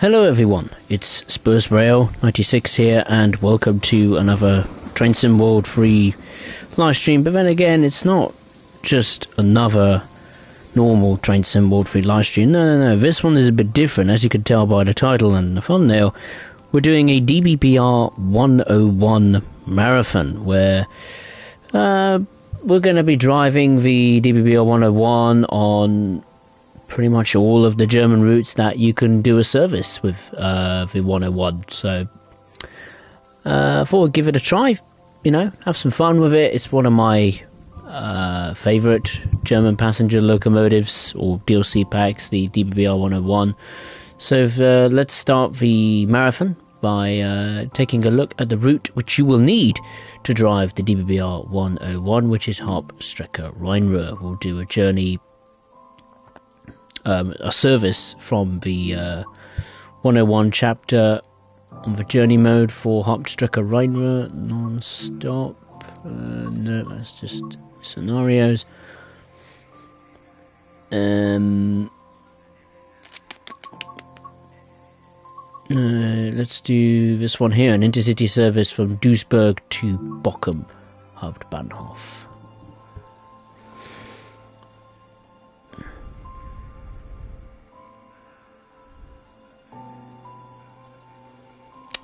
Hello everyone, it's Spurs Rail 96 here, and welcome to another Train Sim World free live stream. But then again, it's not just another normal Train Sim World free live stream. No, this one is a bit different, as you can tell by the title and the thumbnail. We're doing a DBPR 101 marathon, where we're going to be driving the DBPR 101 on pretty much all of the German routes that you can do a service with the 101. So I thought I'd give it a try, have some fun with it. It's one of my favourite German passenger locomotives or DLC packs, the DBPR 101. So let's start the marathon by taking a look at the route which you will need to drive the DBPR 101, which is Hauptstrecke Rhein. We'll do a journey, a service from the 101 chapter on the journey mode for Hauptstrecke Rhein non-stop. No, that's just scenarios. Let's do this one here, an intercity service from Duisburg to Bochum Hauptbahnhof.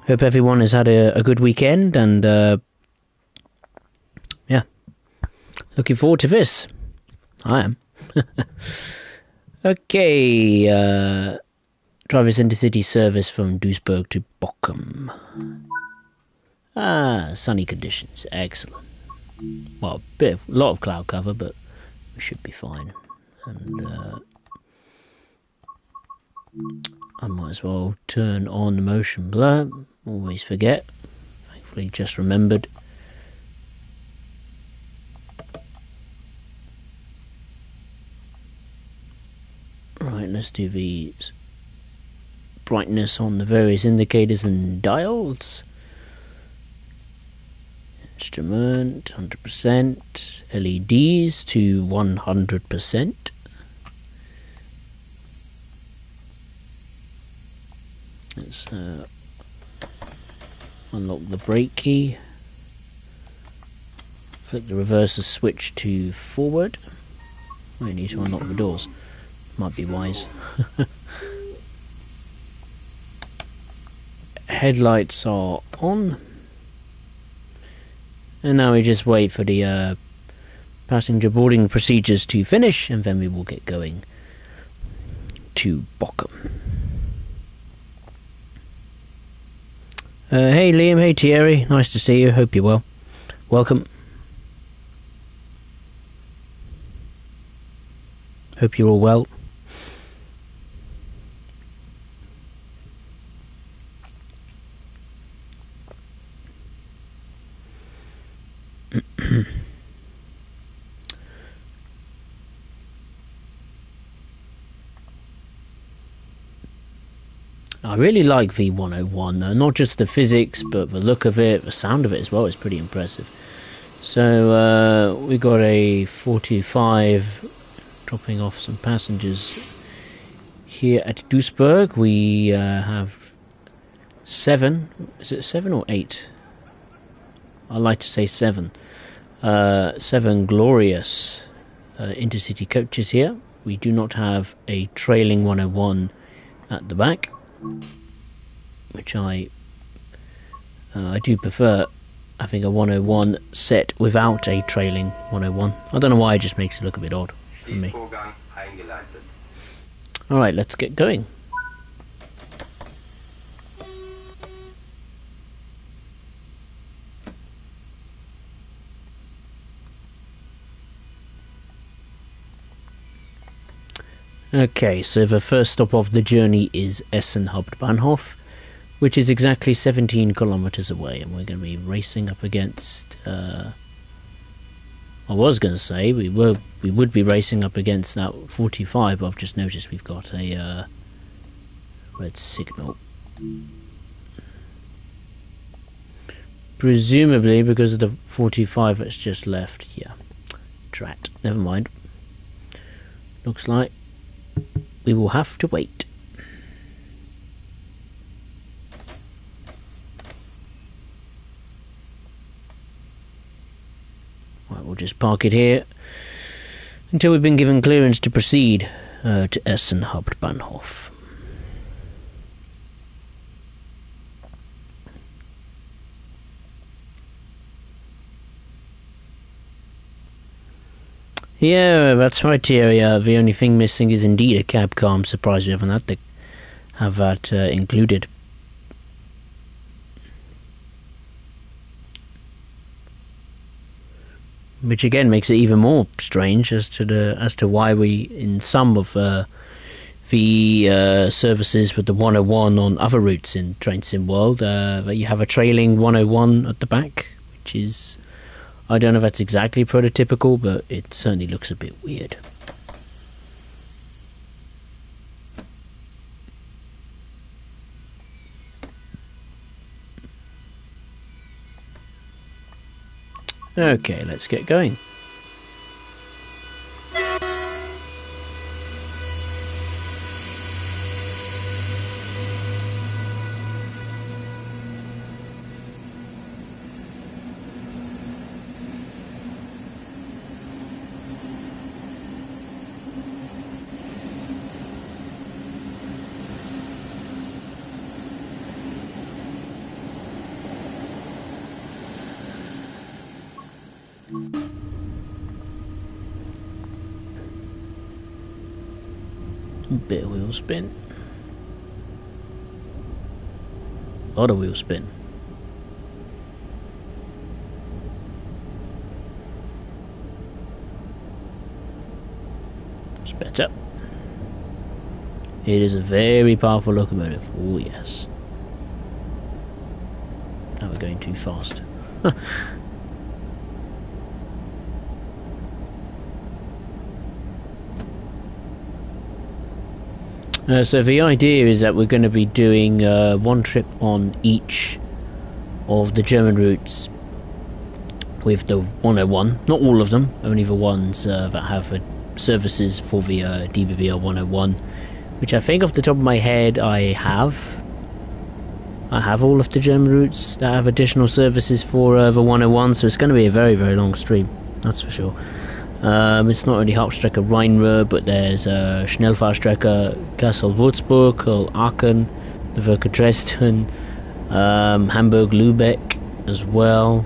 Hope everyone has had a good weekend, and looking forward to this. I am. Okay, driver's intercity service from Duisburg to Bochum. Sunny conditions, excellent. Well, a lot of cloud cover, but we should be fine. And I might as well turn on the motion blur. Always forget. Thankfully, just remembered. Right, let's do the brightness on the various indicators and dials. Instrument 100%, LEDs to 100%. Let's unlock the brake key. Flick the reverser switch to forward. We need to unlock the doors. Might be wise. Headlights are on. And now we just wait for the passenger boarding procedures to finish, and then we will get going to Bochum. Hey Liam, hey Thierry, nice to see you, hope you're well. Welcome. Hope you're all well. I really like V101, not just the physics, but the look of it, the sound of it as well is pretty impressive. So we got a 425 dropping off some passengers here at Duisburg. We have 7, is it 7 or 8? I like to say 7. 7 glorious intercity coaches here. We do not have a trailing 101 at the back, which I do prefer having a 101 set without a trailing 101. I don't know why, it just makes it look a bit odd for me. Alright, let's get going. Okay, so the first stop of the journey is Essen Hauptbahnhof, which is exactly 17 kilometers away, and we're going to be racing up against, I was going to say we would be racing up against that 45, but I've just noticed we've got a red signal. Presumably because of the 45 that's just left. Yeah, drat, never mind. Looks like we will have to wait. we'll just park it here until we've been given clearance to proceed to Essen Hauptbahnhof. Yeah, that's right, Thierry. The only thing missing is indeed a cab car. I'm surprised we haven't had to have that included. Which again makes it even more strange as to why we, in some of the services with the 101 on other routes in Train Sim World, that you have a trailing 101 at the back, which is, I don't know if that's exactly prototypical, but it certainly looks a bit weird. Okay, let's get going. Bit of wheel spin. A lot of wheel spin. It's better. It is a very powerful locomotive. Oh yes. Now we're going too fast. So the idea is that we're going to be doing one trip on each of the German routes with the 101. Not all of them, only the ones that have services for the DBBR 101, which I think off the top of my head I have. I have all of the German routes that have additional services for the 101, so it's going to be a very, very long stream, that's for sure. It's not only Hauptstrecke Rhein, but there's Schnellfahrstrecke Kassel, Würzburg, Aachen, Nahverkehr Dresden, Hamburg, Lübeck as well.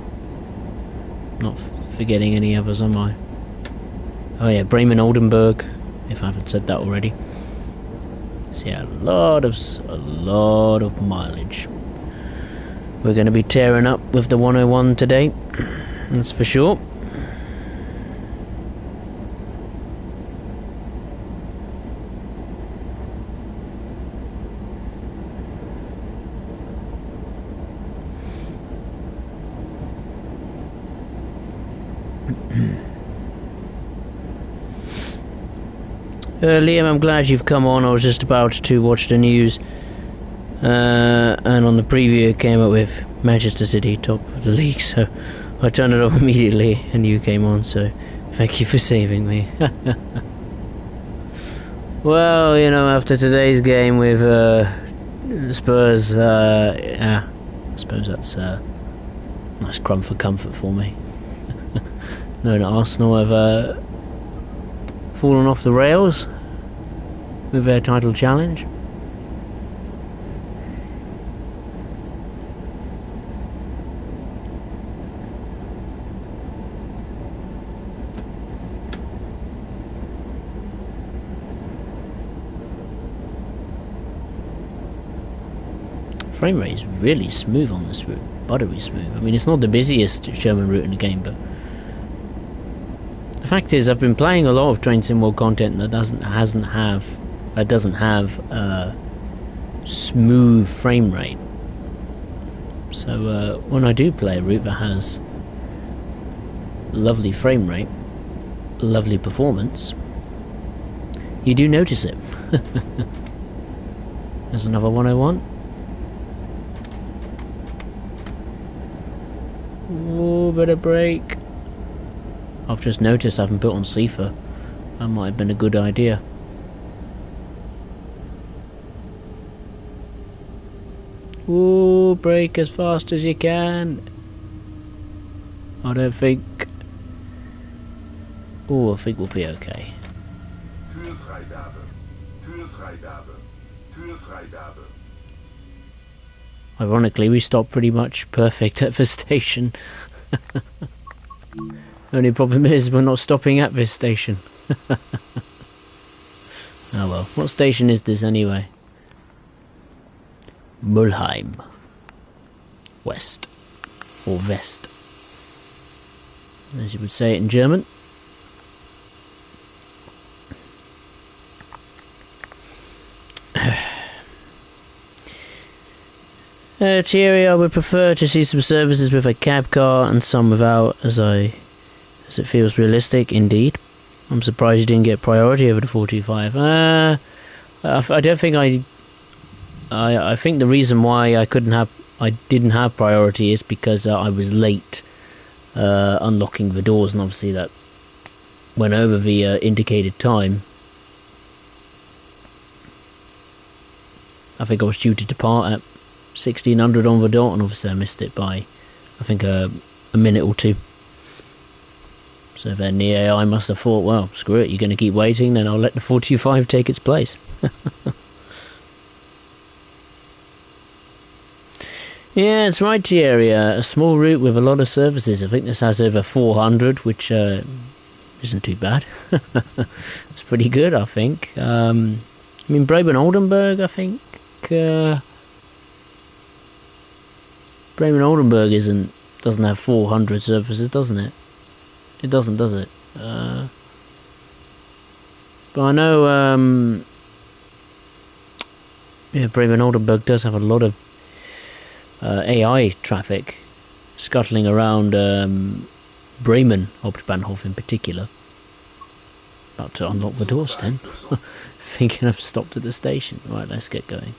Not forgetting any others, am I? Oh yeah, Bremen, Oldenburg, if I haven't said that already. So yeah, a lot of mileage. We're going to be tearing up with the 101 today, that's for sure. Liam, I'm glad you've come on. I was just about to watch the news, and on the preview it came up with Manchester City top of the league, so I turned it off immediately and you came on, so thank you for saving me. Well, you know, after today's game with Spurs, yeah, I suppose that's a nice crumb for comfort for me. Knowing that Arsenal have fallen off the rails with their title challenge. Frame rate is really smooth on this route, buttery smooth. I mean, it's not the busiest German route in the game, but the fact is, I've been playing a lot of Train Sim World content that doesn't have smooth frame rate. So when I do play a route that has lovely frame rate, lovely performance, you do notice it. There's another 101. Oh, better brake. I've just noticed I haven't put on Sifa. That might have been a good idea. Ooh, brake as fast as you can. I don't think Oh, I think we'll be okay. Türfreigabe. Türfreigabe. Türfreigabe. Ironically, we stopped pretty much perfect at this station. Only problem is we're not stopping at this station. Oh well. What station is this anyway? Mulheim. West. Or West. As you would say it in German. Thierry, I would prefer to see some services with a cab car and some without, as it feels realistic, indeed. I'm surprised you didn't get priority over the 425. I don't think I think the reason why I didn't have priority is because I was late unlocking the doors, and obviously that went over the indicated time. I think I was due to depart at 1600 on the dot, and obviously I missed it by, I think, a minute or two. So then the AI must have thought, well, screw it, you're going to keep waiting, then I'll let the 425 take its place. Yeah, it's right, Thierry. A small route with a lot of services. I think this has over 400, which isn't too bad. It's pretty good, I think. I mean, Bremen Oldenburg, I think. Bremen Oldenburg doesn't have 400 services, doesn't it? It doesn't, does it? But I know, yeah, Bremen Oldenburg does have a lot of AI traffic scuttling around Bremen Hauptbahnhof in particular. About to unlock the doors then. Thinking I've stopped at the station. Right, let's get going.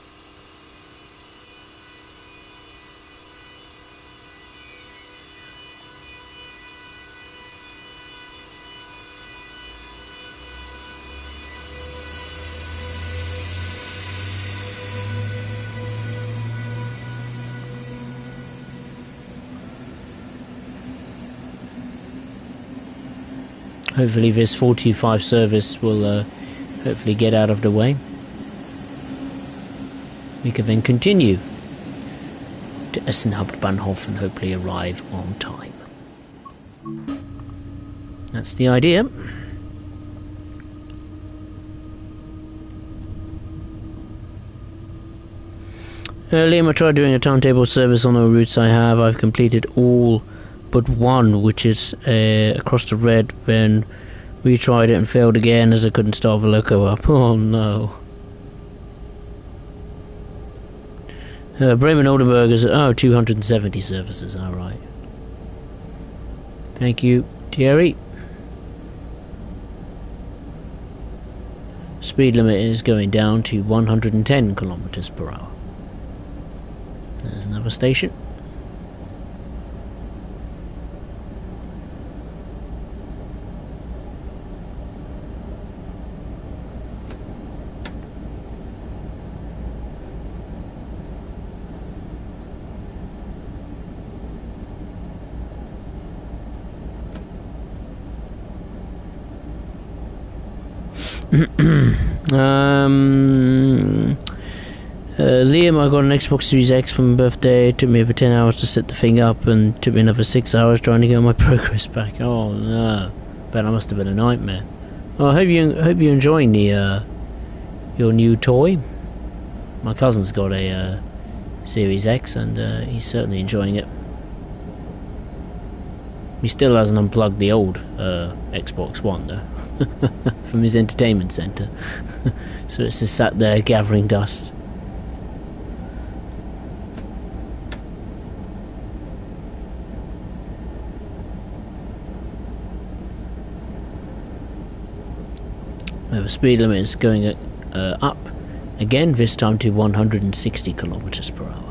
Hopefully this 425 service will hopefully get out of the way. We can then continue to Essen Hauptbahnhof and hopefully arrive on time. That's the idea. Liam, I tried doing a timetable service on the routes I have. I've completed all but one, which is across the red, then retried it and failed again as I couldn't start the loco up. Oh no. Bremen Oldenburg is 270 services, alright. Thank you, Thierry. Speed limit is going down to 110 kilometers per hour. There's another station. Liam, I got an Xbox Series X for my birthday. It took me over 10 hours to set the thing up and took me another 6 hours trying to get my progress back. Oh no, bet that must have been a nightmare. Oh, I hope you're enjoying the your new toy. My cousin's got a Series X and he's certainly enjoying it. He still hasn't unplugged the old Xbox One though. From his entertainment centre. So it's just sat there gathering dust. The speed limit is going up again, this time to 160 kilometers per hour.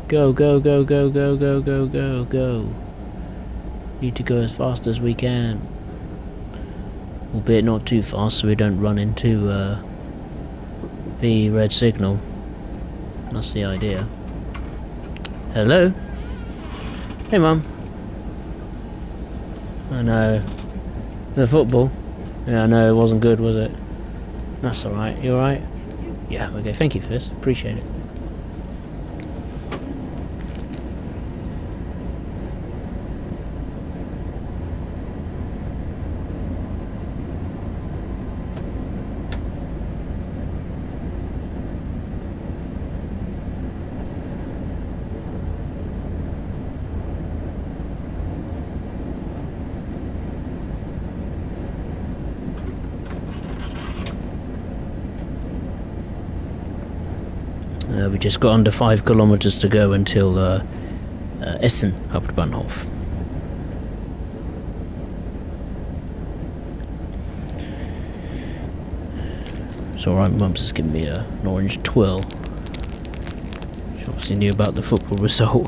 Go, go, go, go, go, go, go, go, go. Need to go as fast as we can. Albeit not too fast so we don't run into the red signal. That's the idea. Hello? Hey, Mum. I know. The football? Yeah, I know, it wasn't good, was it? That's alright. You alright? Yeah, okay, thank you for this. Appreciate it. We just got under 5 kilometers to go until Essen Hauptbahnhof. It's alright, Mum's just giving me an orange twirl. She obviously knew about the football result.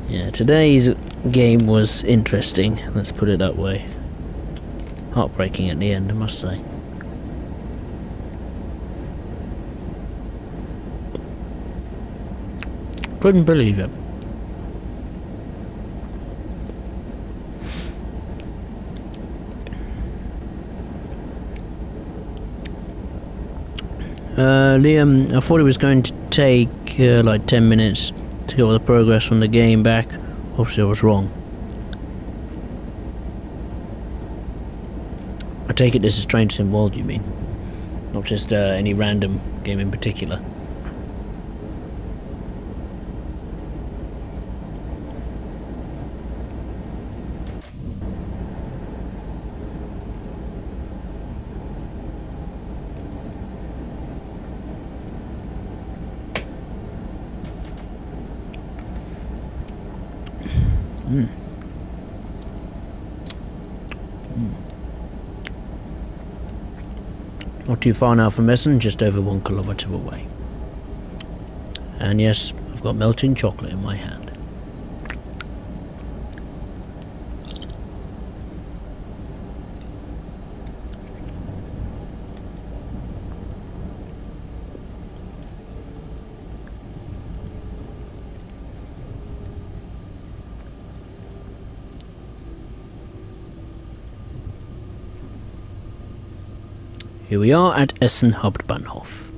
Yeah, today's game was interesting, let's put it that way. Heartbreaking at the end, I must say. Couldn't believe it. Liam, I thought it was going to take like 10 minutes to get all the progress from the game back. Obviously I was wrong. I take it this is Train Sim World, you mean? Not just any random game in particular. Not too far now from Essen, just over 1 kilometre away. And yes, I've got melting chocolate in my hand. Here we are at Essen Hauptbahnhof.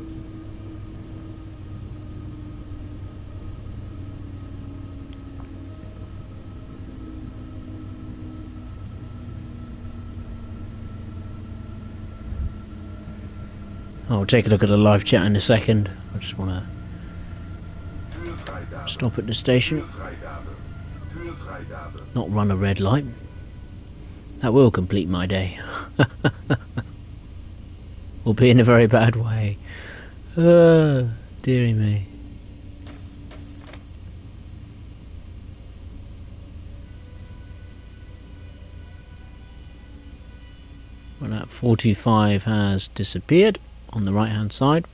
I'll take a look at the live chat in a second. I just want to stop at the station. Not run a red light. That will complete my day. Will be in a very bad way. Dearie me. Well, that 45 has disappeared on the right hand side.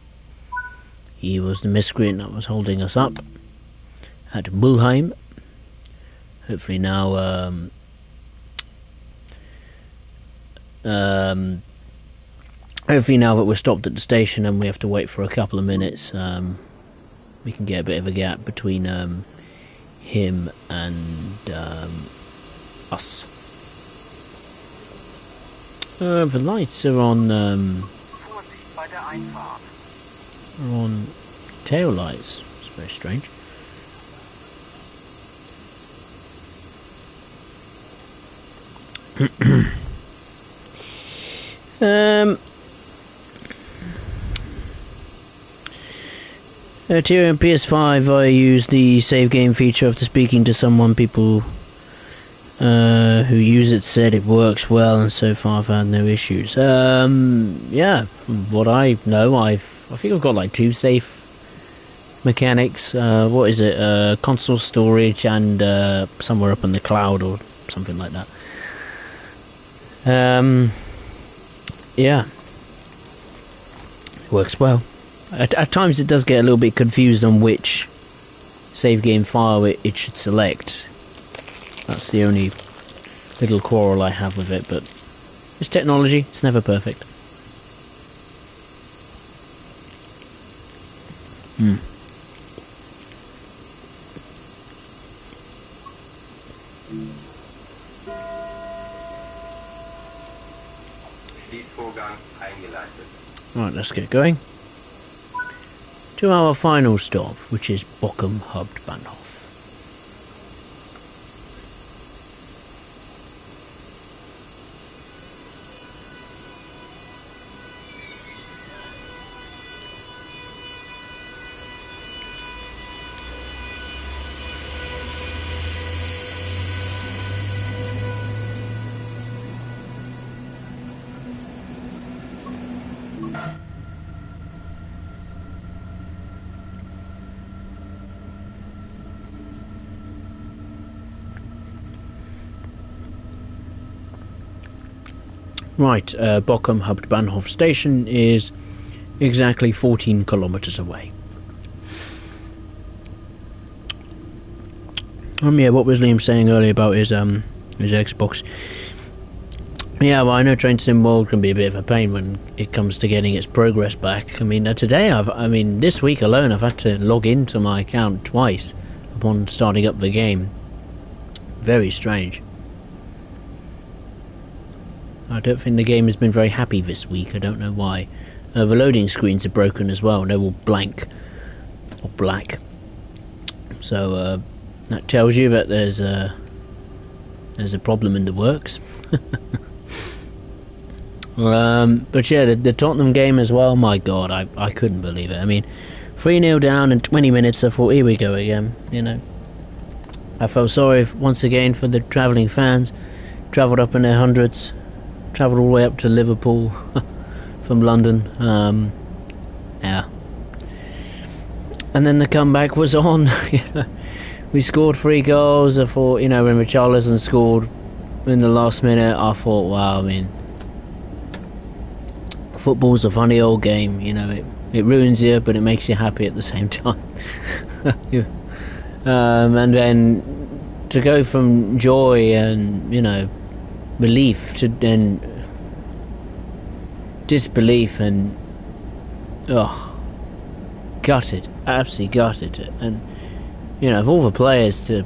He was the miscreant that was holding us up at Mulheim. Hopefully now hopefully now that we're stopped at the station and we have to wait for a couple of minutes, we can get a bit of a gap between him and us. The lights are on tail lights. It's very strange. Tyrion PS5, I use the save game feature after speaking to someone. People who use it said it works well, and so far I've had no issues. Yeah, from what I know, I think I've got like 2 safe mechanics. What is it? Console storage and somewhere up in the cloud or something like that. Yeah, it works well. At times it does get a little bit confused on which save game file it should select. That's the only little quarrel I have with it, but it's technology, it's never perfect. Schließvorgang eingeleitet. Right, let's get going. To our final stop, which is Bochum Hauptbahnhof. Right, Bochum Hauptbahnhof station is exactly 14 kilometers away. Yeah, what was Liam saying earlier about his Xbox? Yeah, well, I know Train Sim World can be a bit of a pain when it comes to getting its progress back. I mean, this week alone, I've had to log into my account twice upon starting up the game. Very strange. I don't think the game has been very happy this week. I don't know why. The loading screens are broken as well. They're all blank or black. So that tells you that there's a problem in the works. But yeah, the Tottenham game as well. My God, I couldn't believe it. I mean, 3-0 down in 20 minutes. I thought, here we go again. You know, I felt sorry once again for the travelling fans. Travelled up in their hundreds. Travelled all the way up to Liverpool from London. Yeah. And then the comeback was on. We scored 3 goals. I thought, when Richarlison scored in the last minute, I thought, wow, I mean, football's a funny old game. It ruins you, but it makes you happy at the same time. And then to go from joy and, relief to then disbelief and gutted, absolutely gutted. And of all the players to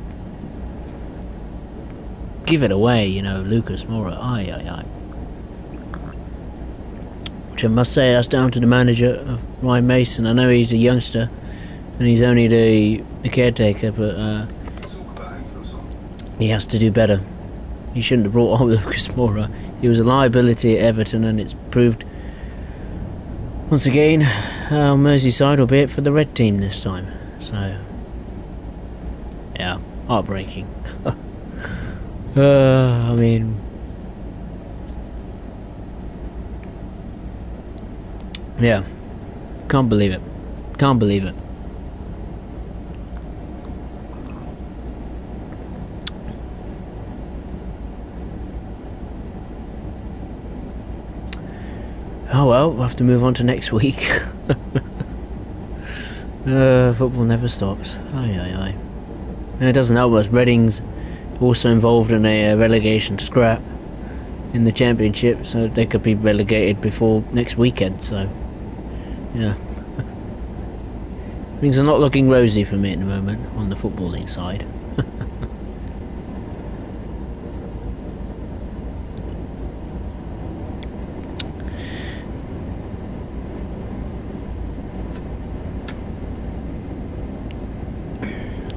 give it away, Lucas Moura, which I must say, that's down to the manager of Ryan Mason. I know he's a youngster and he's only the caretaker, but he has to do better. He shouldn't have brought on Lucas Moura. He was a liability at Everton, and it's proved once again Merseyside will be it for the red team this time. So, yeah, heartbreaking. I mean, yeah, can't believe it. Can't believe it. Oh well, we'll have to move on to next week. Football never stops. Aye. And it doesn't help us. Reading's also involved in a relegation scrap in the Championship, so they could be relegated before next weekend. So, yeah. Things are not looking rosy for me at the moment on the footballing side.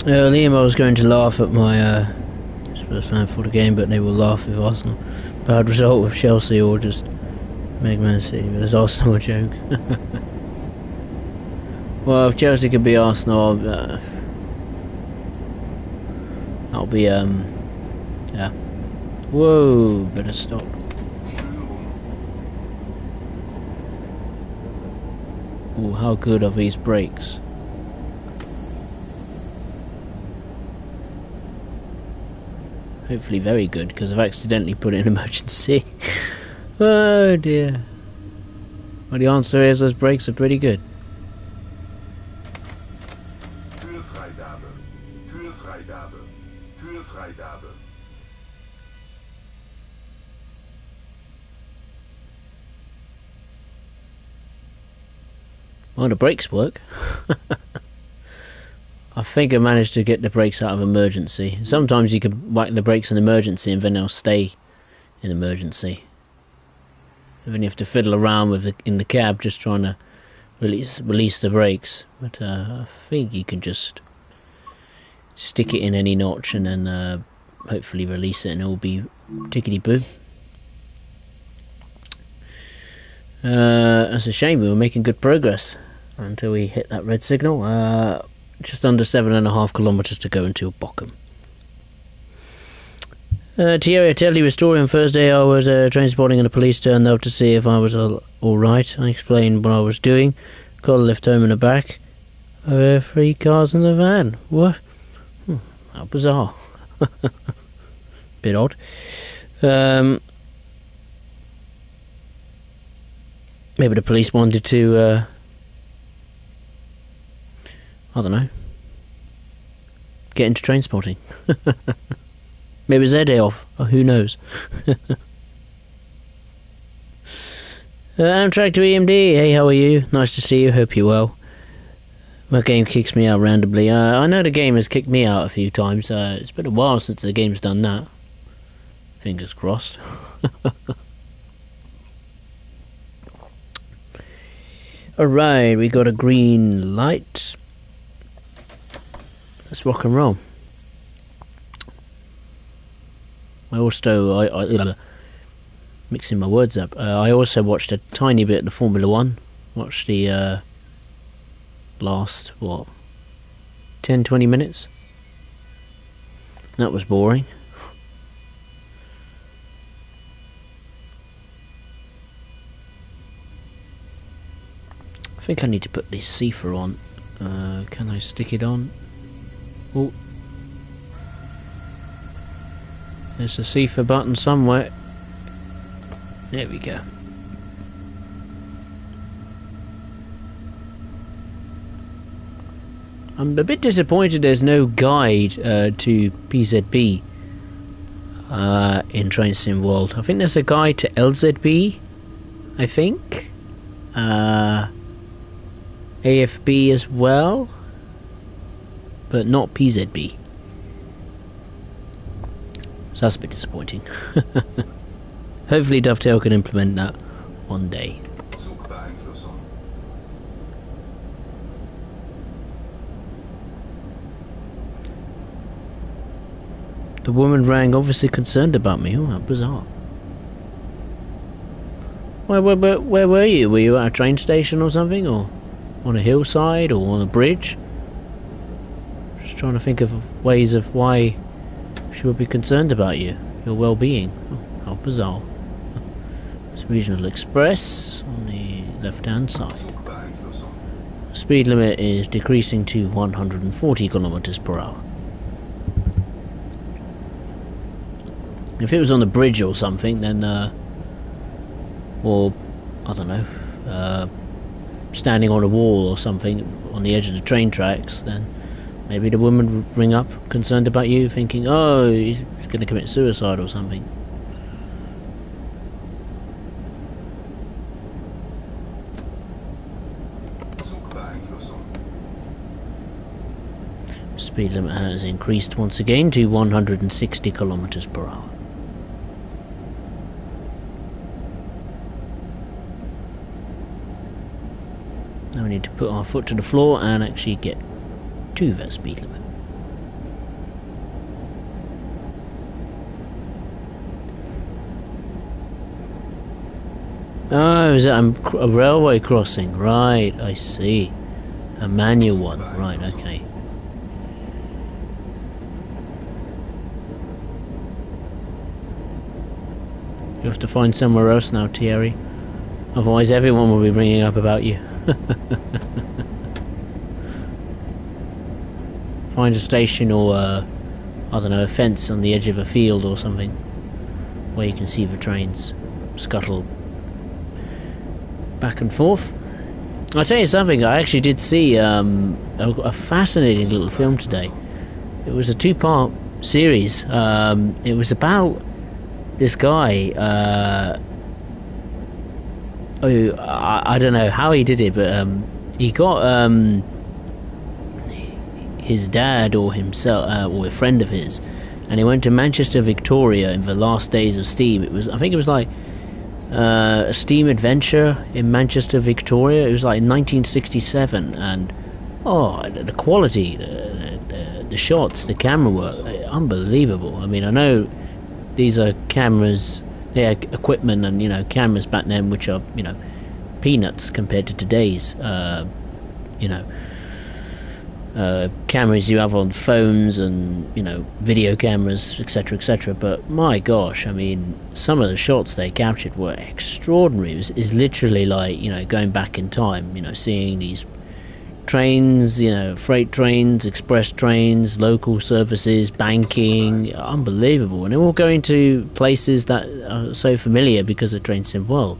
Liam, I was going to laugh at my Spurs fan for the game, but they will laugh if Arsenal bad result with Chelsea or just make Man City. But it's Arsenal a joke. Well, if Chelsea could be Arsenal, that'll be yeah. Whoa, better stop. Oh, how good are these brakes? Hopefully very good, because I've accidentally put in emergency. Oh dear. Well, the answer is those brakes are pretty good. Türfreigabe. Türfreigabe. Türfreigabe. Well, the brakes work. I think I managed to get the brakes out of emergency. Sometimes you can whack the brakes in emergency and then they'll stay in emergency. And then you have to fiddle around with in the cab just trying to release the brakes. But I think you can just stick it in any notch and then hopefully release it and it will be tickety-boo. That's a shame. We were making good progress until we hit that red signal. Just under 7.5 kilometres to go until Bochum. Thierry, I tell you a story. On Thursday I was train spotting and the police turned up to see if I was alright. I explained what I was doing. Got a lift home in the back. 3 cars in the van. What? How bizarre. Bit odd. Maybe the police wanted to I don't know, get into train spotting. Maybe it's their day off, or who knows. Amtrak to EMD, hey, how are you? Nice to see you, hope you're well. My game kicks me out randomly. I know the game has kicked me out a few times. It's been a while since the game's done that. Fingers crossed. Alright, we got a green light. Let's rock and roll. I also, mixing my words up, I also watched a tiny bit of the Formula 1. Watched the last, 10-20 minutes. That was boring. I think I need to put this cipher on. Can I stick it on? Oh, there's a cipher button somewhere. There we go. I'm a bit disappointed there's no guide to PZB in Train Sim World. I think there's a guide to LZB, I think. AFB as well, but not PZB. So that's a bit disappointing. Hopefully Dovetail can implement that one day. The woman rang, obviously concerned about me. Oh, how bizarre. Where were you? Were you at a train station or something? Or on a hillside? Or on a bridge? Just trying to think of ways of why she would be concerned about you. Your well-being. Oh, how bizarre. It's Regional Express on the left-hand side. Speed limit is decreasing to 140 kilometers per hour. If it was on the bridge or something, then, or, I don't know, standing on a wall or something on the edge of the train tracks, then maybe the woman would ring up concerned about you, thinking, oh, he's going to commit suicide or something. Speed limit has increased once again to 160 kilometers per hour. Now we need to put our foot to the floor and actually get to that speed limit. Oh, is that a railway crossing? Right, I see. A manual one. Right, okay. You have to find somewhere else now, Thierry. Otherwise everyone will be ringing up about you. Find a station or I don't know, a fence on the edge of a field or something where you can see the trains scuttle back and forth. I'll tell you something, I actually did see a fascinating little film today. It was a 2-part series. It was about this guy, I don't know how he did it, but he got his dad or himself or a friend of his, and he went to Manchester Victoria in the last days of Steam. I think it was like a Steam adventure in Manchester Victoria. It was like in 1967, and the quality, the shots, the camera work, unbelievable. I mean, I know these are cameras, equipment, and cameras back then, which are peanuts compared to today's cameras you have on phones and video cameras, etc., but my gosh, I mean, some of the shots they captured were extraordinary. It's literally like going back in time, seeing these trains, freight trains, express trains, local services, banking, unbelievable. And they're all going to places that are so familiar because of Train Sim World.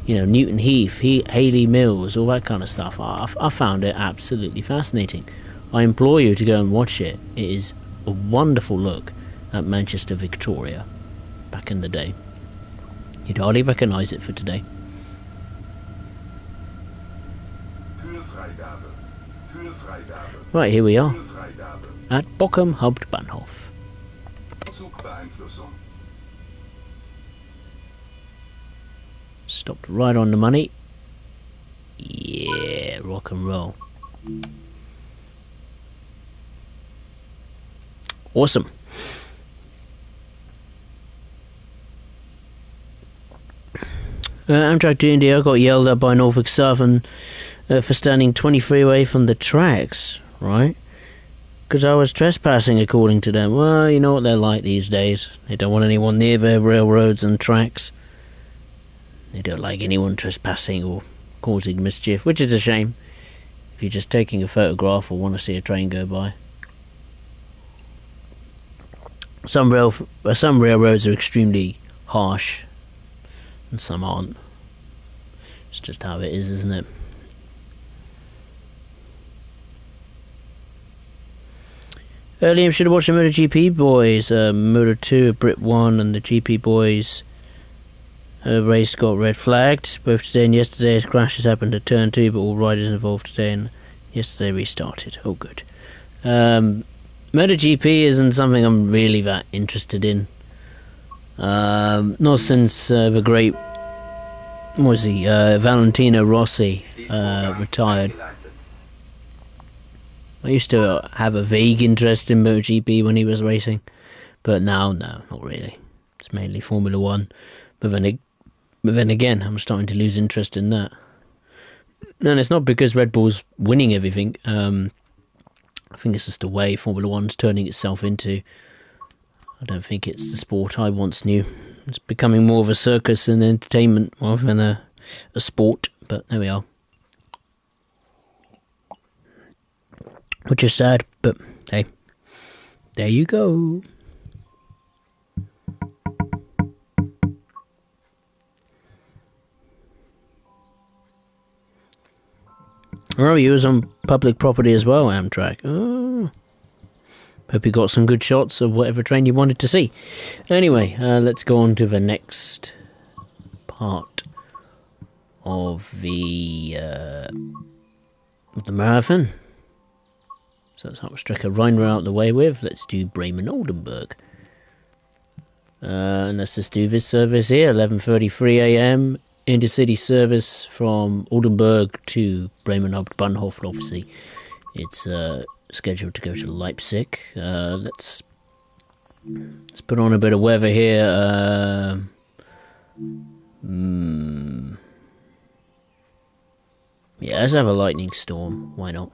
Newton Heath, Hayley Mills, all that kind of stuff. I found it absolutely fascinating. I implore you to go and watch it. It is a wonderful look at Manchester Victoria back in the day. You'd hardly recognise it for today. Right, here we are at Bochum Hauptbahnhof. Stopped right on the money. Yeah, rock and roll. Awesome. Amtrak to India got yelled at by Norfolk Southern for standing 23 away from the tracks, right? Because I was trespassing, according to them. Well, you know what they're like these days. They don't want anyone near their railroads and tracks. They don't like anyone trespassing or causing mischief, which is a shame if you're just taking a photograph or want to see a train go by. Some railroads are extremely harsh, and some aren't. It's just how it is, isn't it? Liam should have watched the MotoGP boys. Moto 2, Brit 1, and the GP boys race got red flagged both today and yesterday as crashes happened at turn 2, but all riders involved today and yesterday restarted. Oh, good. MotoGP isn't something I'm really that interested in. Not since the great, Valentino Rossi retired. I used to have a vague interest in MotoGP when he was racing, but now, no, not really. It's mainly Formula 1. But then again, I'm starting to lose interest in that. And it's not because Red Bull's winning everything. I think it's just the way Formula 1's turning itself into. I don't think it's the sport I once knew. It's becoming more of a circus and entertainment rather than a sport, but there we are. Which is sad, but hey, there you go. Oh, you was on public property as well, Amtrak. Oh. Hope you got some good shots of whatever train you wanted to see. Anyway, let's go on to the next part of the marathon. So that's Hauptstrecke Rhein we're out the way with. Let's do Bremen Oldenburg. And let's just do this service here, 11:33 a.m. intercity service from Oldenburg to Bremen Hauptbahnhof. Obviously, it's scheduled to go to Leipzig. Let's put on a bit of weather here. Yeah, let's have a lightning storm. Why not?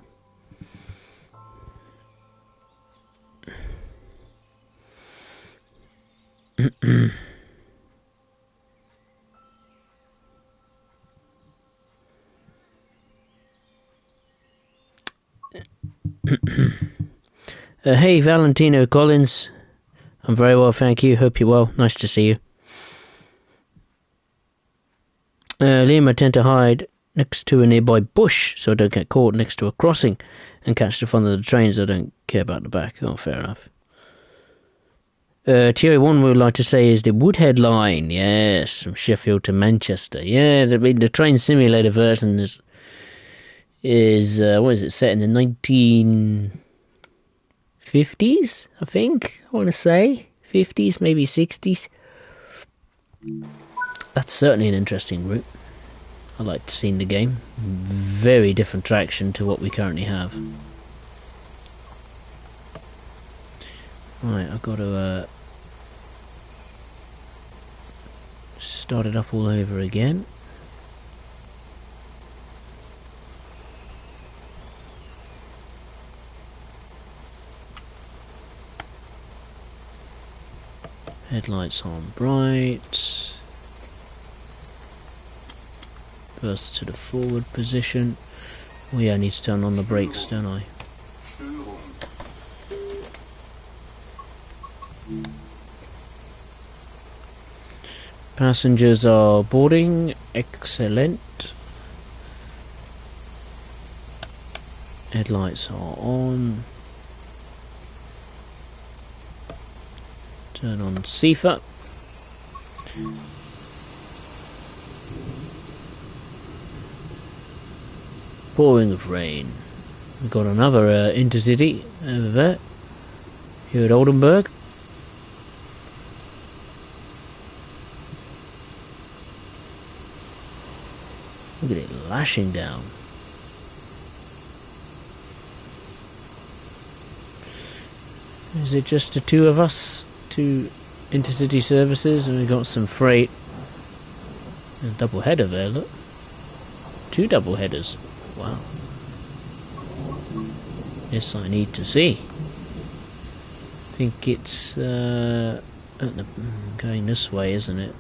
Hey, Valentino Collins. I'm very well, thank you. Hope you're well. Nice to see you. Liam, I tend to hide next to a nearby bush so I don't get caught next to a crossing and catch the front of the trains. I don't care about the back. Oh, fair enough. Thierry, one we would like to say is the Woodhead line. Yes, from Sheffield to Manchester. Yeah, the train simulator version is what is it, set in the 50s, I think. I want to say 50s, maybe 60s. That's certainly an interesting route. I like to see in the game. Very different traction to what we currently have. Right, I've got to start it up all over again. Headlights on bright. First to the forward position. Oh yeah, I need to turn on the brakes, don't I? Passengers are boarding. Excellent. Headlights are on. Turn on CFA. Pouring of rain. We've got another intercity over there. Here at Oldenburg. Look at it lashing down. Is it just the two of us? Two intercity services, and we've got some freight. There's a double header there, look. Two double headers. Wow. This I need to see. I think it's going this way, isn't it?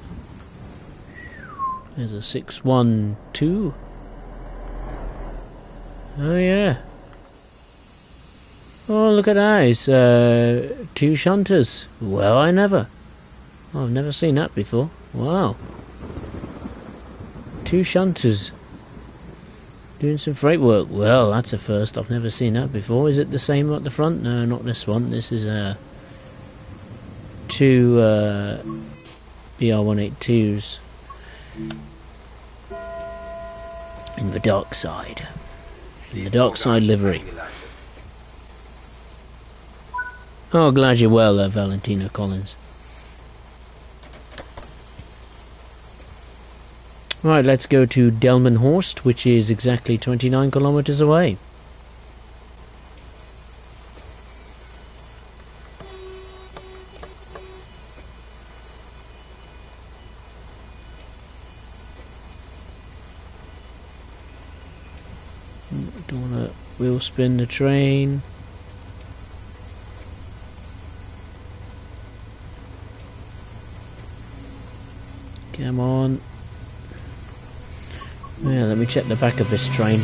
There's a 612. Oh yeah. Oh, look at that. It's two shunters. Well, I've never seen that before. Wow. Two shunters doing some freight work. Well, that's a first. I've never seen that before. Is it the same at the front? No, not this one. This is two BR182s in the dark side. In the dark side livery. Oh, glad you're well, Valentina Collins. Right, let's go to Delmenhorst, which is exactly 29 kilometers away. Don't want to wheel spin the train. Come on. Yeah, let me check the back of this train.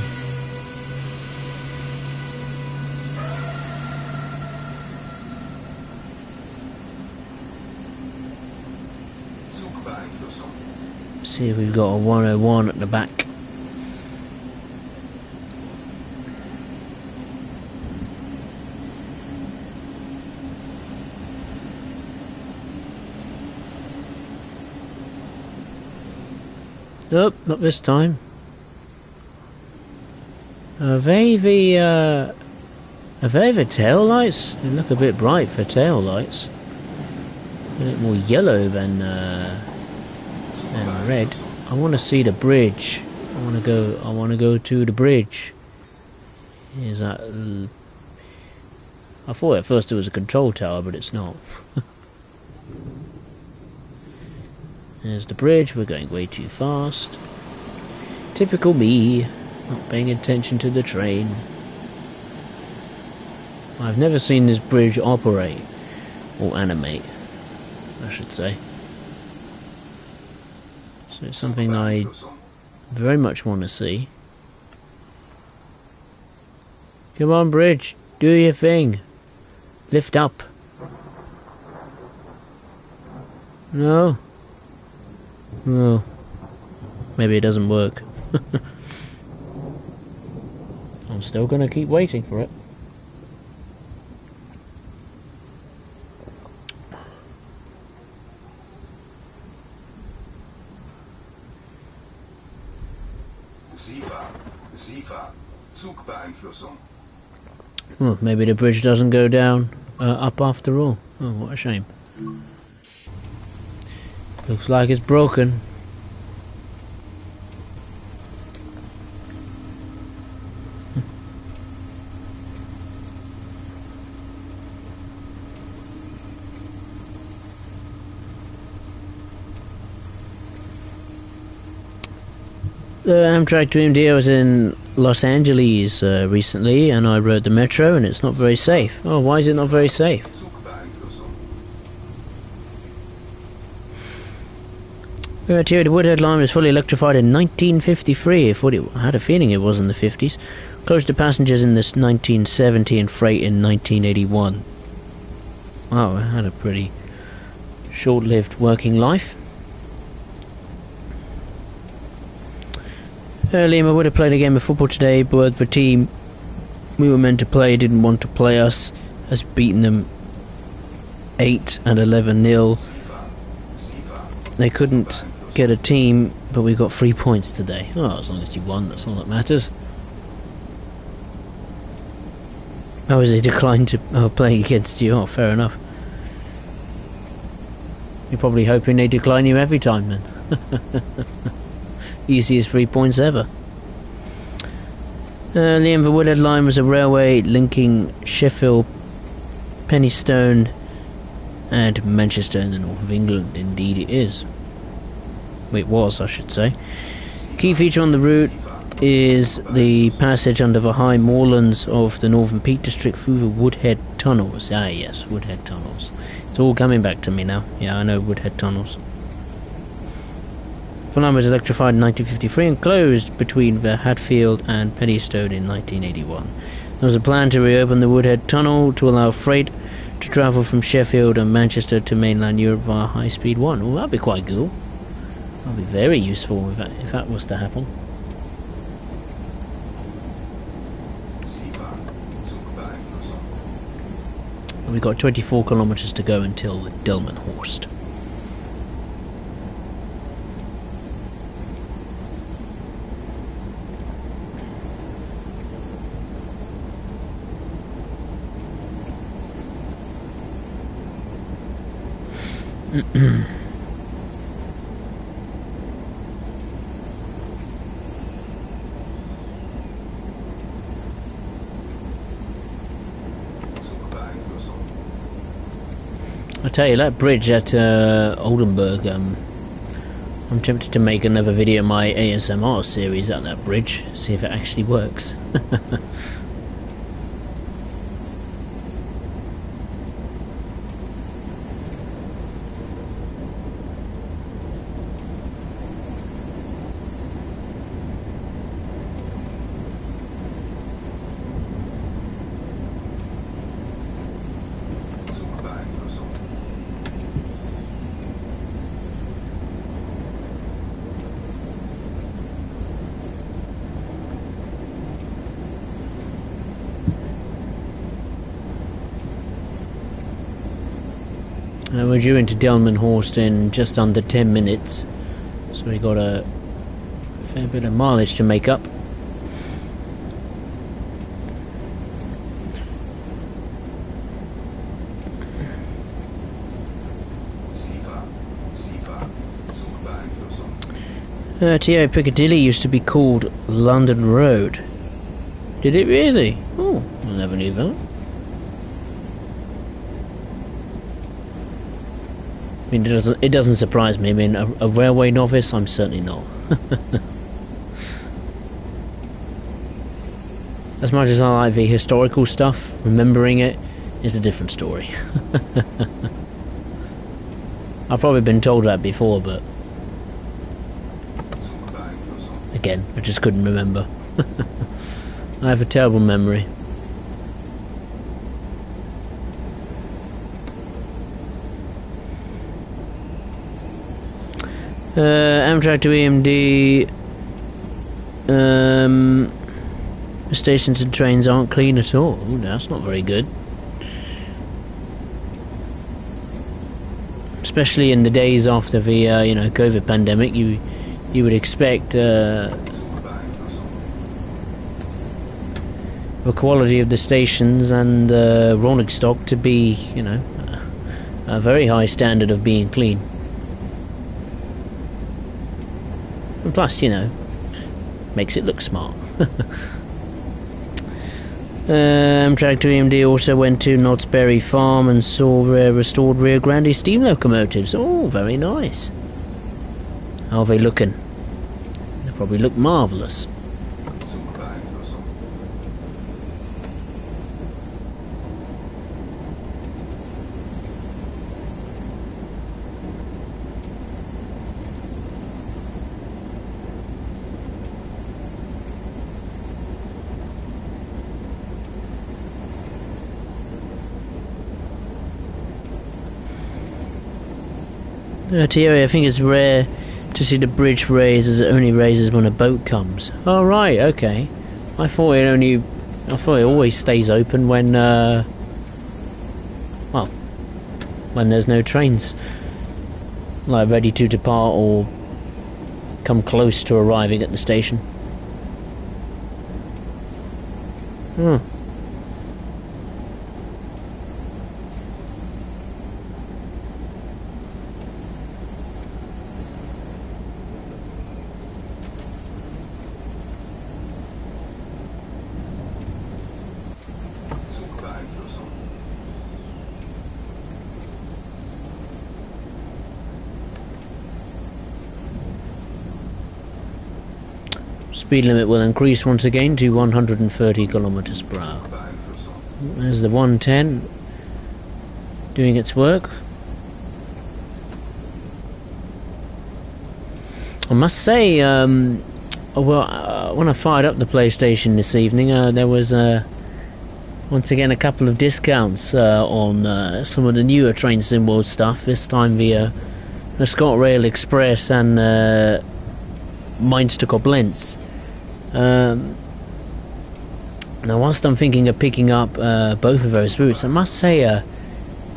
See if we've got a 101 at the back. Nope, not this time. Are they the tail lights? They look a bit bright for tail lights. A bit more yellow than red. I want to see the bridge. I want to go to the bridge. Is that? I thought at first it was a control tower, but it's not. There's the bridge. We're going way too fast. Typical me, not paying attention to the train. I've never seen this bridge operate, or animate, I should say. So it's something I very much want to see. Come on, bridge, do your thing. Lift up. No? No. Maybe it doesn't work. I'm still gonna keep waiting for it. SIFA, Zugbeeinflussung. Well, maybe the bridge doesn't go down up after all. Oh, what a shame. Looks like it's broken. Amtrak to MD, I was in Los Angeles recently, and I rode the metro, and it's not very safe. Oh, why is it not very safe? The Woodhead line was fully electrified in 1953. I had a feeling it was in the 50s. Closed to passengers in this 1970 and freight in 1981. Wow, it had a pretty short-lived working life. Liam, I would have played a game of football today, but the team we were meant to play didn't want to play us, has beaten them 8 and 11-0. They couldn't get a team, but we got 3 points today. Oh, as long as you won, that's all that matters. Oh, as they declined to play against you. Oh, fair enough. You're probably hoping they decline you every time then. Easiest 3 points ever. Liam, the Woodhead line was a railway linking Sheffield, Penistone and Manchester in the north of England. Indeed it is. Well, it was, I should say. Key feature on the route is the passage under the high moorlands of the Northern Peak District through the Woodhead tunnels. Ah yes, Woodhead tunnels. It's all coming back to me now. Yeah, I know Woodhead tunnels. The line was electrified in 1953 and closed between the Hatfield and Penistone in 1981. There was a plan to reopen the Woodhead Tunnel to allow freight to travel from Sheffield and Manchester to mainland Europe via High Speed 1. Oh, that'd be quite cool. That'd be very useful if that was to happen. We've got 24 kilometres to go until Delmenhorst. I tell you, that bridge at Oldenburg, I'm tempted to make another video of my ASMR series at that bridge, see if it actually works. We're due into Delmenhorst in just under 10 minutes, so we got a fair bit of mileage to make up. TO Piccadilly used to be called London Road. Did it really? Oh, I never knew that. I mean, it doesn't surprise me. I mean, a railway novice, I'm certainly not. As much as I like the historical stuff, remembering it is a different story. I've probably been told that before, but again, I just couldn't remember. I have a terrible memory. Amtrak to EMD. The stations and trains aren't clean at all. Ooh, that's not very good. Especially in the days after the COVID pandemic, you would expect the quality of the stations and rolling stock to be, you know, a very high standard of being clean. And plus, you know, makes it look smart. Amtrak to EMD also went to Knott's Berry Farm and saw restored Rio Grande steam locomotives. Oh, very nice. How are they looking? They probably look marvellous. Thierry, I think it's rare to see the bridge raise, as it only raises when a boat comes. Oh right, okay. I thought it always stays open when well, when there's no trains like ready to depart or come close to arriving at the station. Hmm. Speed limit will increase once again to 130 kilometers per hour. There's the 110 doing its work. I must say, when I fired up the PlayStation this evening, there was once again a couple of discounts on some of the newer Train Sim World stuff. This time via the ScotRail Express and Mainz to Koblenz. Now, whilst I'm thinking of picking up both of those routes, I must say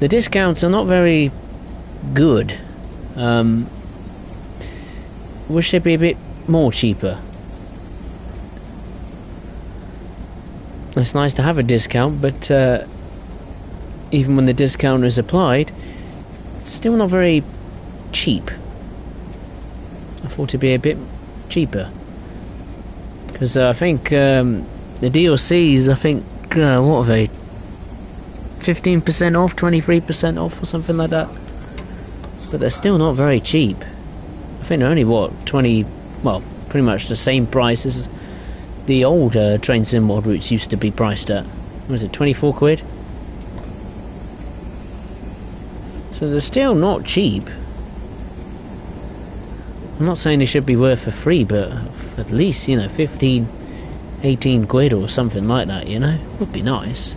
the discounts are not very good. Wish they'd be a bit more cheaper. It's nice to have a discount, but even when the discount is applied, it's still not very cheap. I thought it'd be a bit cheaper. Because I think the DLCs, I think, what are they? 15% off, 23% off, or something like that. But they're still not very cheap. I think they're only, what, pretty much the same price as the old Train Sim World routes used to be priced at. Was it 24 quid? So they're still not cheap. I'm not saying they should be worth for free, but at least, you know, 15, 18 quid or something like that, you know, would be nice.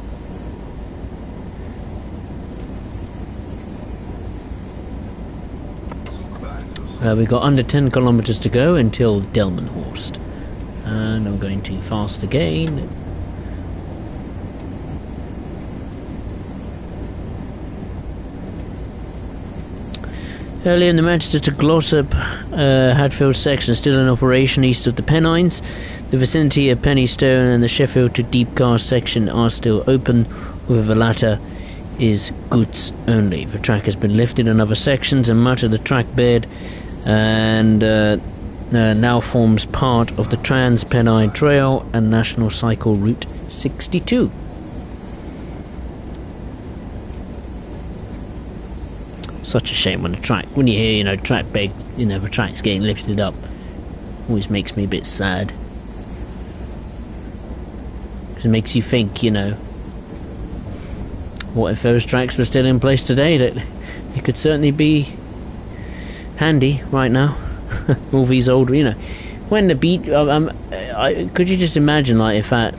We've got under 10 kilometers to go until Delmenhorst, and I'm going too fast again. Earlier in the Manchester to Glossop Hadfield section still in operation east of the Pennines. The vicinity of Penistone and the Sheffield to Deepcast section are still open, with the latter is goods only. The track has been lifted in other sections and much of the track bed and now forms part of the Trans-Pennine Trail and National Cycle Route 62. Such a shame when when you hear, you know, track bed, you know, the track's getting lifted up. Always makes me a bit sad. Because it makes you think, you know, what if those tracks were still in place today? That it could certainly be handy right now. All these old, you know, when the beat. Could you just imagine, like, if that,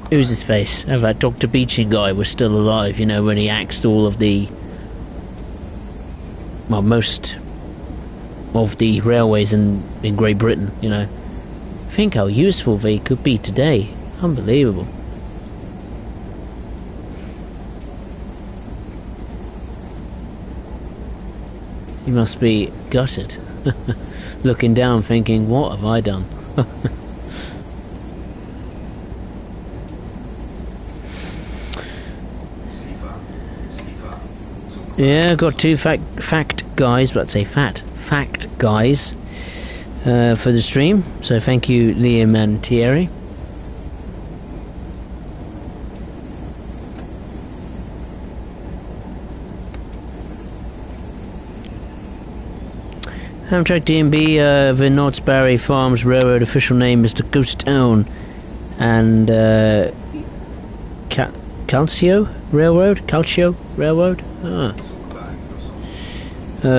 who's his face? If that Dr. Beeching guy was still alive, you know, when he axed all of the, well, most of the railways in Great Britain, you know. Think how useful they could be today. Unbelievable. You must be gutted. Looking down thinking, what have I done? Yeah, I've got two fact guys, let's say fact guys for the stream. So thank you, Liam and Thierry. Amtrak DMB, the Knott's Farms Railroad official name is the Ghost Town and Calcio Railroad? Ah.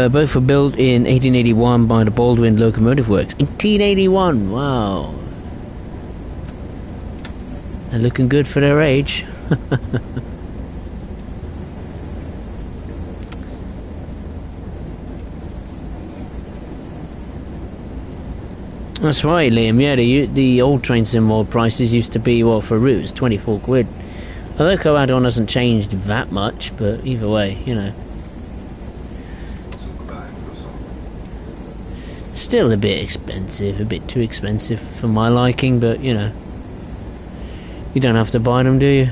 Both were built in 1881 by the Baldwin Locomotive Works. 1881, wow. They're looking good for their age. That's right, Liam. Yeah, the old train symbol prices used to be, well, for a route, it's 24 quid. The loco add-on hasn't changed that much, but either way, you know. Still a bit expensive, a bit too expensive for my liking, but, you know. You don't have to buy them, do you?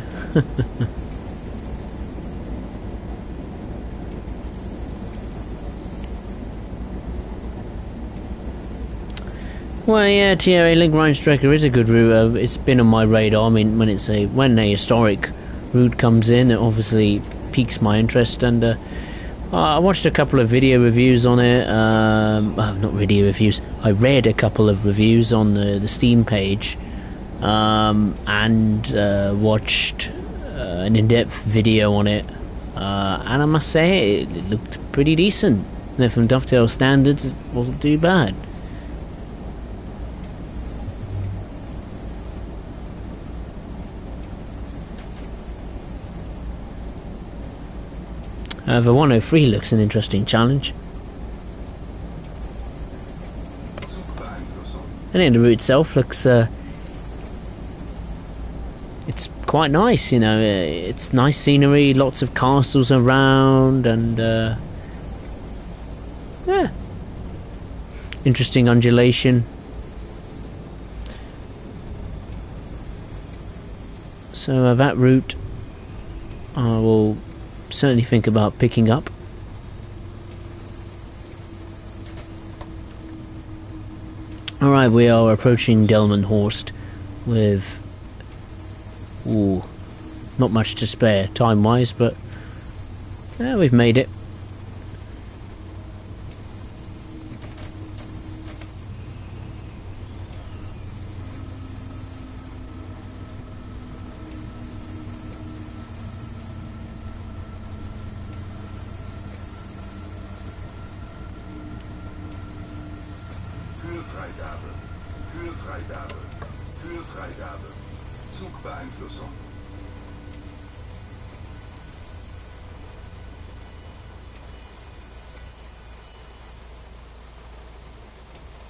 Well, yeah, Thierry, Link Rheinstrecke is a good route. It's been on my radar. I mean, when a historic route comes in, it obviously piques my interest. And I watched a couple of video reviews on it. Not video reviews. I read a couple of reviews on the Steam page, and watched an in-depth video on it. And I must say, it looked pretty decent. And from Dovetail standards, it wasn't too bad. The 103 looks an interesting challenge. And then the route itself looks, it's quite nice, you know. It's nice scenery, lots of castles around, and yeah, interesting undulation. So that route I will certainly think about picking up. Alright, we are approaching Delmenhorst with not much to spare time wise, but yeah, we've made it.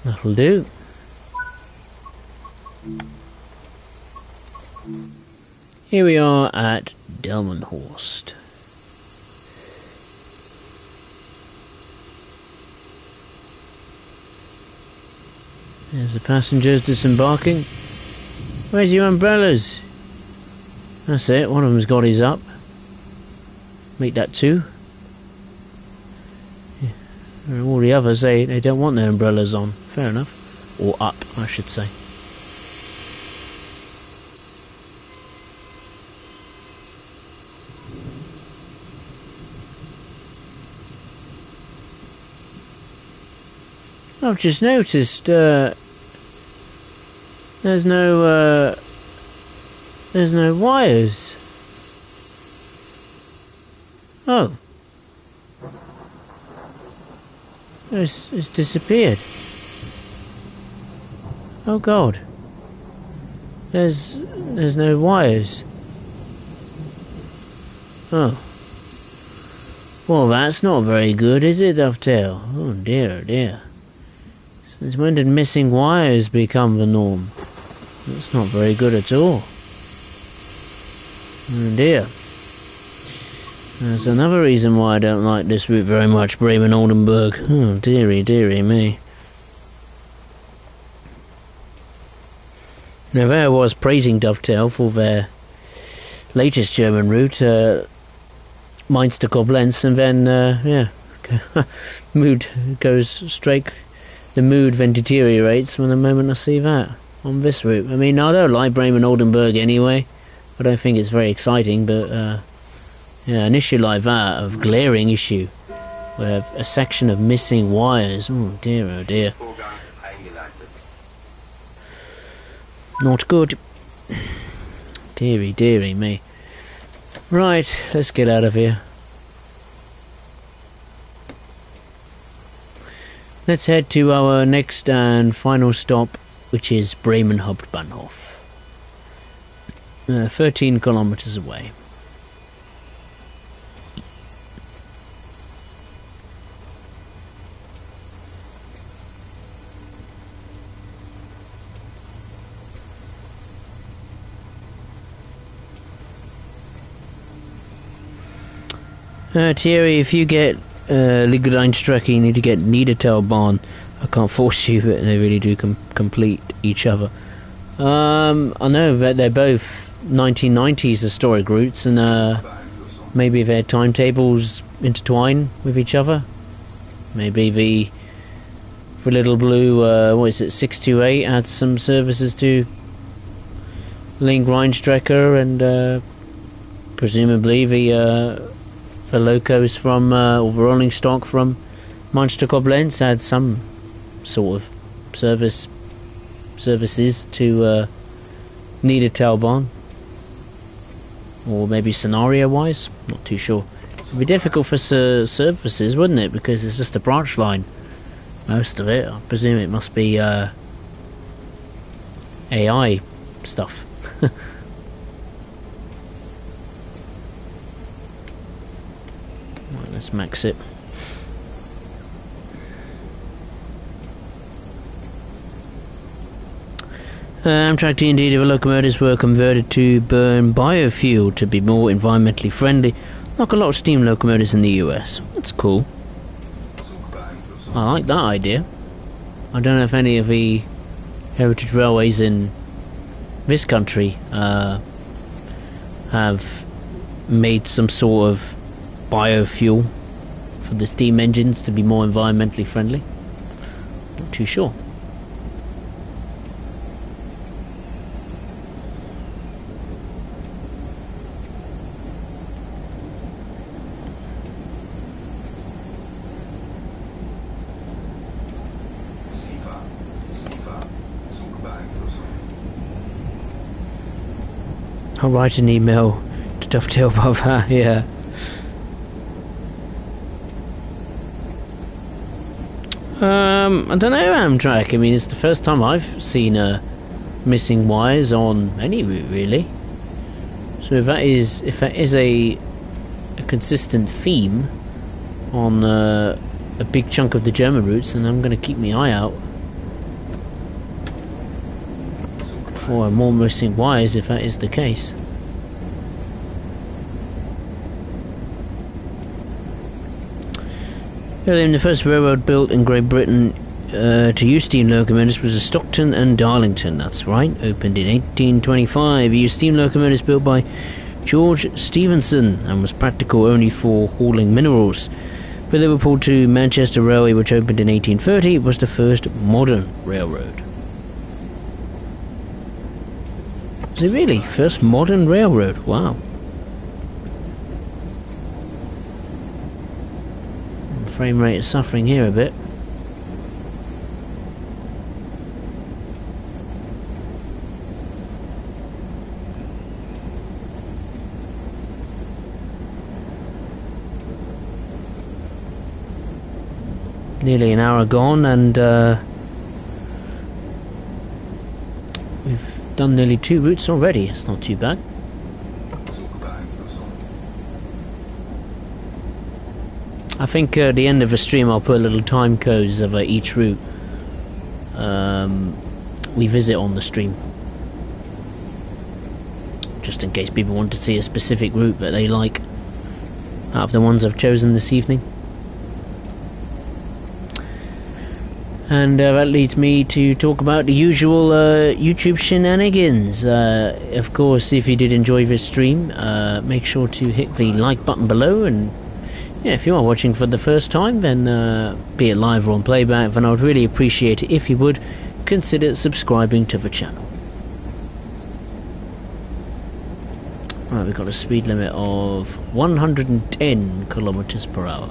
That'll do. Here we are at Delmenhorst. There's the passengers disembarking. Where's your umbrellas? That's it, one of them's got his up. Make that two. And all the others, they don't want their umbrellas on. Fair enough. Or up, I should say. I've just noticed there's no wires. Oh. It's disappeared. Oh God. There's no wires. Oh. Well, that's not very good, is it, Dovetail? Oh dear, oh dear. Since when did missing wires become the norm? That's not very good at all. Oh dear. That's another reason why I don't like this route very much, Bremen Oldenburg. Oh dearie, dearie me. Now there I was praising Dovetail for their latest German route, Mainz to Koblenz, and then yeah, mood goes straight. The mood then deteriorates from the moment I see that on this route. I mean, I don't like Bremen Oldenburg anyway. I don't think it's very exciting, but yeah, an issue like that, of glaring issue, with a section of missing wires. Oh dear, oh dear. Not good. Deary, deary me. Right, let's get out of here. Let's head to our next and final stop, which is Bremen Hauptbahnhof. 13 kilometers away. Thierry, if you get Rhein-Strecke, you need to get Niedertalbahn. I can't force you, but they really do complete each other. I know that they're both 1990s historic routes, and maybe their timetables intertwine with each other. Maybe the little blue, what is it, 628 adds some services to link Rhein-Strecke, and presumably the locos from, or the rolling stock from Mainz to Koblenz had some sort of services to Niedertalbahn, or maybe scenario-wise, not too sure. It'd be difficult for services, wouldn't it? Because it's just a branch line, most of it. I presume it must be AI stuff. Right, let's max it. Amtrak T&D, the locomotives were converted to burn biofuel to be more environmentally friendly, like a lot of steam locomotives in the US. That's cool. I like that idea. I don't know if any of the heritage railways in this country have made some sort of biofuel for the steam engines to be more environmentally friendly. Not too sure. I'll write an email to dovetail above that, yeah. I don't know, Amtrak. I mean, it's the first time I've seen missing wires on any route, really. So if that is a consistent theme on a big chunk of the German routes, then I'm going to keep my eye out for more missing wires if that is the case. The first railroad built in Great Britain to use steam locomotives was the Stockton and Darlington, that's right, opened in 1825. It used steam locomotives built by George Stephenson and was practical only for hauling minerals. The Liverpool to Manchester Railway, which opened in 1830, was the first modern railroad. Is it really? First modern railroad? Wow. Frame rate is suffering here a bit. Nearly an hour gone, and we've done nearly 2 routes already. It's not too bad. I think at the end of the stream I'll put little time codes of each route we visit on the stream, just in case people want to see a specific route that they like out of the ones I've chosen this evening. And that leads me to talk about the usual YouTube shenanigans. Of course, if you did enjoy this stream, make sure to hit the like button below. And yeah, if you are watching for the first time, then be it live or on playback, then I would really appreciate it if you would consider subscribing to the channel. Right, we've got a speed limit of 110 kilometers per hour.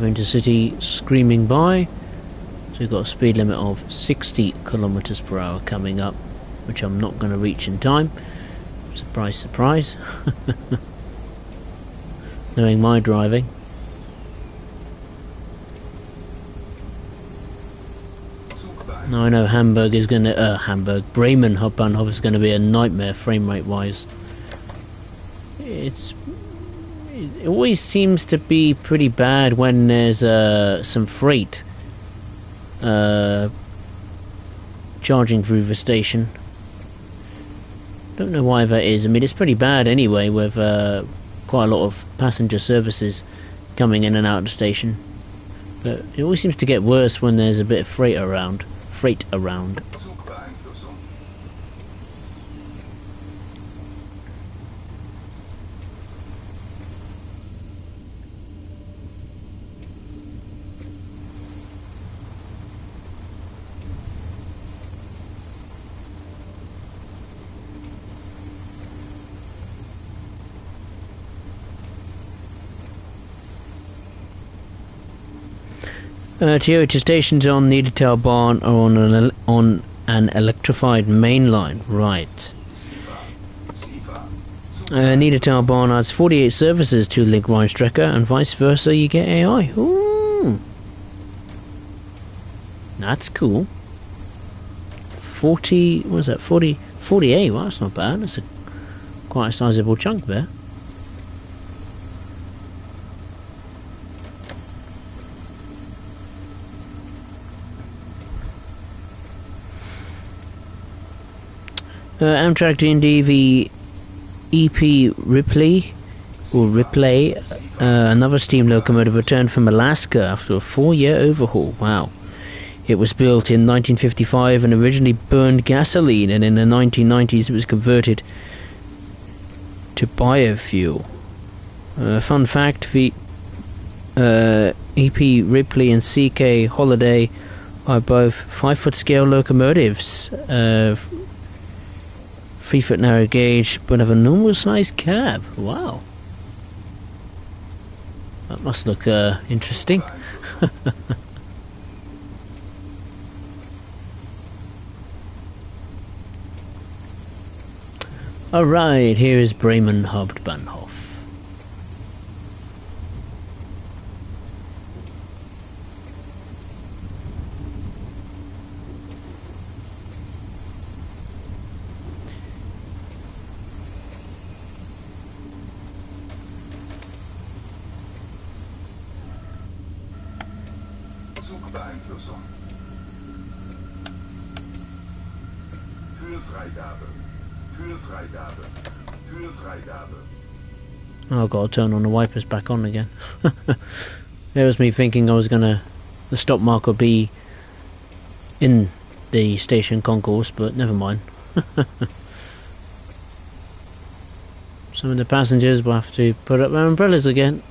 Intercity screaming by, so we've got a speed limit of 60 kilometers per hour coming up, which I'm not going to reach in time. Surprise, surprise. Knowing my driving. Now I know Hamburg is going to Bremen Hauptbahnhof is going to be a nightmare frame rate wise. It always seems to be pretty bad when there's some freight charging through the station. Don't know why that is. I mean, it's pretty bad anyway with quite a lot of passenger services coming in and out of the station. But it always seems to get worse when there's a bit of freight around. Toyota stations on Niedertalbahn are on an electrified main line, right. Niedertalbahn adds 48 services to link Bahnstrecke and vice versa, you get AI. Ooh. That's cool. 48, wow, that's not bad, that's quite a sizable chunk there. Amtrak D&D the EP Ripley, another steam locomotive returned from Alaska after a 4-year overhaul. Wow. It was built in 1955 and originally burned gasoline, and in the 1990s it was converted to biofuel. Fun fact, the EP Ripley and CK Holiday are both 5-foot scale locomotives, 3-foot narrow gauge, but have a normal sized cab. Wow. That must look interesting. Alright, here is Bremen Hauptbahnhof. Oh, I've got to turn on the wipers back on again. There was me thinking I was the stop mark would be in the station concourse, but never mind. Some of the passengers will have to put up their umbrellas again.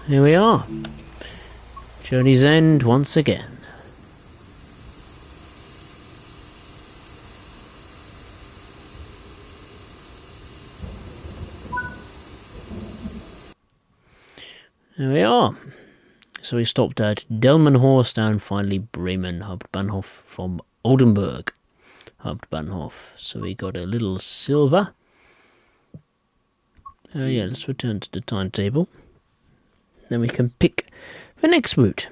here we are. Journey's end once again. There we are. So we stopped at Delmenhorst and finally Bremen, Hauptbahnhof from Oldenburg. Hauptbahnhof. So we got a little silver. Yeah, let's return to the timetable. Then we can pick the next route.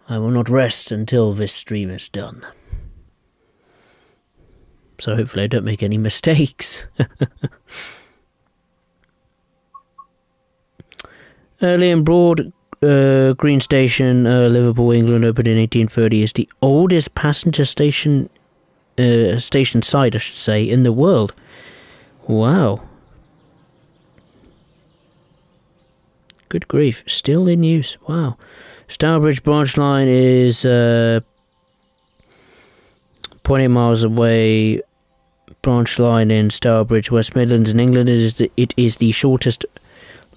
I will not rest until this stream is done. So hopefully I don't make any mistakes. Early and Broad Green Station, Liverpool, England, opened in 1830, is the oldest passenger station site, I should say, in the world. Wow. Good grief, still in use. Wow. Stourbridge branch line is 20 miles away. Branch line in Stourbridge, West Midlands in England. It is the shortest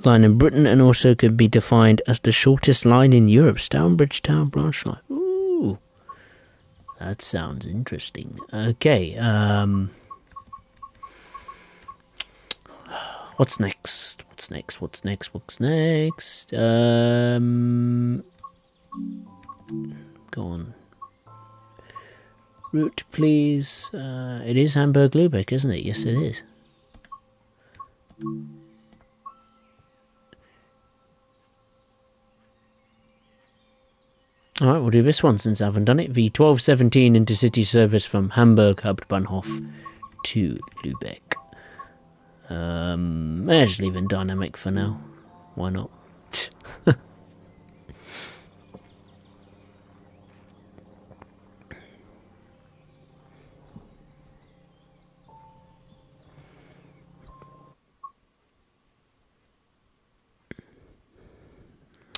line in Britain and also could be defined as the shortest line in Europe. Stourbridge Town branch line. Ooh, that sounds interesting. Okay, what's next? What's next? Go on. Route, please. It is Hamburg-Lübeck, isn't it? Yes, it is. Alright, we'll do this one since I haven't done it. The 1217 intercity service from Hamburg Hauptbahnhof to Lübeck. I'll just leave it in dynamic for now. Why not?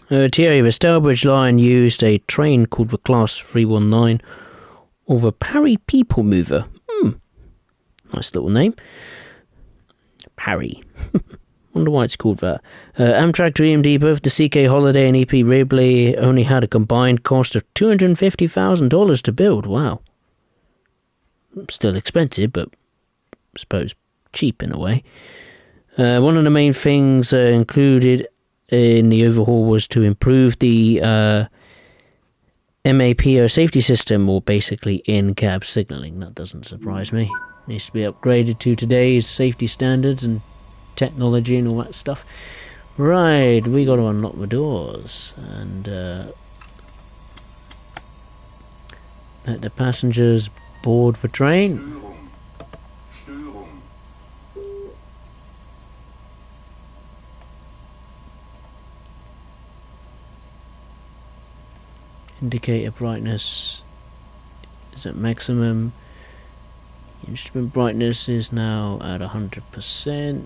Thierry, the Stourbridge line used a train called the Class 319 or the Parry People Mover. Nice little name. Parry. Wonder why it's called that. Amtrak to EMD, both the CK Holiday and EP Ribley only had a combined cost of $250,000 to build. Wow. Still expensive, but I suppose cheap in a way. One of the main things included in the overhaul was to improve the MAPO safety system, or basically in-cab signalling. That doesn't surprise me. Needs to be upgraded to today's safety standards and technology and all that stuff. Right, we got to unlock the doors and let the passengers board the train. Indicator brightness is at maximum. Instrument brightness is now at 100%.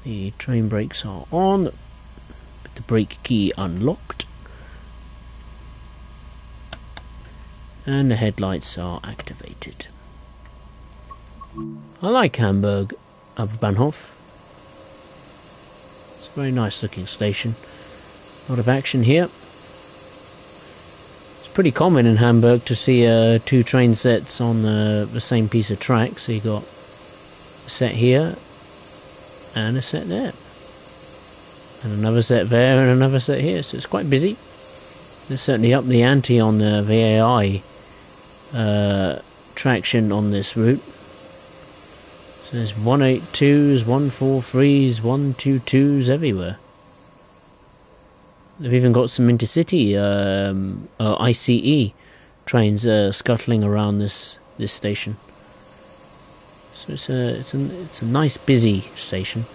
The train brakes are on, with the brake key unlocked, and the headlights are activated. I like Hamburg Hauptbahnhof. It's a very nice looking station. A lot of action here. It's pretty common in Hamburg to see two train sets on the same piece of track. So you got a set here and a set there, and another set there and another set here. So it's quite busy. There's certainly up the ante on the VAI traction on this route. There's 182s, 143s, 122s everywhere. They've even got some intercity ICE trains scuttling around this station. So it's a nice busy station.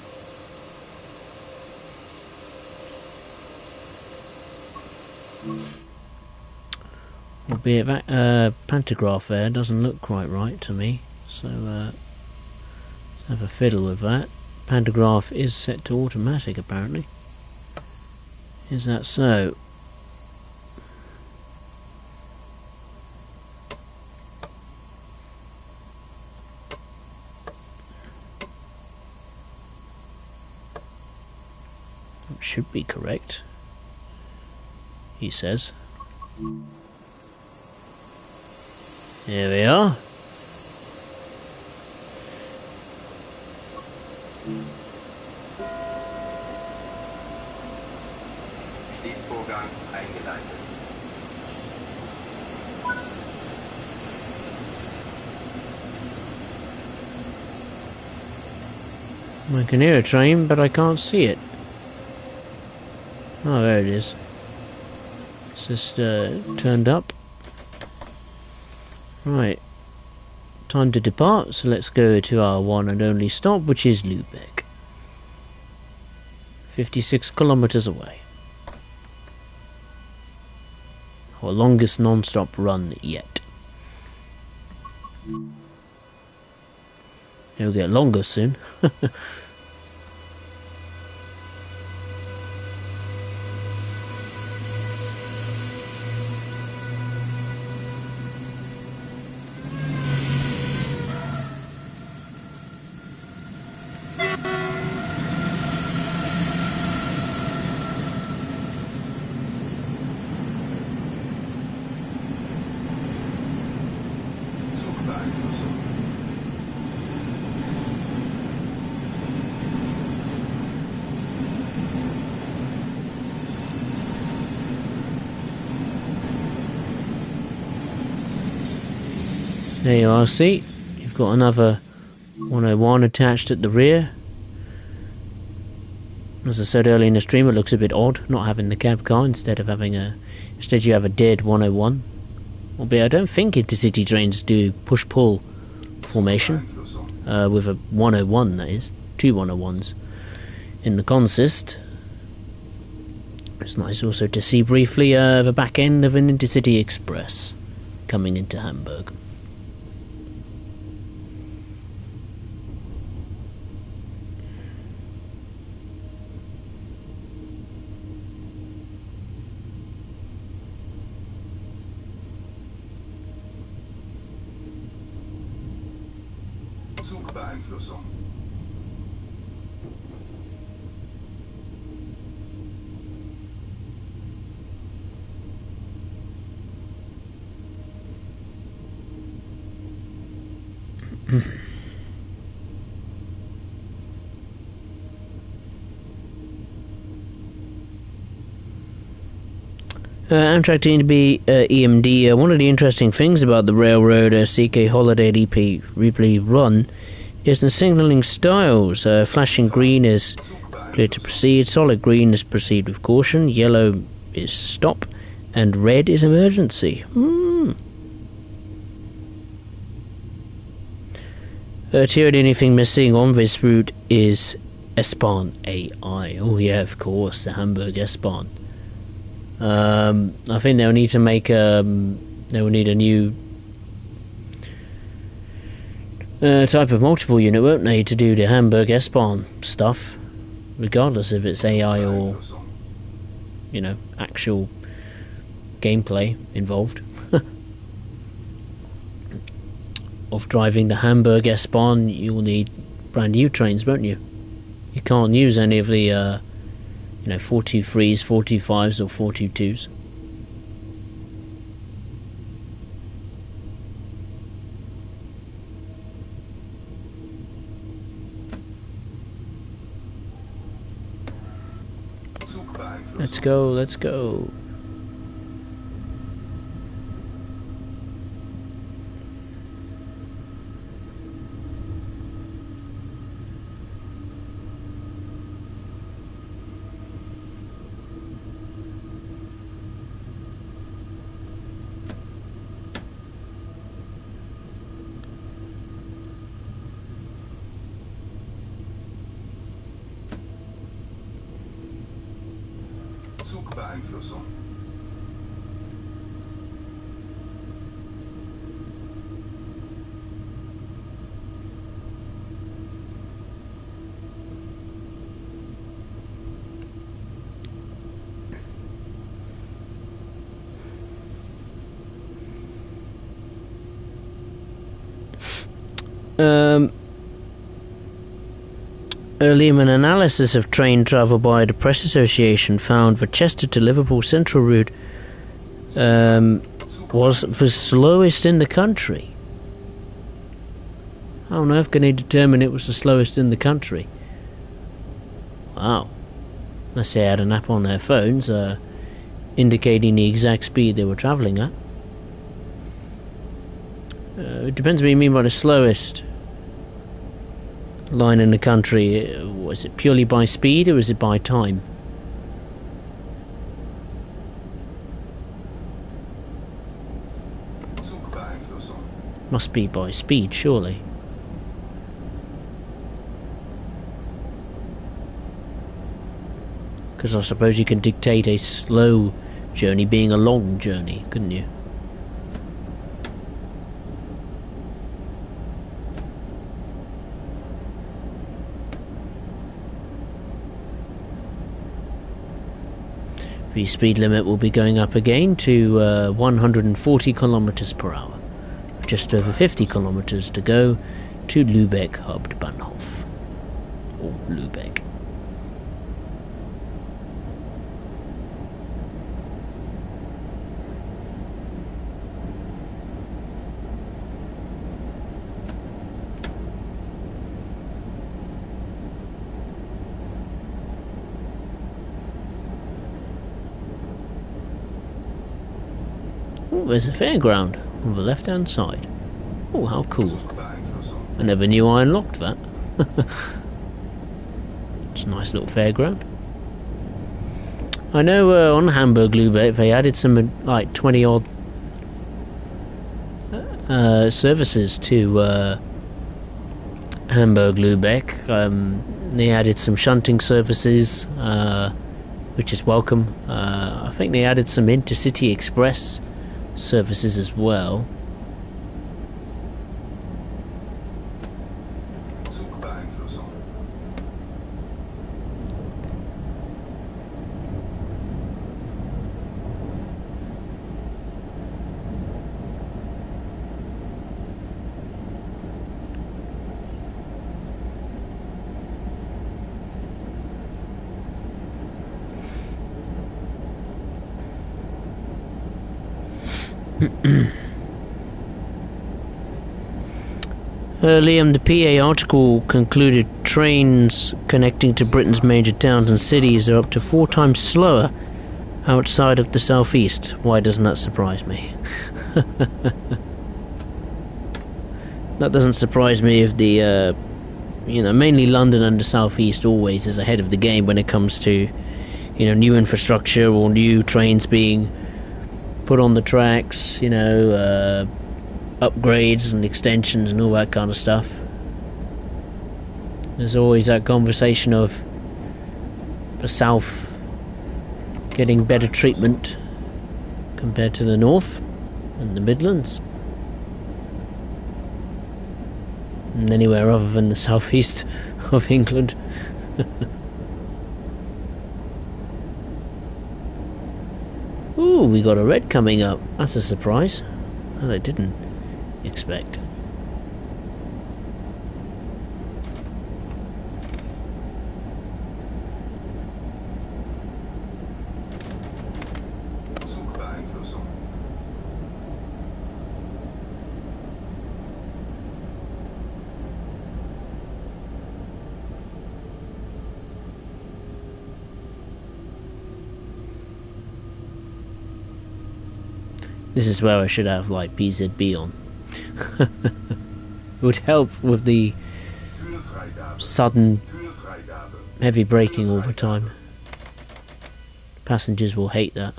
Albeit that pantograph there doesn't look quite right to me. So let's have a fiddle with that. Pantograph is set to automatic apparently. Is that so? Should be correct, he says. Here we are. Schließvorgang eingeleitet. I can hear a train, but I can't see it. Oh, there it is. It's just turned up. Right. Time to depart, so let's go to our one and only stop, which is Lübeck. 56 kilometers away. Our longest non-stop run yet. It'll get longer soon. There you are, see? You've got another 101 attached at the rear. As I said earlier in the stream, it looks a bit odd not having the cab car instead of having instead you have a dead 101. Albeit I don't think intercity trains do push-pull formation with a 101, that is. 2 101s in the consist. It's nice also to see briefly the back end of an intercity express coming into Hamburg. Zugbeeinflussung. Amtrak deemed to be EMD. One of the interesting things about the railroad CK Holiday Replay run is the signalling styles. Flashing green is clear to proceed, solid green is proceed with caution, yellow is stop, and red is emergency. The only thing missing on this route is S-Bahn AI. Oh yeah, of course, the Hamburg S-Bahn. I think they'll need to make they'll need a new type of multiple unit, won't they, to do the Hamburg S-Bahn stuff, regardless if it's AI or, you know, actual gameplay involved of driving the Hamburg S-Bahn. You'll need brand new trains, won't you? You can't use any of the 423s, 425s or 422s. Let's go, let's go. Zugbeeinflussung. Earlier, an analysis of train travel by the Press Association found the Chester to Liverpool Central route was the slowest in the country. How on earth can they determine it was the slowest in the country? Wow. Unless they had an app on their phones indicating the exact speed they were travelling at. It depends what you mean by the slowest line in the country. Was it purely by speed or is it by time? Must be by speed, surely. Because I suppose you can dictate a slow journey being a long journey, couldn't you? The speed limit will be going up again to 140 kilometers per hour. Just over 50 kilometers to go to Lübeck Hauptbahnhof. Or Lübeck. Oh, there's a fairground on the left hand side. Oh, how cool. I never knew I unlocked that. It's a nice little fairground. I know on Hamburg Lübeck they added some like 20 odd services to Hamburg Lübeck. They added some shunting services, which is welcome. I think they added some intercity express services as well. Liam, the PA article concluded trains connecting to Britain's major towns and cities are up to 4 times slower outside of the southeast. Why doesn't that surprise me? That doesn't surprise me if the, mainly London and the southeast always is ahead of the game when it comes to, new infrastructure or new trains being put on the tracks, upgrades and extensions and all that kind of stuff. There's always that conversation of the south getting better treatment compared to the north and the Midlands and anywhere other than the southeast of England. Ooh, we got a red coming up. That's a surprise. That I didn't expect. This is where I should have like PZB on. It would help with the sudden heavy braking all the time. Passengers will hate that.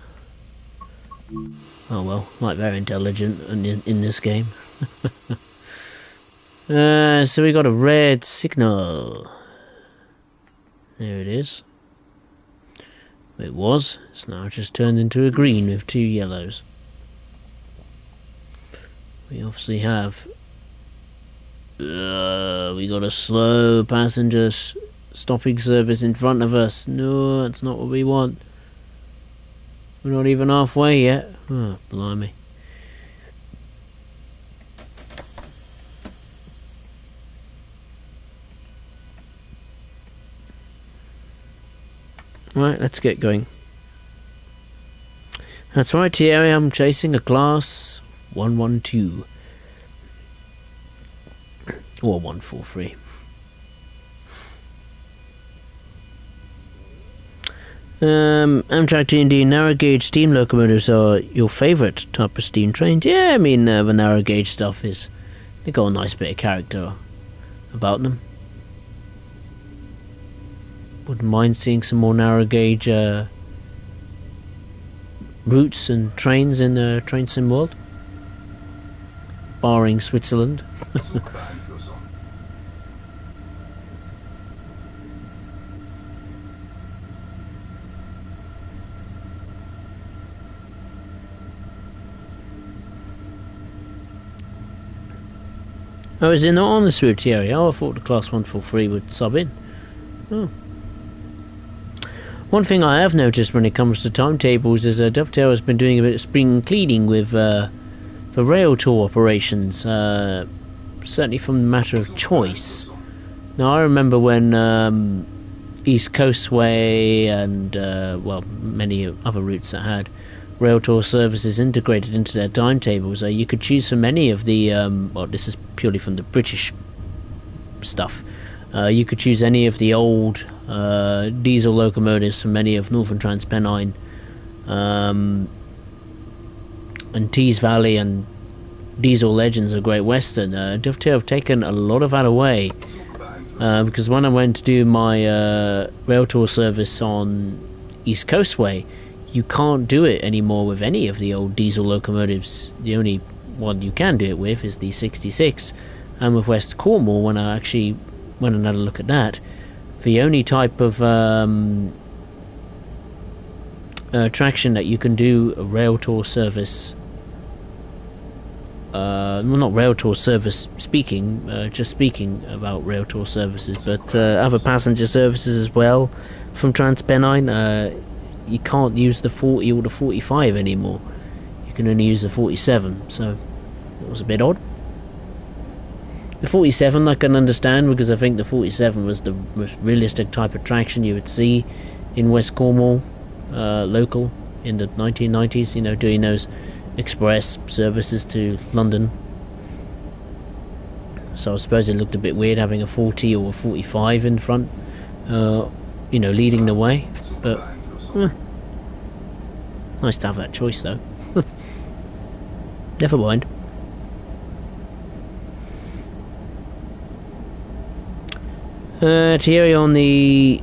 Oh well, like they're intelligent in this game. So we got a red signal. There it is. It was. It's now just turned into a green with 2 yellows. We obviously have. We got a slow passenger stopping service in front of us. No, that's not what we want. We're not even halfway yet. Oh, blimey. Right, let's get going. That's right, Thierry, I'm chasing a class 112. Or 143. Amtrak D&D narrow gauge steam locomotives are your favourite type of steam trains? Yeah, I mean, the narrow gauge stuff they got a nice bit of character about them. Wouldn't mind seeing some more narrow gauge routes and trains in the train sim world. Barring Switzerland. Zugbeeinflussung. Oh, is it not on this route area? Oh, I thought the class 143 would sub in. Oh. One thing I have noticed when it comes to timetables is Dovetail has been doing a bit of spring cleaning with the rail tour operations, certainly from the matter of choice. Now, I remember when East Coast Way and, well, many other routes that had rail tour services integrated into their timetables, you could choose from any of the, well, this is purely from the British stuff, you could choose any of the old diesel locomotives from many of Northern Transpennine, and Tees Valley and Diesel Legends of Great Western. Dovetail have taken a lot of that away, because when I went to do my rail tour service on East Coast Way, you can't do it anymore with any of the old diesel locomotives. The only one you can do it with is the 66, and with West Cornwall, when I actually went and had a look at that, the only type of traction that you can do a rail tour service, well, not rail tour service speaking, just speaking about rail tour services, but other passenger services as well from Transpennine, you can't use the 40 or the 45 anymore. You can only use the 47, so it was a bit odd. The 47 I can understand, because I think the 47 was the most realistic type of traction you would see in West Cornwall local in the 1990s, you know, doing those express services to London. So I suppose it looked a bit weird having a 40 or a 45 in front, you know, leading the way, but nice to have that choice though. Never mind. Thierry, on the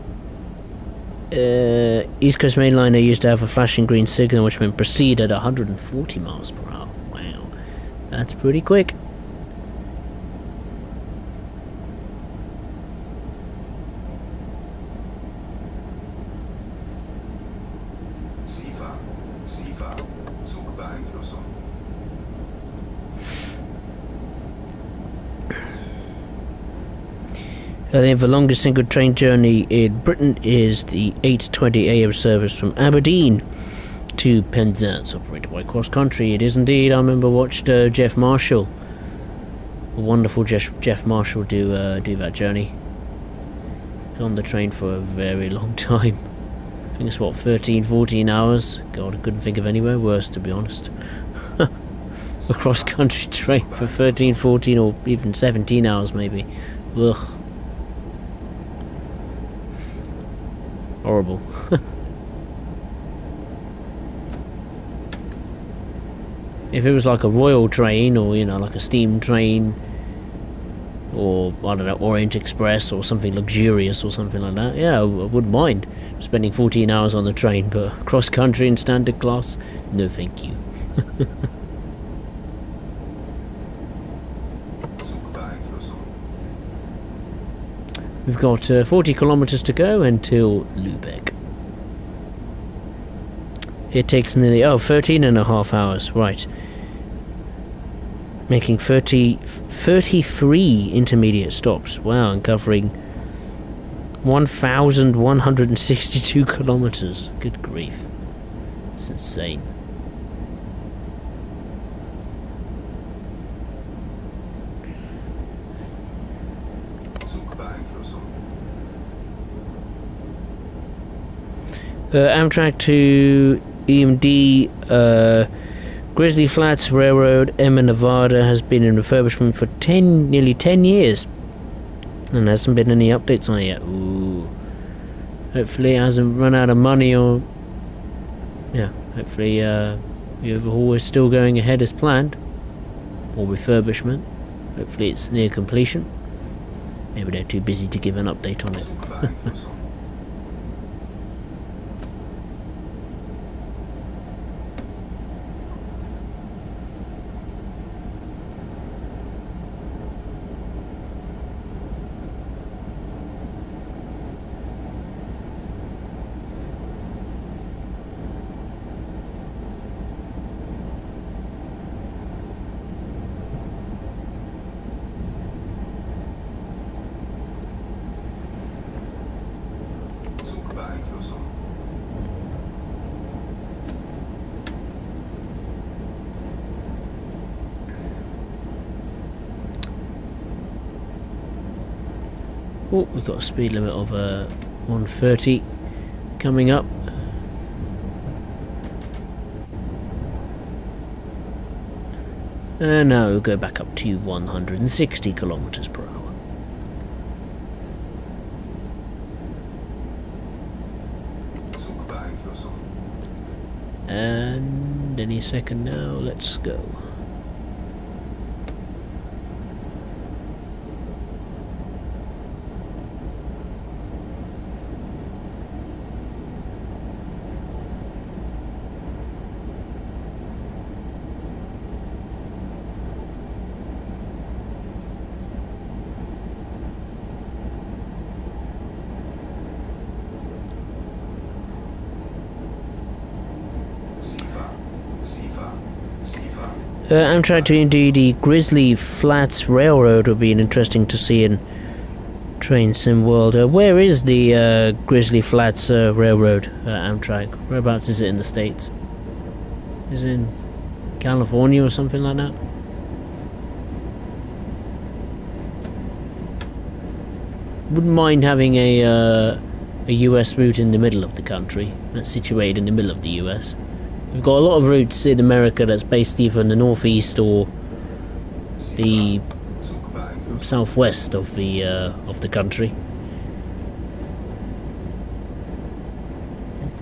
East Coast Main Line, they used to have a flashing green signal which meant proceed at 140 miles per hour. Wow, that's pretty quick. SIFA, Zugbeeinflussung. The longest single train journey in Britain is the 8:20 a.m. service from Aberdeen to Penzance, operated by Cross Country. It is indeed. I remember watched Jeff Marshall, a wonderful Jeff Marshall, do that journey. On the train for a very long time. I think it's what, 13-14 hours. God, I couldn't think of anywhere worse, to be honest. A cross country train for 13-14 or even 17 hours maybe. Ugh. Horrible. If it was like a royal train, or, you know, like a steam train, or, I don't know, Orient Express or something luxurious or something like that, yeah, I wouldn't mind spending 14 hours on the train, but cross country and standard class, no thank you. We've got 40 kilometers to go until Lübeck. It takes nearly 13 and a half hours, right. Making 33 intermediate stops. Wow, and covering 1,162 kilometers. Good grief. It's insane. Amtrak to EMD Grizzly Flats Railroad, Emma, Nevada has been in refurbishment for nearly 10 years. And there hasn't been any updates on it yet. Ooh. Hopefully it hasn't run out of money, or... yeah, hopefully the overhaul is still going ahead as planned. Or refurbishment. Hopefully it's near completion. Maybe they're too busy to give an update on it. Oh, we've got a speed limit of 130 coming up. And now we'll go back up to 160 kilometers per hour. And any second now, let's go. Amtrak to indeed the Grizzly Flats Railroad will be interesting to see in Train Sim World. Where is the Grizzly Flats Railroad, Amtrak? Whereabouts is it in the States? Is it in California or something like that? Wouldn't mind having a US route in the middle of the country, that's situated in the middle of the US. We've got a lot of routes in America that's based either in the northeast or the southwest of the country.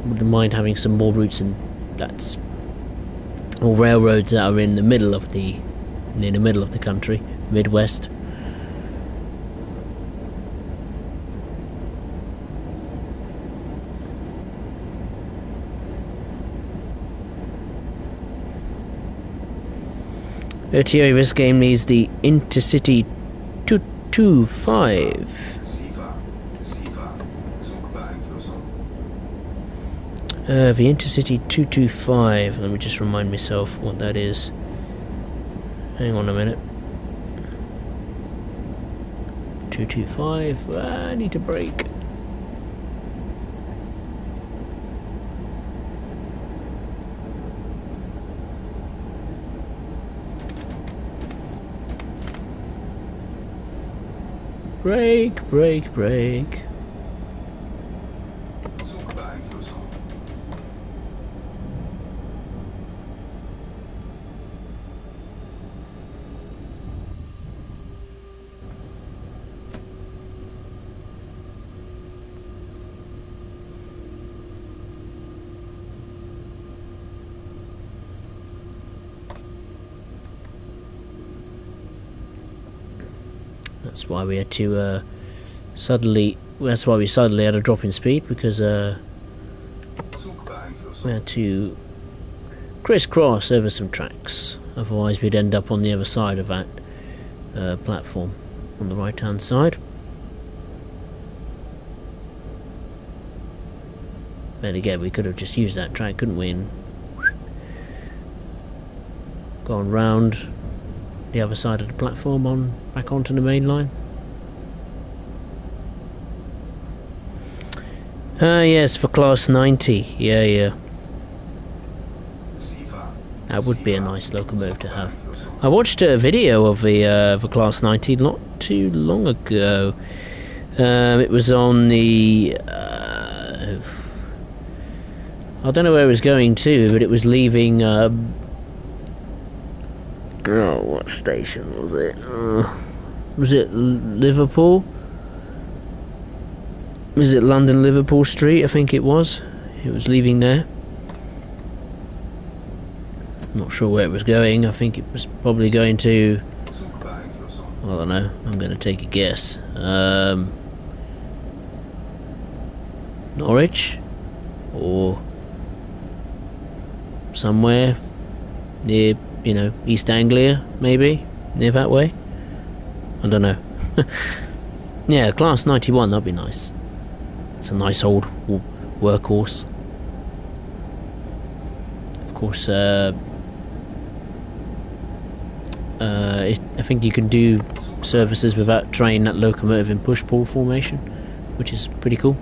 Wouldn't mind having some more routes in or railroads that are in the middle of the country, Midwest. OTA, this game needs the Intercity 225. The Intercity 225, let me just remind myself what that is. Hang on a minute. 225, I need to brake. Brake, brake, brake. That's why we had to suddenly had a drop in speed, because we had to crisscross over some tracks. Otherwise we'd end up on the other side of that platform on the right hand side. Then again, we could have just used that track, couldn't we, and gone round the other side of the platform back onto the main line. Yes, for class 90. Yeah. That would be a nice locomotive to have. I watched a video of the class 90 not too long ago. It was on the I don't know where it was going to, but it was leaving. What station was it? Was it Liverpool? Was it London Liverpool Street? I think it was. It was leaving there. Not sure where it was going. I think it was probably going to. I don't know. I'm going to take a guess. Norwich, or somewhere near, East Anglia, maybe near that way. I don't know. Yeah, class 91. That'd be nice. It's a nice old workhorse. Of course, I think you can do services without training that locomotive in push-pull formation, which is pretty cool.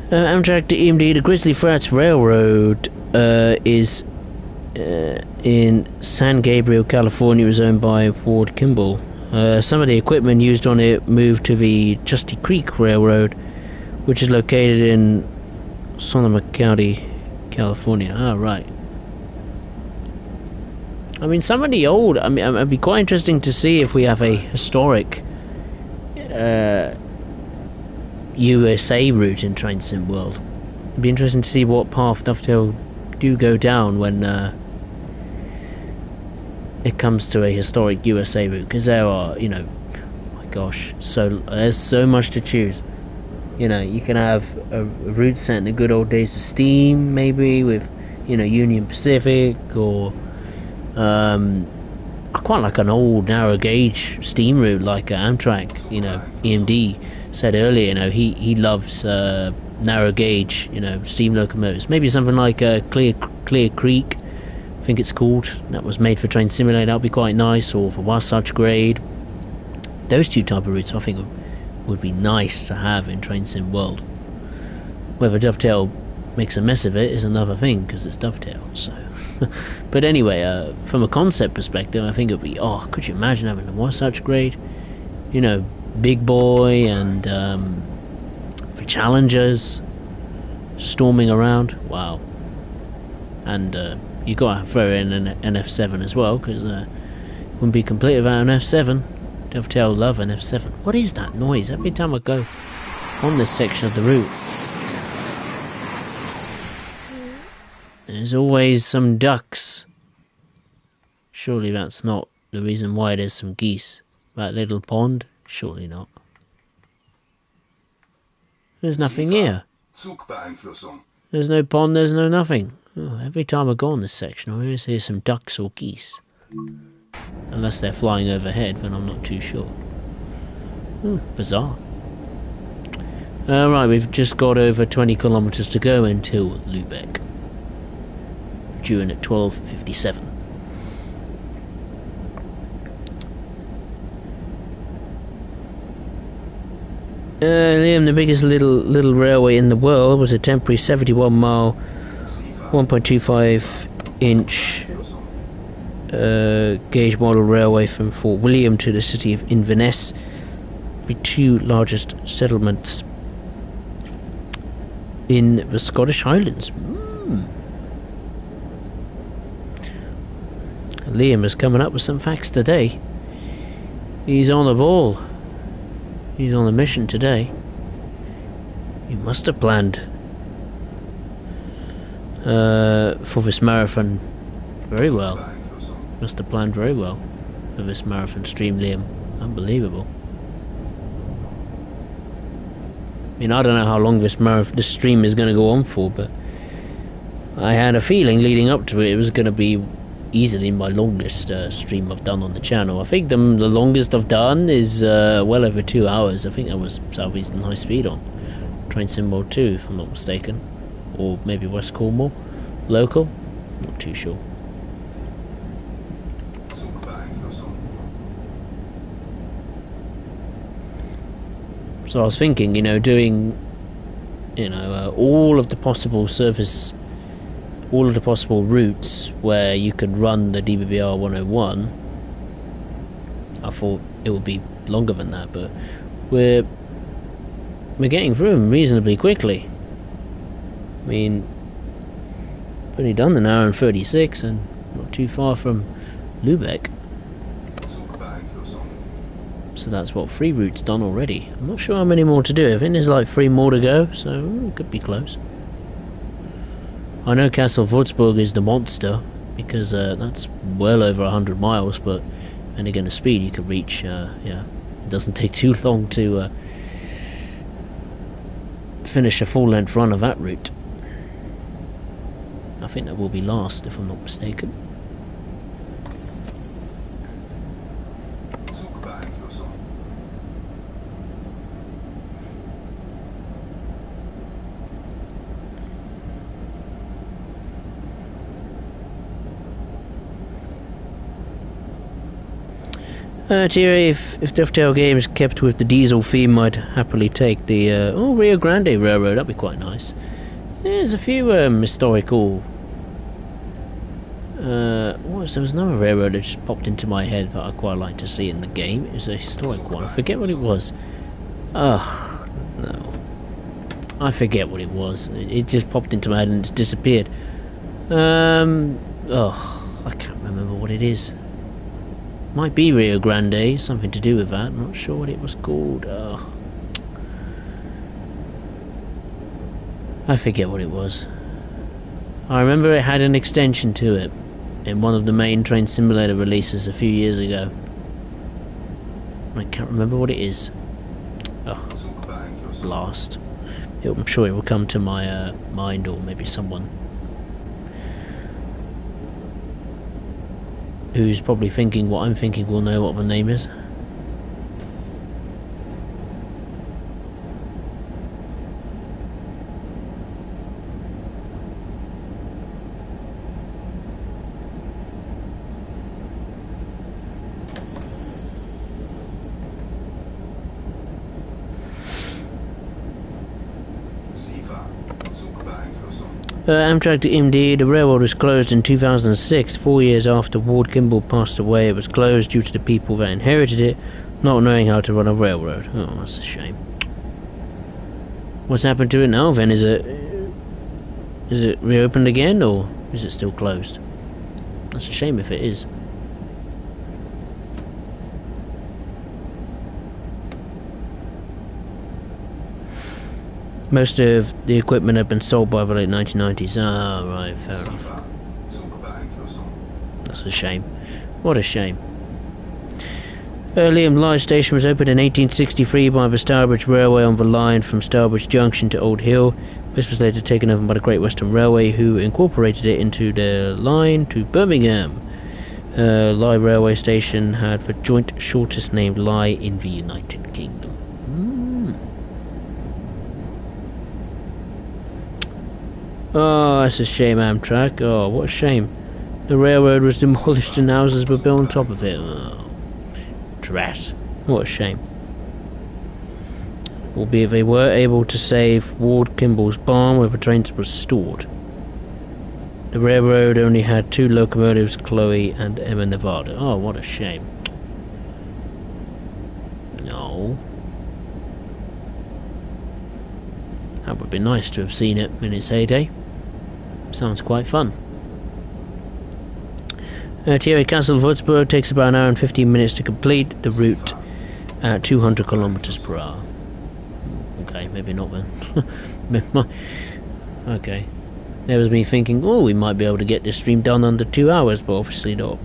Amtrak to EMD, the Grizzly Flats Railroad is in San Gabriel, California, is owned by Ford Kimball. Some of the equipment used on it moved to the Chusty Creek Railroad, which is located in Sonoma County, California. Ah, right. I mean, some of the old... it'd be quite interesting to see if we have a historic USA route in Train Sim World. It'd be interesting to see what path Dovetail do go down when it comes to a historic USA route, because there are, my gosh, there's so much to choose. You can have a route set in the good old days of steam, maybe with Union Pacific, or I quite like an old narrow gauge steam route like Amtrak. EMD said earlier, he loves narrow gauge, steam locomotives. Maybe something like Clear Creek, I think it's called. That was made for Train Simulator. That would be quite nice. Or for Wasatch Grade. Those two type of routes, I think, would be nice to have in Train Sim World. Whether Dovetail makes a mess of it is another thing, because it's Dovetail. So, but anyway, from a concept perspective, I think it would be. Oh, could you imagine having a Wasatch Grade? Big boy and for challengers storming around. Wow. And you gotta throw in an F7 as well, because wouldn't be complete without an F7. Dovetail love an F7. What is that noise every time I go on this section of the route? There's always some ducks. Surely that's not the reason why there's some geese. That little pond? Surely not. There's nothing here. There's no pond, there's no nothing. Oh, every time I go on this section, I always hear some ducks or geese. Unless they're flying overhead, then I'm not too sure. Bizarre. Right, we've just got over 20 kilometres to go until Lübeck. Due in at 12:57. Liam, the biggest little railway in the world, was a temporary 71-mile, 1.25 inch gauge model railway from Fort William to the city of Inverness, the two largest settlements in the Scottish Highlands. Liam is coming up with some facts today. He's on the ball. He's on a mission today. He must have planned for this marathon very well. Must have planned very well for this marathon stream, Liam. Unbelievable. I don't know how long this stream is going to go on for, but I had a feeling leading up to it was going to be easily my longest stream I've done on the channel. I think the longest I've done is well over 2 hours. I think that was South Eastern High Speed on Train Sim World 2, if I'm not mistaken, or maybe West Cornwall local, not too sure. So I was thinking, doing all of the possible service, all of the possible routes where you could run the DBBR 101. I thought it would be longer than that, but we're we're getting through them reasonably quickly. I mean, only done an hour and 36 and not too far from Lübeck. So that's what, 3 routes done already. I'm not sure how many more to do. I think there's like 3 more to go, so it could be close. I know Kassel Würzburg is the monster because that's well over 100 miles, but and again the speed you could reach, yeah, it doesn't take too long to finish a full-length run of that route. I think that will be last, if I'm not mistaken. Thierry, if Dovetail Games kept with the diesel theme, I'd happily take the Rio Grande Railroad. That'd be quite nice. There's a few historical. There was another railroad that just popped into my head that I'd quite like to see in the game. It was a historic one. I forget what it was. Ugh, no. I forget what it was. It just popped into my head and it's disappeared. I can't remember what it is. Might be Rio Grande, something to do with that. I'm not sure what it was called. I forget what it was. I remember it had an extension to it in one of the main train simulator releases a few years ago. I can't remember what it is. Blast. I'm sure it will come to my mind, or maybe someone who's probably thinking what I'm thinking will know what the name is. Amtrak to MD, the railroad was closed in 2006, 4 years after Ward Kimball passed away. It was closed due to the people that inherited it not knowing how to run a railroad. Oh, that's a shame. What's happened to it now then? Is it reopened again, or is it still closed? That's a shame if it is. Most of the equipment had been sold by the late 1990s. Ah, right, fair enough. That's a shame. What a shame. Liam Lodge Station was opened in 1863 by the Stourbridge Railway on the line from Stourbridge Junction to Old Hill. This was later taken over by the Great Western Railway, who incorporated it into their line to Birmingham. Lye Railway Station had the joint shortest named lie in the United Kingdom. Oh, that's a shame, Amtrak. Oh, what a shame. The railroad was demolished and houses were built on top of it. Oh, drat. What a shame. Albeit they were able to save Ward Kimball's barn where the trains were stored. The railroad only had 2 locomotives, Chloe and Emma Nevada. Oh, what a shame. No. That would be nice to have seen it in its heyday. Sounds quite fun. Thierry Kassel Würzburg takes about an hour and 15 minutes to complete the route at 200 kilometers per hour. Okay, maybe not then. Okay. There was me thinking, oh, we might be able to get this stream done under 2 hours, but obviously not.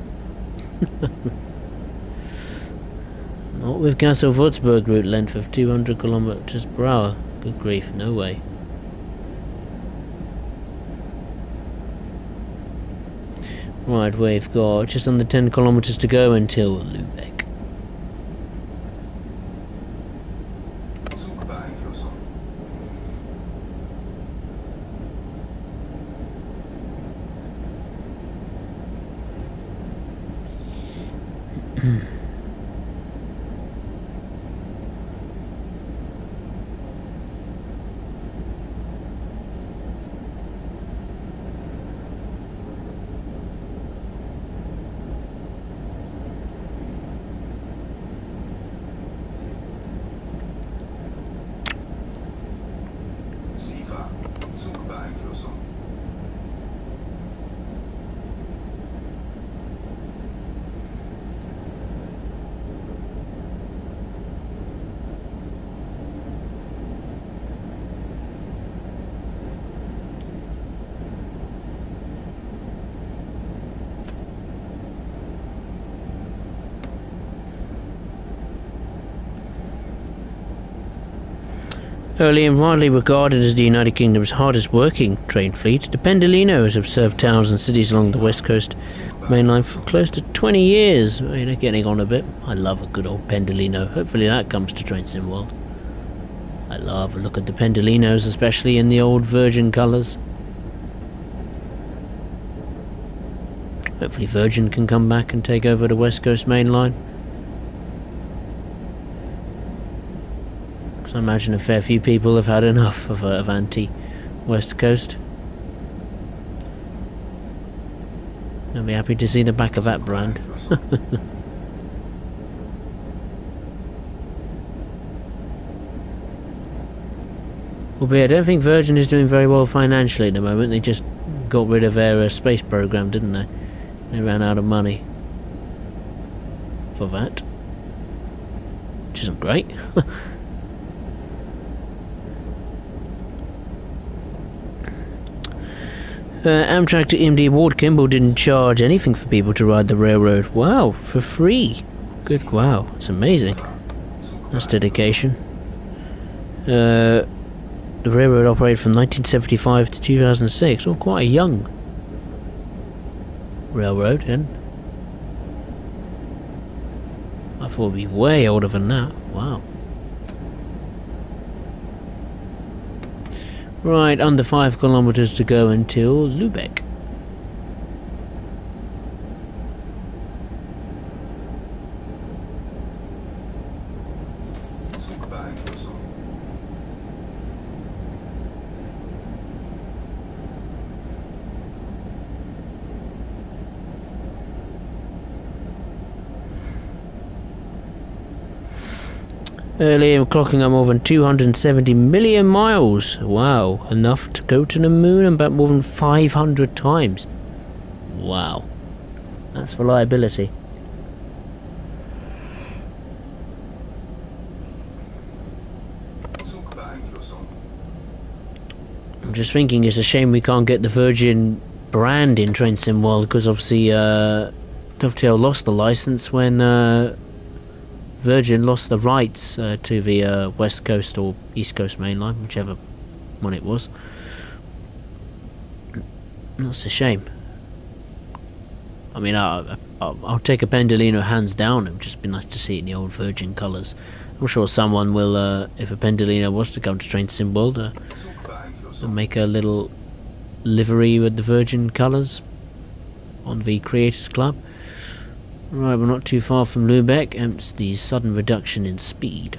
Not with Kassel Würzburg route length of 200 kilometers per hour. Good grief, no way. Right, we've got just under 10 kilometers to go until Lübeck. Early and widely regarded as the United Kingdom's hardest working train fleet, the Pendolinos have served towns and cities along the West Coast main line for close to 20 years. They're getting on a bit. I love a good old Pendolino. Hopefully that comes to Train Sim World. I love a look at the Pendolinos, especially in the old Virgin colours. Hopefully Virgin can come back and take over the West Coast main line. I imagine a fair few people have had enough of anti-West Coast. I'll be happy to see the back of that brand. Albeit I don't think Virgin is doing very well financially at the moment. They just got rid of their space program, didn't they? They ran out of money for that, which isn't great. Amtrak to EMD Ward Kimball didn't charge anything for people to ride the railroad. Wow, for free. Good, wow, that's amazing. That's dedication. The railroad operated from 1975 to 2006. Oh, quite a young railroad, then. I thought it'd be way older than that. Wow. Right, under 5 kilometers to go until Lübeck. Earlier, clocking up more than 270 million miles. Wow, enough to go to the moon and back more than 500 times. Wow, that's reliability. I'm just thinking it's a shame we can't get the Virgin brand in Train Sim World, because obviously Dovetail lost the license when Virgin lost the rights to the West Coast or East Coast main line, whichever one it was. That's a shame. I mean, I'll take a Pendolino hands down. It would just be nice to see it in the old Virgin colours. I'm sure someone will, if a Pendolino was to come to Train Sim World, make a little livery with the Virgin colours on the Creators Club. Right, we're not too far from Lübeck, and it's the sudden reduction in speed.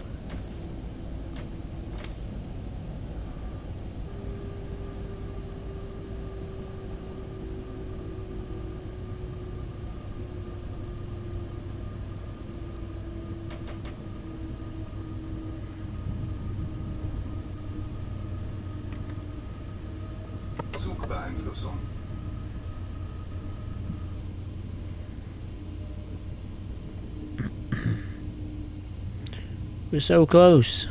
Zugbeeinflussung. We're so close.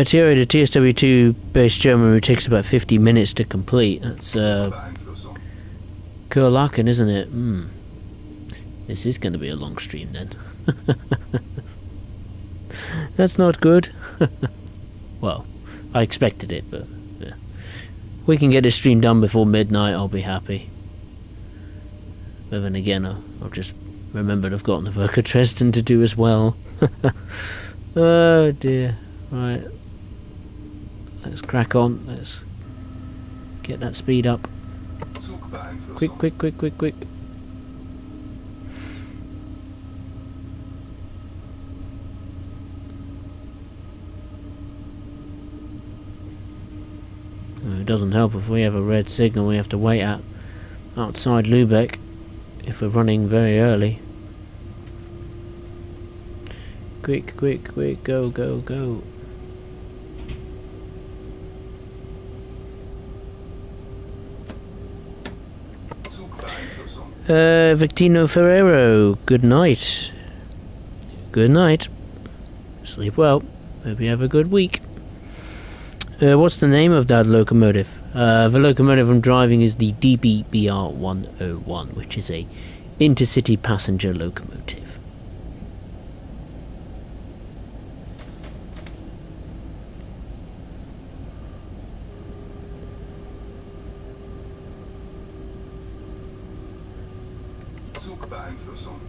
Thierry, the TSW2 based German route takes about 50 minutes to complete. That's Aachen, isn't it? This is going to be a long stream then. That's not good. Well, I expected it, but yeah. We can get this stream done before midnight, I'll be happy. But then again, I've just remembered I've got Nahverkehr Dresden to do as well. Oh dear. Right. Let's crack on. Let's get that speed up. Quick, quick, quick, quick, quick. It doesn't help if we have a red signal we have to wait at outside Lübeck if we're running very early. Quick, quick, quick, go, go, go. Victino Ferrero, good night. Good night. Sleep well. Hope you have a good week. What's the name of that locomotive? The locomotive I'm driving is the DBBR 101, which is a intercity passenger locomotive. Zugbeeinflussung.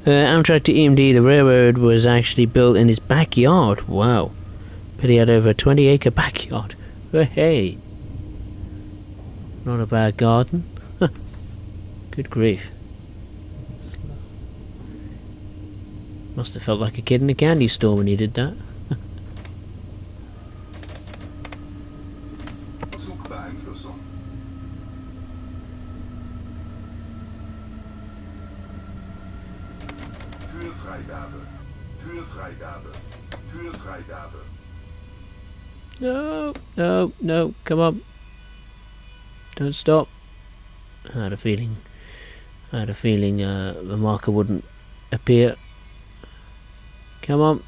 Amtrak to EMD, the railroad was actually built in his backyard. Wow. But he had over a 20-acre backyard. Hey. Not a bad garden. Good grief. Must have felt like a kid in a candy store when he did that. Zugbeeinflussung. Höhefreigabe. Höhefreigabe. Höhefreigabe. No, no, no, come on. Don't stop. I had a feeling the marker wouldn't appear. Come on.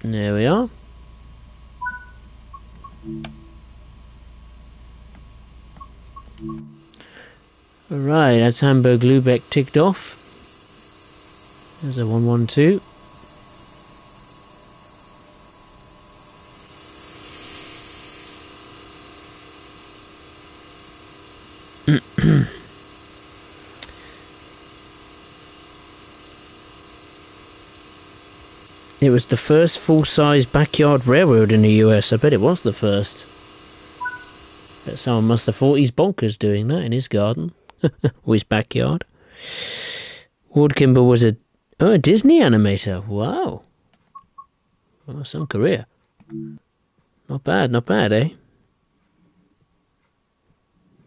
There we are. Alright, that's Hamburg Lübeck ticked off. There's a 112. It was the first full-size backyard railroad in the US. I bet it was the first. Bet someone must have thought he's bonkers doing that in his garden. Or his backyard. Ward Kimball was a Disney animator. Wow. Oh, some career. Not bad, eh?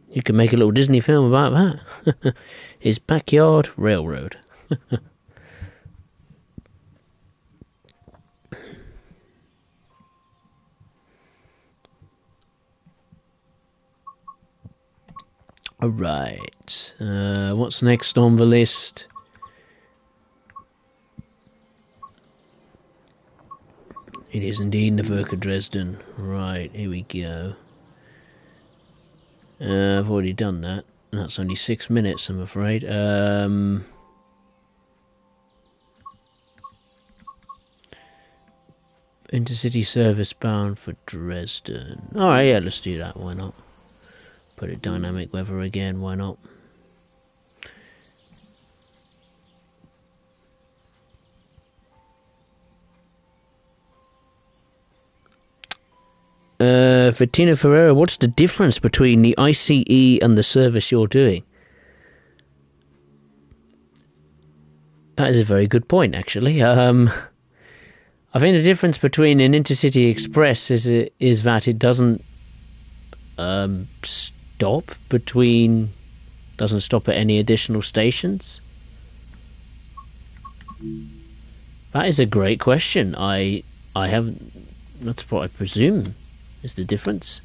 You could make a little Disney film about that. His backyard railroad. Alright, what's next on the list? It is indeed Nahverkehr Dresden. Right, here we go. I've already done that. That's only 6 minutes, I'm afraid. Intercity service bound for Dresden. Alright, yeah, let's do that, why not? Put it dynamic weather again, why not? For Tina Ferreira, what's the difference between the ICE and the service you're doing? That is a very good point, actually. I think the difference between an intercity express is that it doesn't stop at any additional stations. That is a great question. I haven't. That's what I presume is the difference.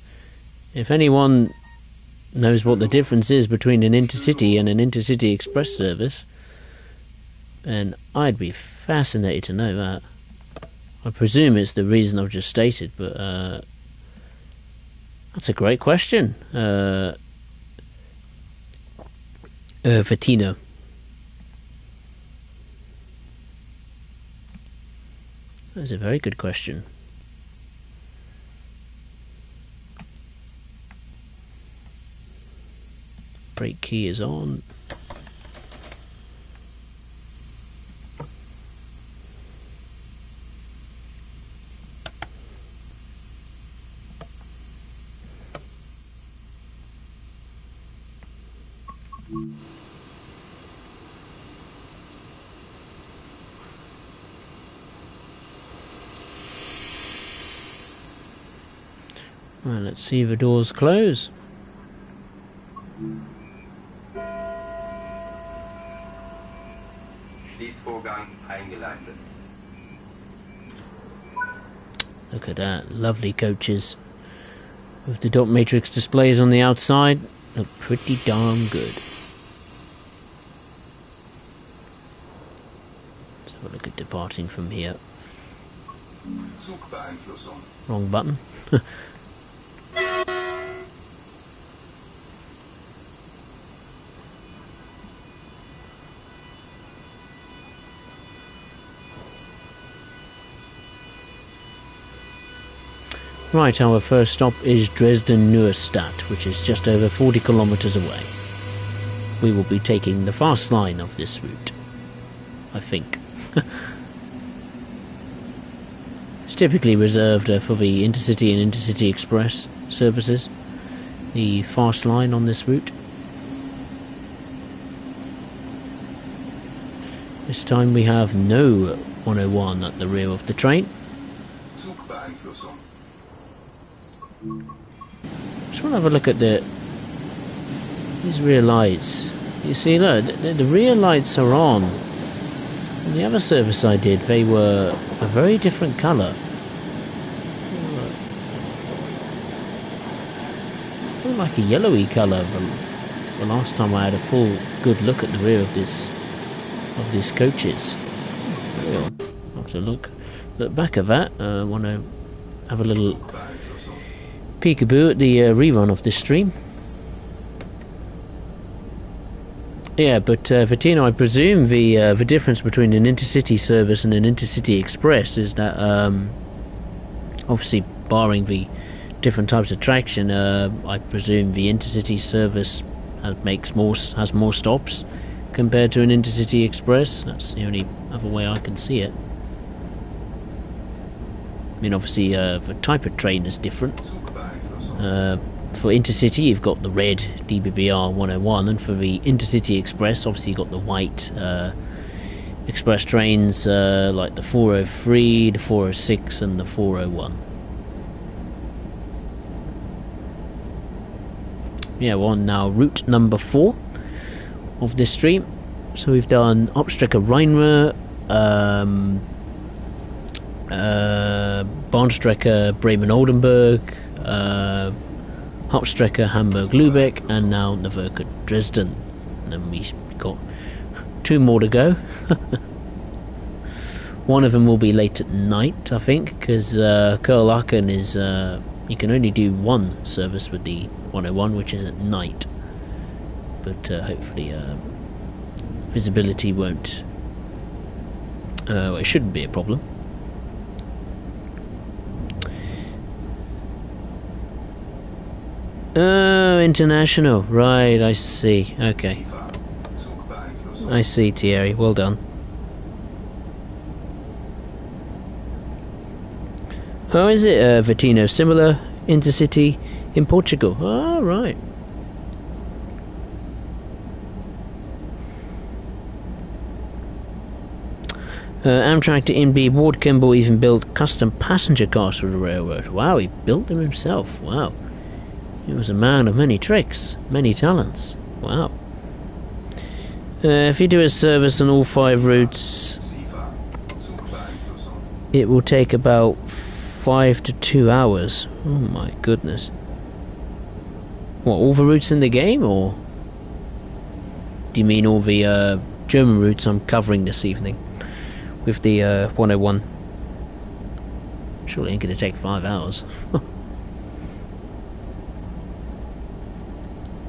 If anyone knows what the difference is between an intercity and an intercity express service, then I'd be fascinated to know that. I presume it's the reason I've just stated, but that's a great question. For Tina. That's a very good question. Brake key is on. Well, let's see if the doors close. Schließvorgang eingeleitet. Look at that, lovely coaches. With the dot matrix displays on the outside, look pretty darn good. Let's have a look at departing from here. Zugbeeinflussung. Wrong button. Right, our first stop is Dresden Neustadt, which is just over 40 kilometers away. We will be taking the fast line of this route, I think. It's typically reserved for the Intercity and Intercity Express services, the fast line on this route. This time we have no 101 at the rear of the train. Zugbeeinflussung. Just want to have a look at these rear lights. You see, look, the rear lights are on. And the other service I did, they were a very different colour. Like a yellowy colour. The last time I had a full good look at the rear of these coaches. I'll have to look back at that. I want to have a little peekaboo at the rerun of this stream. Yeah, but Vattino, I presume the difference between an intercity service and an intercity express is that obviously barring the different types of traction, I presume the intercity service has more stops compared to an intercity express. That's the only other way I can see it. I mean, obviously the type of train is different. For Intercity you've got the red DBBR 101, and for the Intercity Express obviously you've got the white express trains like the 403, the 406 and the 401. Yeah, we're on now route number 4 of this stream. So we've done Hauptstrecke Rhein, Bahnstrecke Bremen Oldenburg, Hauptstrecke Hamburg Lübeck, and now Nahverkehr Dresden. And then we've got 2 more to go. One of them will be late at night, I think, because Köln Aachen is you can only do 1 service with the 101, which is at night. But hopefully visibility won't. It shouldn't be a problem. Oh, international. Right, I see. Okay. I see, Thierry. Well done. How is it, Vattino? Similar intercity in Portugal? Oh, right. Amtrak to NB, Ward Kimball even built custom passenger cars for the railroad. Wow, he built them himself. Wow. He was a man of many tricks, many talents. Wow. If you do a service on all 5 routes, it will take about 5 to 2 hours. Oh my goodness. What, all the routes in the game, or do you mean all the German routes I'm covering this evening with the 101? Surely it ain't going to take 5 hours.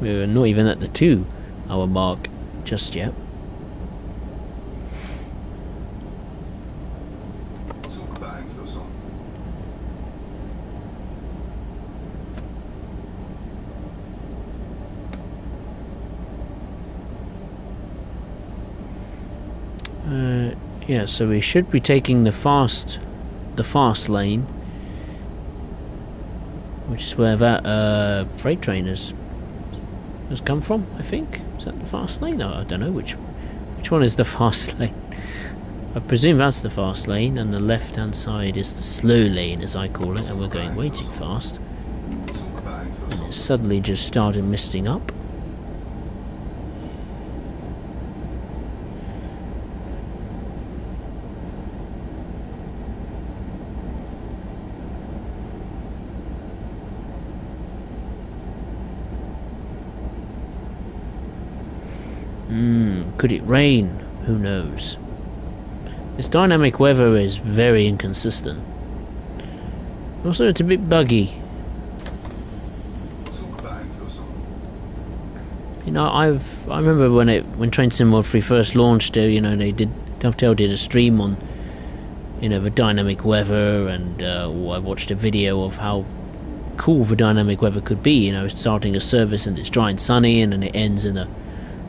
We're not even at the 2 hour mark just yet. Yeah, so we should be taking the fast lane, which is where that freight train has come from, I think. Is that the fast lane? No, I don't know which one is the fast lane. I presume that's the fast lane, and the left hand side is the slow lane, as I call it, and we're going way too fast. And it suddenly just started misting up. Could it rain? Who knows? This dynamic weather is very inconsistent. Also, it's a bit buggy. You know, I remember when Train Sim World 3 first launched. You know, Dovetail did a stream on, you know, the dynamic weather, and I watched a video of how cool the dynamic weather could be. You know, starting a service and it's dry and sunny, and then it ends in a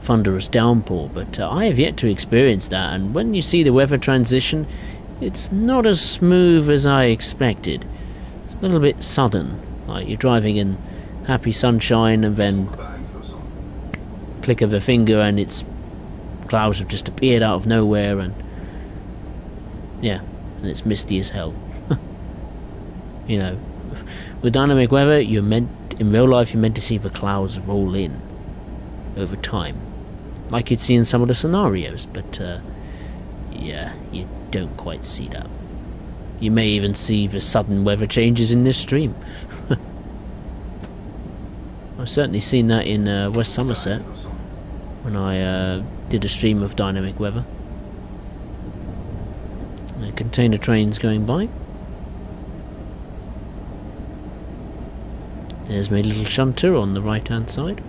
thunderous downpour. But I have yet to experience that, and when you see the weather transition, it's not as smooth as I expected. It's a little bit sudden, like you're driving in happy sunshine and then click of a finger and it's clouds have just appeared out of nowhere, and yeah, and it's misty as hell. You know, with dynamic weather, in real life you're meant to see the clouds roll in over time, like you'd see in some of the scenarios, but yeah, you don't quite see that. You may even see the sudden weather changes in this stream. I've certainly seen that in West Somerset when I did a stream of dynamic weather. Container trains going by. There's my little shunter on the right hand side.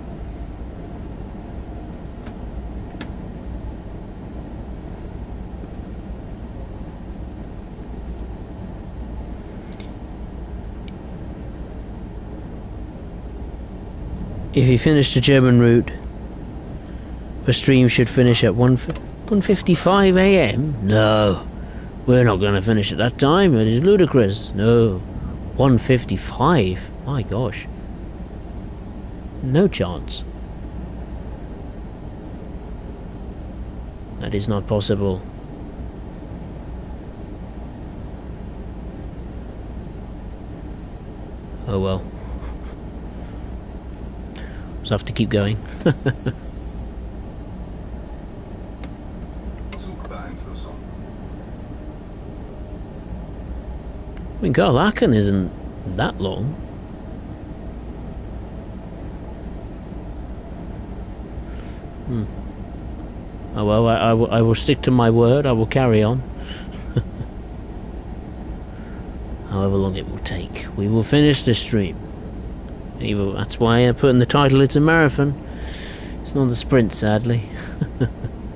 If you finish the German route, the stream should finish at 1:55 AM? No, we're not going to finish at that time. It is ludicrous. No, 1:55? My gosh. No chance. That is not possible. Oh well. So I have to keep going. I mean, God, Aachen isn't that long. Oh well, I will stick to my word. I will carry on. However long it will take, we will finish this stream. That's why I put in the title it's a marathon. It's not a sprint, sadly. I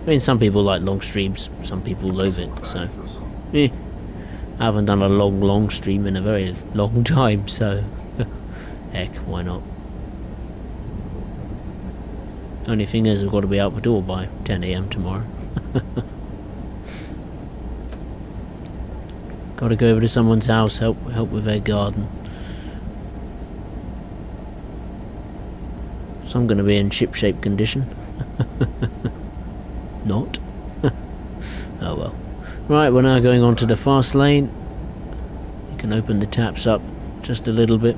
mean, some people like long streams, some people loathe it, so I haven't done a long stream in a very long time, so heck, why not? Only thing is, I've got to be out the door by 10 AM tomorrow. Got to go over to someone's house, help with their garden. So I'm going to be in ship-shape condition. Not. Oh well. Right, we're now going on to the fast lane. You can open the taps up just a little bit.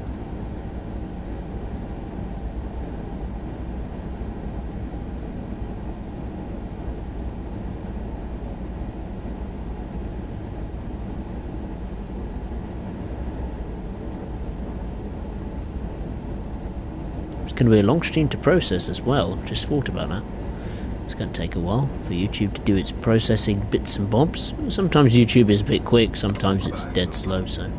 It's going to be a long stream to process as well. I've just thought about that. It's going to take a while for YouTube to do its processing bits and bobs. Sometimes YouTube is a bit quick, sometimes it's dead slow, so...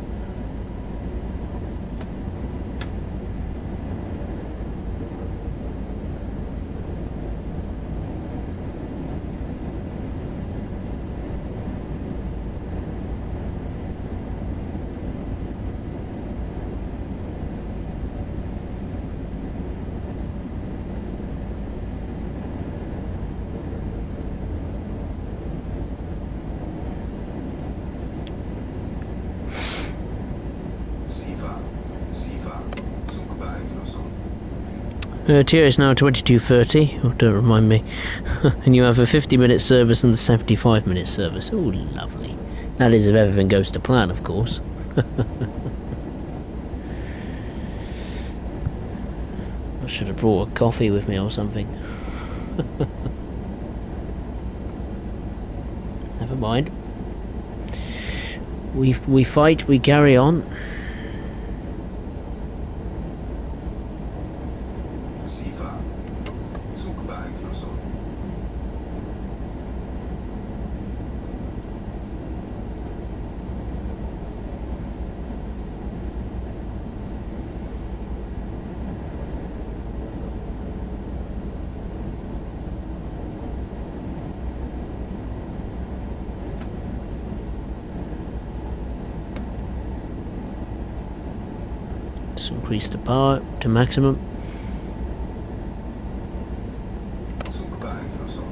Tier is now 22:30, oh, don't remind me. And you have a 50-minute service and a 75-minute service. Oh, lovely. That is if everything goes to plan, of course. should have brought a coffee with me or something. Never mind. We fight, we carry on. Zielfahrt. Zugbeeinflussung. Let's increase the power to maximum. Zugbeeinflussung.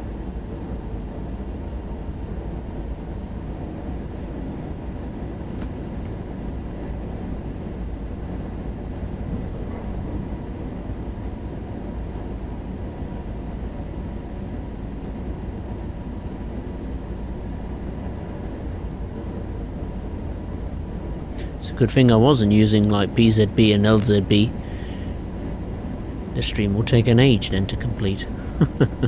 It's a good thing I wasn't using like PZB and LZB. The stream will take an age then to complete. Zugbeeinflussung.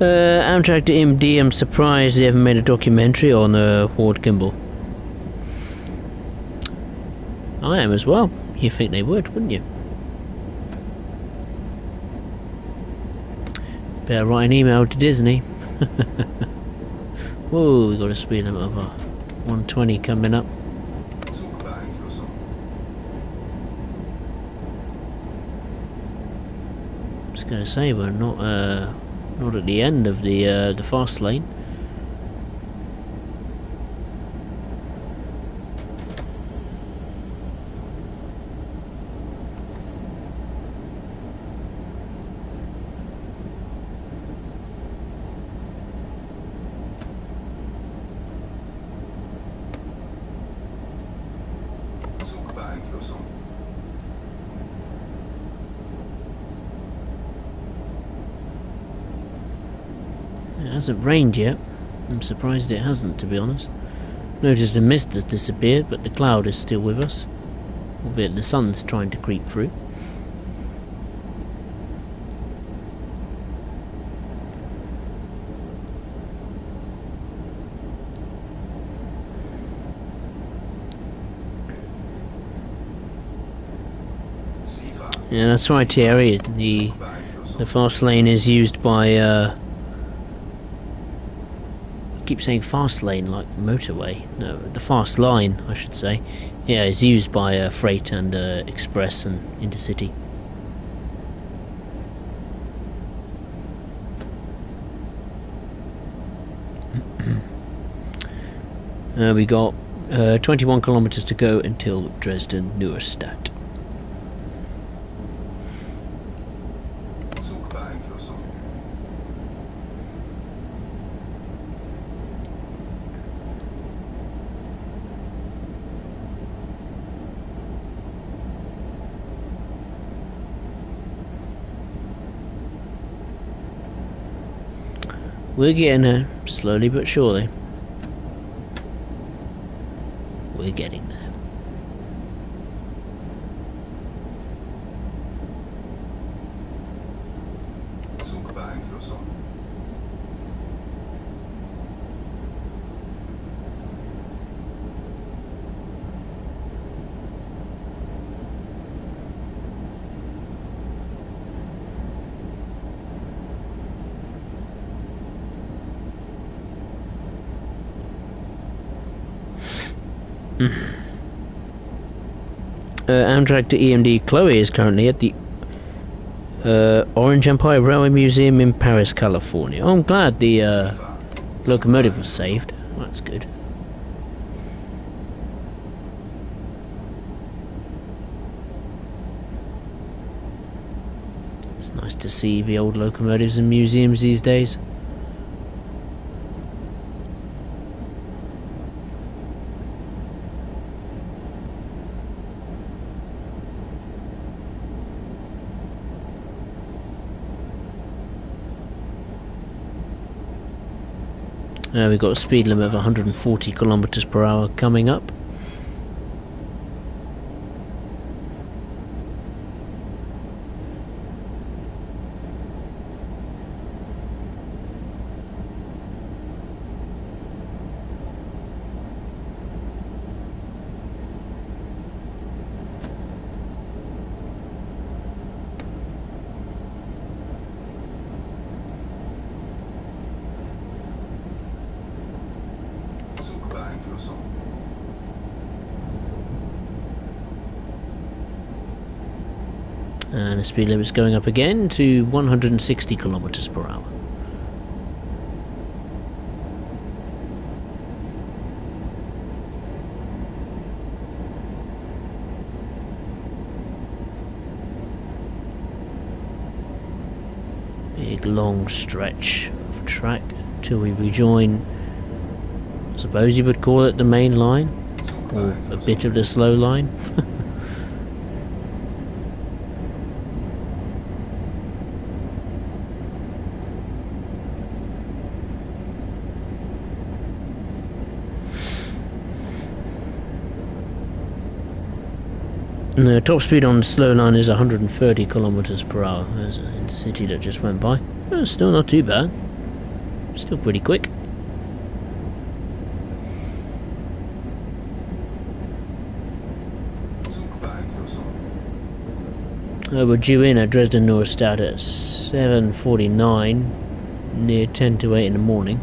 Amtrak to MD, I'm surprised they haven't made a documentary on Ward Kimball. I am as well. You'd think they would, wouldn't you? Better write an email to Disney. Whoa, we got a speed limit of 120 coming up. Zugbeeinflussung. I was going to say we're not at the end of the fast lane. Zugbeeinflussung. It hasn't rained yet. I'm surprised it hasn't, to be honest. Noticed the mist has disappeared, but the cloud is still with us. Albeit the sun's trying to creep through. Zielfahrt. Yeah, that's right, Thierry. The fast lane is used by I keep saying fast lane like motorway. No, the fast line, I should say. Yeah, is used by freight and express and intercity. We got 21 kilometers to go until Dresden Neustadt. Zugbeeinflussung. We're getting there, slowly but surely. We're getting there. Zugbeeinflussung. Amtrak to EMD Chloe is currently at the Orange Empire Railway Museum in Paris, California. Oh, I'm glad the locomotive was saved. That's good. It's nice to see the old locomotives in museums these days. We've got a speed limit of 140 kilometers per hour coming up. Zugbeeinflussung. And the speed limit's going up again to 160 kilometers per hour. Big long stretch of track till we rejoin, I suppose you would call it the main line, or a bit of the slow line. And the top speed on the slow line is 130 kilometers per hour. There's an intercity that just went by. Still not too bad. Still pretty quick. We're due in at Dresden Neustadt at 7:49, near 10 to 8 in the morning.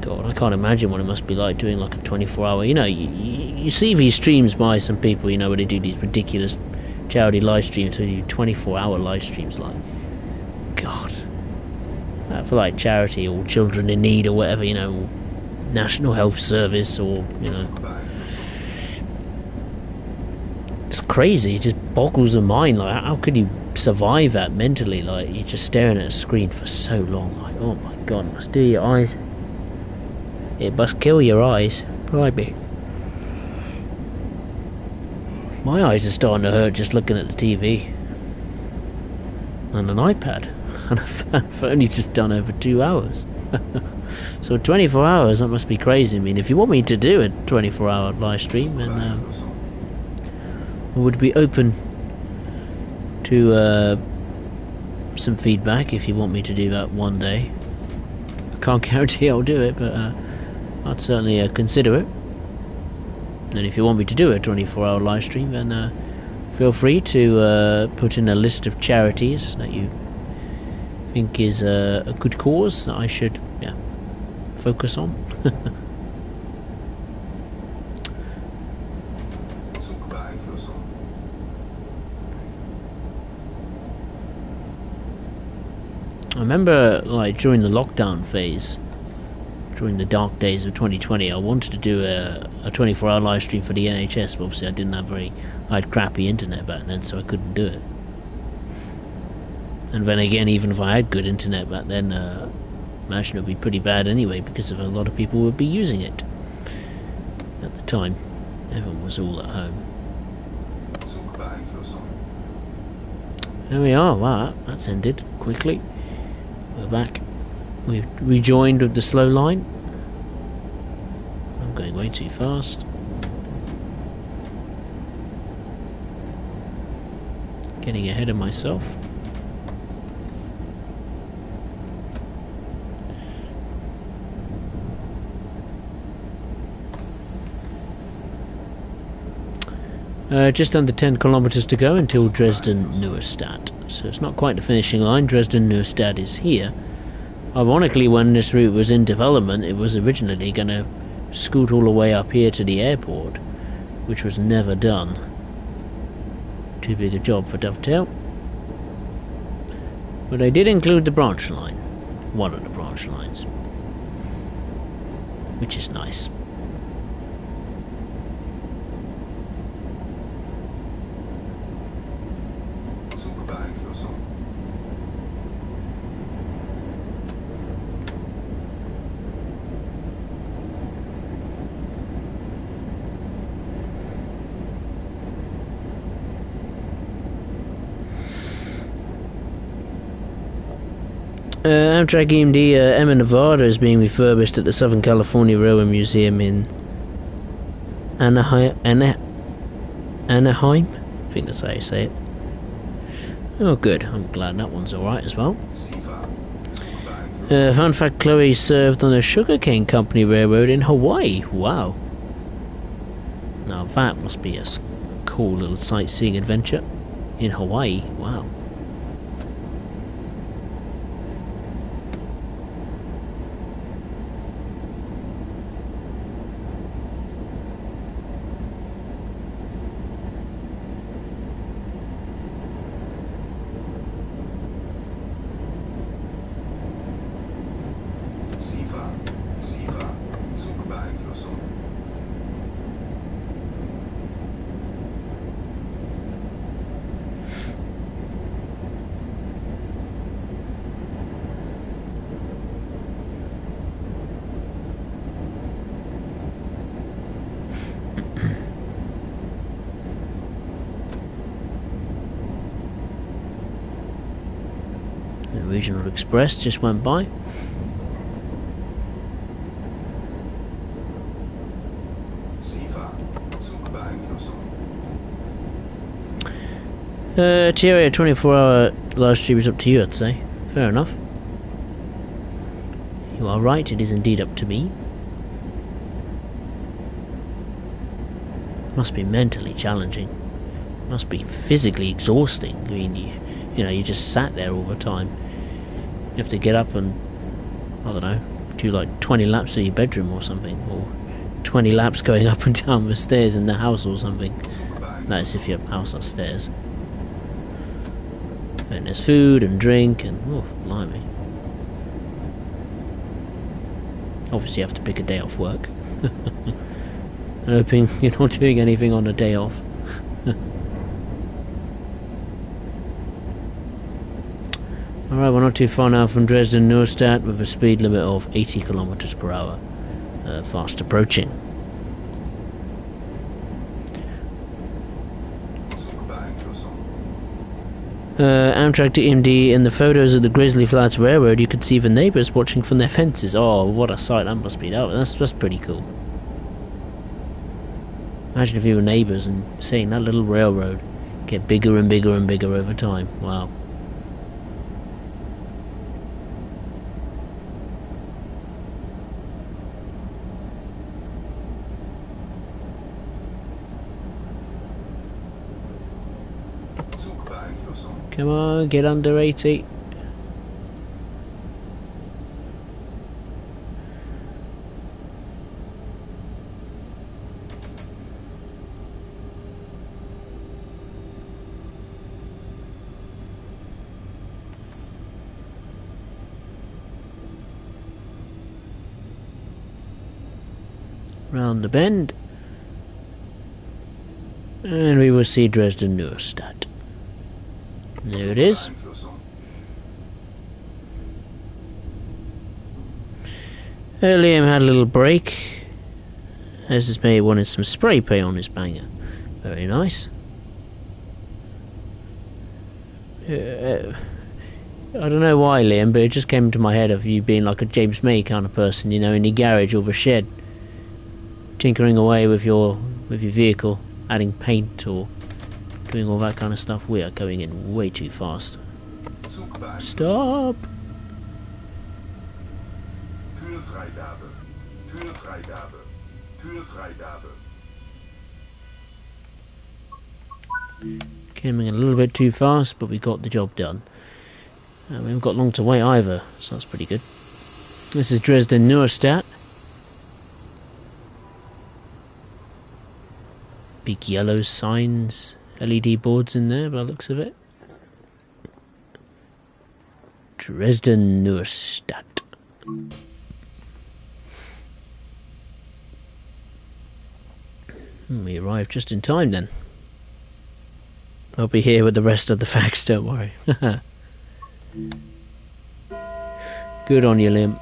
God, I can't imagine what it must be like doing like a 24-hour. You know, you see these streams by some people, you know, where they do these ridiculous charity live streams, so they do 24-hour live streams. Like, God, for like charity or children in need or whatever, you know, or National Health Service, or you know, it's crazy. It just boggles the mind. Like, how could you survive that mentally? Like, you're just staring at a screen for so long. Like, oh my God, it must do your eyes. It must kill your eyes. Blimey. My eyes are starting to hurt just looking at the TV and an iPad, and I've only just done over 2 hours. So 24 hours, that must be crazy. I mean, if you want me to do a 24-hour live stream, then I would be open to some feedback if you want me to do that one day. I can't guarantee I'll do it, but I'd certainly consider it. And if you want me to do a 24-hour live stream, then feel free to put in a list of charities that you think is a good cause that I should focus on. I remember, like, during the lockdown phase, during the dark days of 2020, I wanted to do a 24-hour live stream for the NHS, but obviously I had crappy internet back then, so I couldn't do it. And then again, even if I had good internet back then, I imagine it would be pretty bad anyway, because of a lot of people would be using it at the time. Everyone was all at home. There we are. Wow, that's ended quickly. We're back. We've rejoined with the slow line. I'm going way too fast. Getting ahead of myself. Just under 10 kilometers to go until Dresden Neustadt. So it's not quite the finishing line. Dresden Neustadt is here. Ironically, when this route was in development, it was originally going to scoot all the way up here to the airport, which was never done. Too big a job for Dovetail. But they did include the branch line. One of the branch lines. Which is nice. Amtrak EMD Emma Nevada is being refurbished at the Southern California Railway Museum in Anaheim. I think that's how you say it. Oh good, I'm glad that one's alright as well. Fun fact, Chloe served on the Sugarcane Company Railroad in Hawaii. Wow. Now that must be a cool little sightseeing adventure in Hawaii. Wow. Regional Express just went by. TRA 24-hour live stream is up to you, I'd say. Fair enough. You are right, it is indeed up to me. Must be mentally challenging. Must be physically exhausting. I mean, you know, you just sat there all the time. You have to get up and, I don't know, do like 20 laps of your bedroom or something, or 20 laps going up and down the stairs in the house or something. That is if you have a house upstairs. And there's food and drink and, oh, blimey. Obviously you have to pick a day off work. I'm hoping you're not doing anything on a day off. Alright, we're not too far now from Dresden Neustadt with a speed limit of 80 kilometers per hour. Fast approaching. Amtrak to EMD. In the photos of the Grizzly Flats Railroad, you could see the neighbours watching from their fences. Oh, what a sight that must be. That's pretty cool. Imagine if you were neighbours and seeing that little railroad get bigger and bigger and bigger over time. Wow. Come on, get under 80. Round the bend. And we will see Dresden Neustadt. There it is. Liam had a little break, as his mate wanted some spray paint on his banger. Very nice. I don't know why, Liam, but it just came into my head of you being like a James May kind of person, you know, in your garage or the shed, tinkering away with your vehicle, adding paint or doing all that kind of stuff. We are going in way too fast. Stop! Came in a little bit too fast, but we got the job done. We haven't got long to wait either, so that's pretty good. This is Dresden Neustadt. Big yellow signs, LED boards in there by the looks of it. Dresden Neustadt. We arrived just in time then. I'll be here with the rest of the facts, don't worry. Good on you, Lim.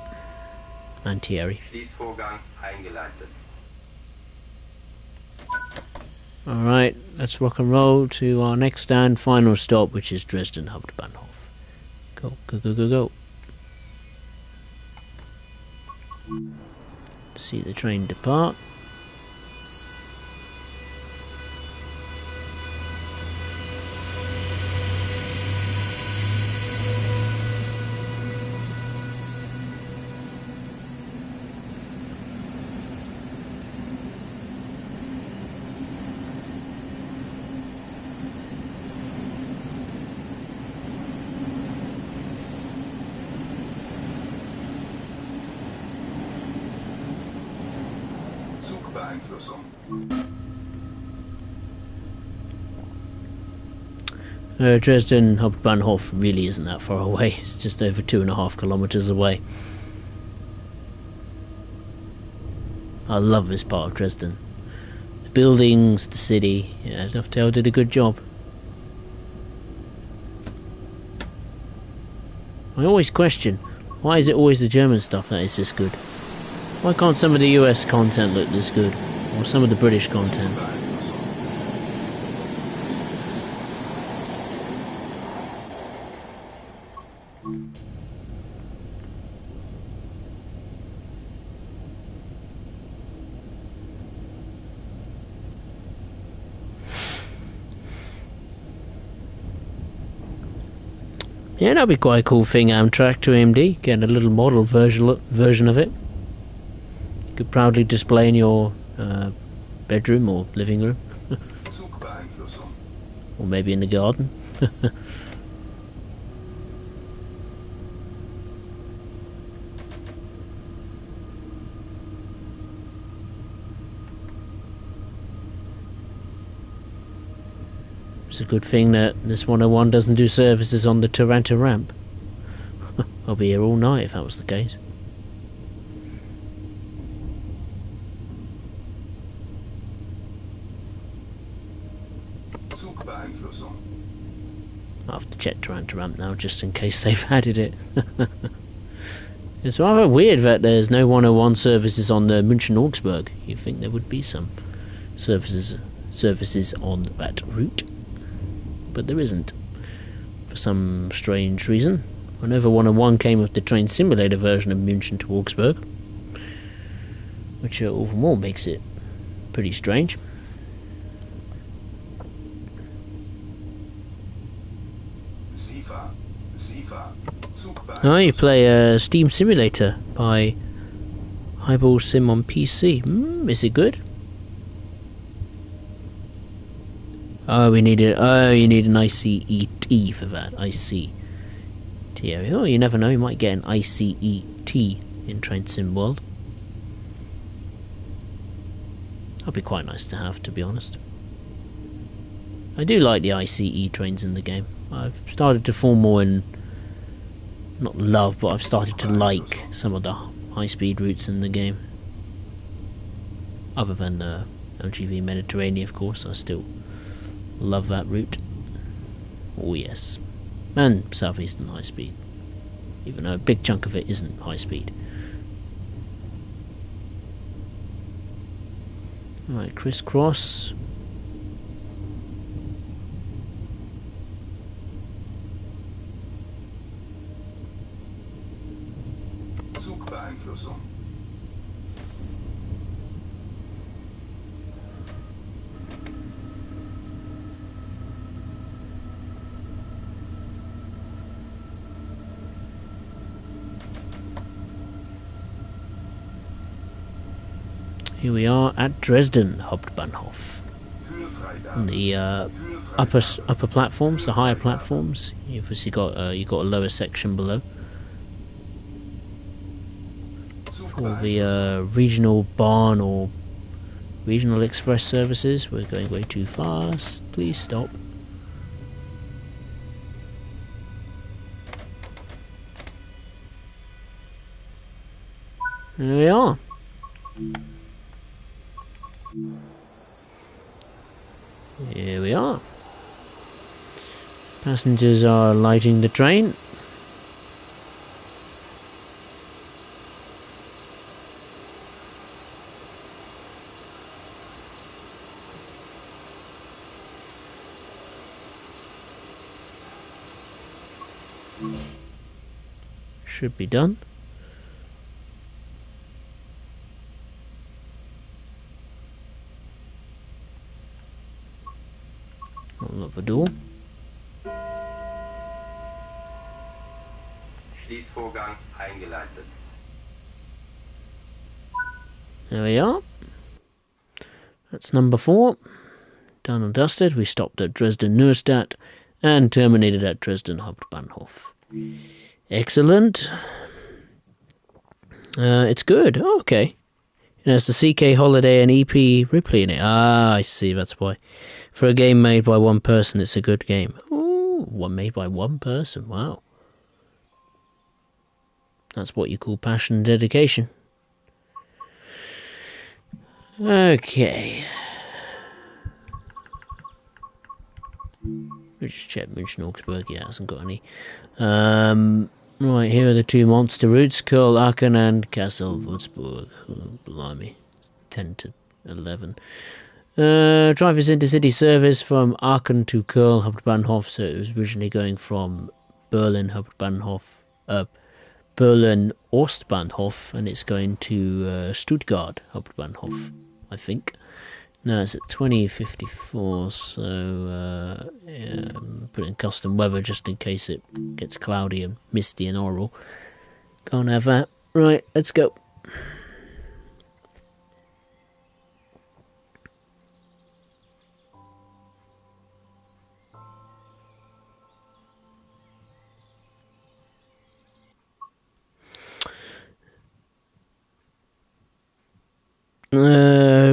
And Thierry. Schließvorgang eingeleitet. Alright, let's rock and roll to our next and final stop, which is Dresden Hauptbahnhof. Go, go, go, go, go. See the train depart. Zugbeeinflussung. Dresden Hauptbahnhof really isn't that far away. It's just over 2.5 kilometers away. I love this part of Dresden. The buildings, the city. Yeah, Nahverkehr did a good job. I always question, why is it always the German stuff that is this good? Why can't some of the US content look this good? Or some of the British content? Yeah, that'd be quite a cool thing, Amtrak to AMD. Getting a little model version of it. You could proudly display in your bedroom or living room. Zugbeeinflussung. Or maybe in the garden. It's a good thing that this 101 doesn't do services on the Taranto ramp. I'll be here all night if that was the case. Zugbeeinflussung. I'll have to check Taranto ramp now just in case they've added it. It's rather weird that there's no 101 services on the München-Augsburg. You'd think there would be some services on that route. But there isn't, for some strange reason. I know the 101 came with the train simulator version of München to Augsburg, which all the more makes it pretty strange. SIFA. Oh, you play a Steam Simulator by Highball Sim on PC. Is it good? Oh, you need an ICET for that. ICET. Oh, you never know, you might get an ICET in Train Sim World. That'd be quite nice to have, to be honest. I do like the ICE trains in the game. I've started to fall more in, not love, but I've started to like some of the high-speed routes in the game. Other than the LGV Mediterranean, of course, I still love that route. Oh yes. And southeastern high speed. Even though a big chunk of it isn't high speed. Alright, crisscross. Zugbeeinflussung. Here we are at Dresden Hauptbahnhof. On the upper platforms, the higher platforms. You've obviously got a lower section below. For the regional Bahn or regional express services, we're going way too fast. Please stop. There we are. Here we are. Passengers are lighting the train. Should be done. Unlock the door. Schließvorgang eingeleitet. There we are. That's number 4. Done and dusted. We stopped at Dresden Neustadt and terminated at Dresden Hauptbahnhof. Excellent. It's good. Oh, okay. It has the CK Holiday and EP Ripley in it. Ah, I see. That's why. For a game made by one person, it's a good game. Oh, one made by one person. Wow. That's what you call passion and dedication. Okay. Just check München Augsburg. Yeah, hasn't got any. Right, here are the 2 monster routes: Köln, Aachen, and Kassel, Würzburg. Oh, blimey, 10 to 11. Driver's intercity service from Aachen to Köln Hauptbahnhof. So it was originally going from Berlin Hauptbahnhof, Berlin Ostbahnhof, and it's going to Stuttgart Hauptbahnhof, I think. No, it's at 20:54, so yeah, put in custom weather just in case it gets cloudy and misty and oral. Can't have that. Right, let's go.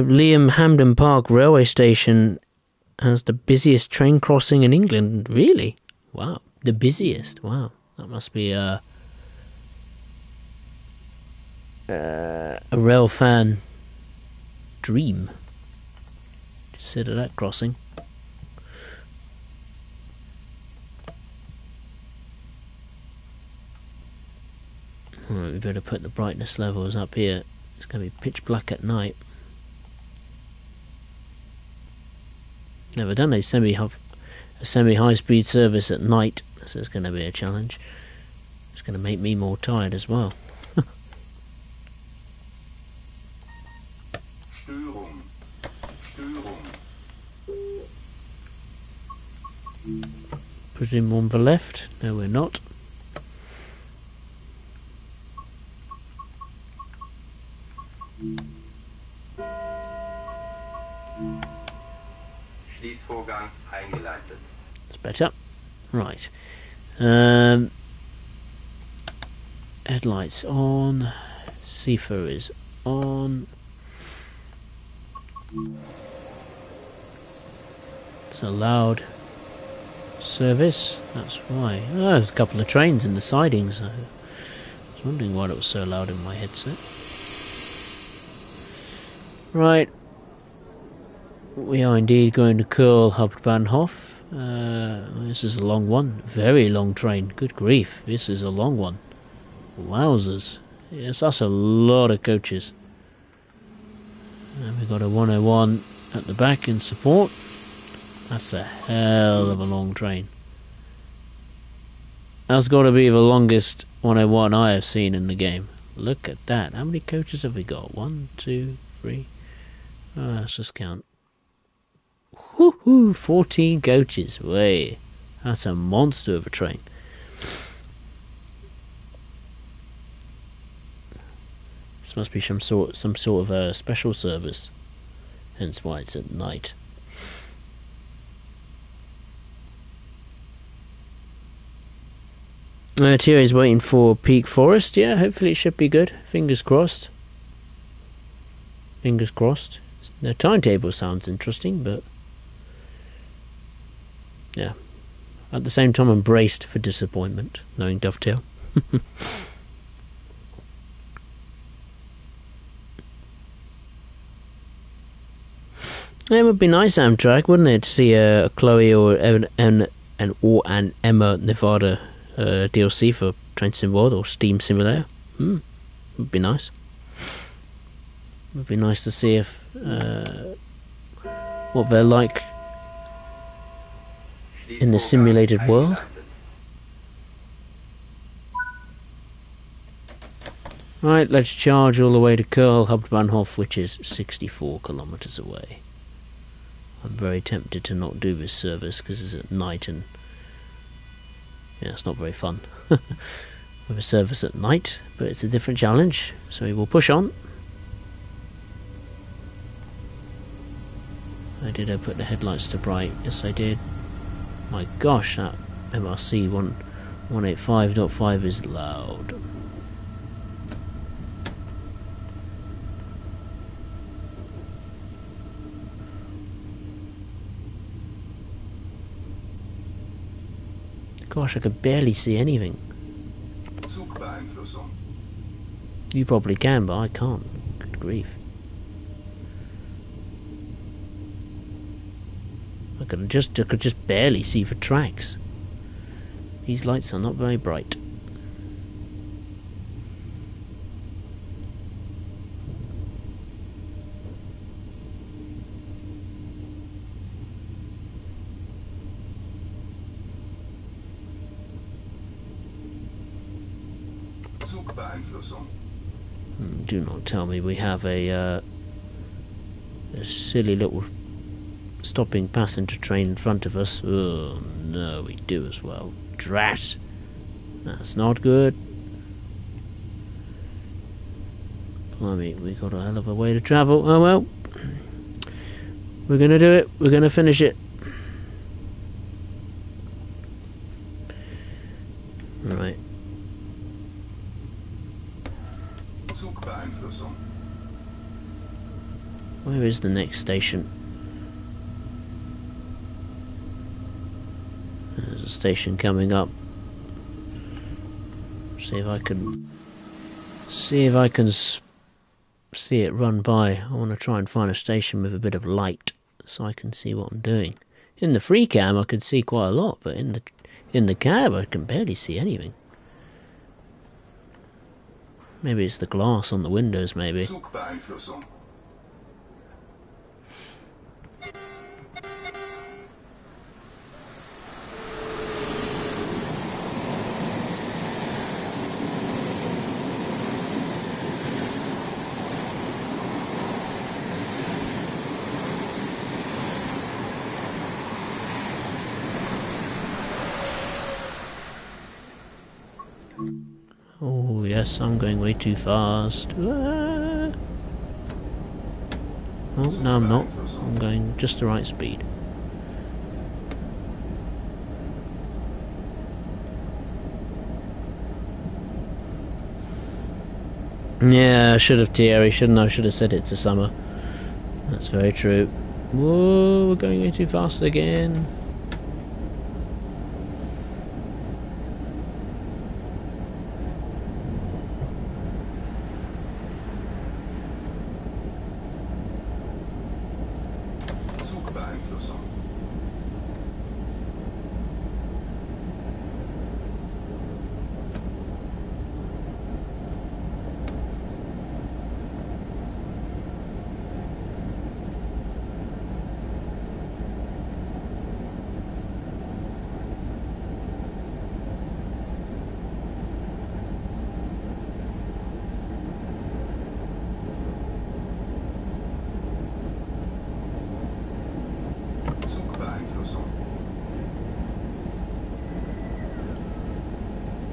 Liam Hampden Park railway station has the busiest train crossing in England. Really? Wow. The busiest. Wow. That must be a rail fan dream to sit at that crossing. Alright, we better put the brightness levels up here. It's going to be pitch black at night. Never done a semi-high speed service at night, so it's going to be a challenge. It's going to make me more tired as well. Störung. Presume on the left. No, we're not. Schließvorgang eingeleitet. It's better. Right. Headlights on. CFO is on. It's a loud service. That's why. Oh, there's a couple of trains in the sidings. I was wondering why it was so loud in my headset. Right. We are indeed going to Köln Hauptbahnhof. This is a long one. Very long train. Good grief. This is a long one. Wowzers. Yes, that's a lot of coaches. And we've got a 101 at the back in support. That's a hell of a long train. That's got to be the longest 101 I have seen in the game. Look at that. How many coaches have we got? 1, 2, 3. Let's just count. Woohoo! 14 coaches. Way. That's a monster of a train. This must be some sort of a special service. Hence why it's at night. Thierry's waiting for Peak Forest. Yeah, hopefully it should be good. Fingers crossed. Fingers crossed. The timetable sounds interesting, but yeah. At the same time, I'm braced for disappointment, knowing Dovetail. It would be nice, Amtrak, wouldn't it, to see a Chloe or an Emma Nevada DLC for Train Sim World or Steam Simulator. Would be nice. Would be nice to see if what they're like in the simulated world. Right, let's charge all the way to Köln Hauptbahnhof, which is 64 kilometers away. I'm very tempted to not do this service because it's at night and yeah, it's not very fun with a service at night, but it's a different challenge, so we will push on. Did I put the headlights to bright? Yes, I did. My gosh, that MRC 185.5 is loud. Gosh, I could barely see anything. Zugbeeinflussung. You probably can, but I can't. Good grief. I could just barely see the tracks. These lights are not very bright. Zugbeeinflussung. Do not tell me we have a silly little stopping passenger train in front of us. Oh no, we do as well. Drat! That's not good. Blimey, we got a hell of a way to travel. Oh well. We're gonna do it. We're gonna finish it. Right. Zugbeeinflussung. Where is the next station? There's a station coming up. See if I can see it run by. I want to try and find a station with a bit of light so I can see what I'm doing. In the free cam I could see quite a lot, but in the cab I can barely see anything. Maybe it's the glass on the windows, maybe. Zugbeeinflussung. Oh yes, I'm going way too fast. Ah. Oh, no I'm not. I'm going just the right speed. Yeah, I should have, Thierry, shouldn't I? I should have said it to summer. That's very true. Whoa, we're going way too fast again.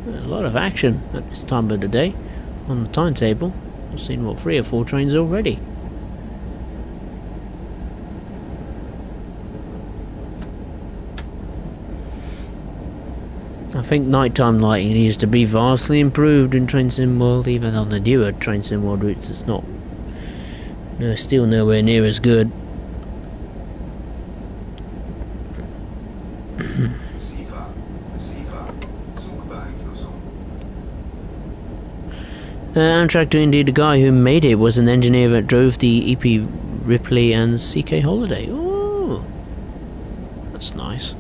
A lot of action at this time of the day on the timetable. I've seen, what, 3 or 4 trains already. I think nighttime lighting needs to be vastly improved in Train Sim World. Even on the newer Train Sim World routes, it's not, no, still nowhere near as good. Amtrak to Indy, the guy who made it was an engineer that drove the EP Ripley and CK Holiday. Oh, that's nice.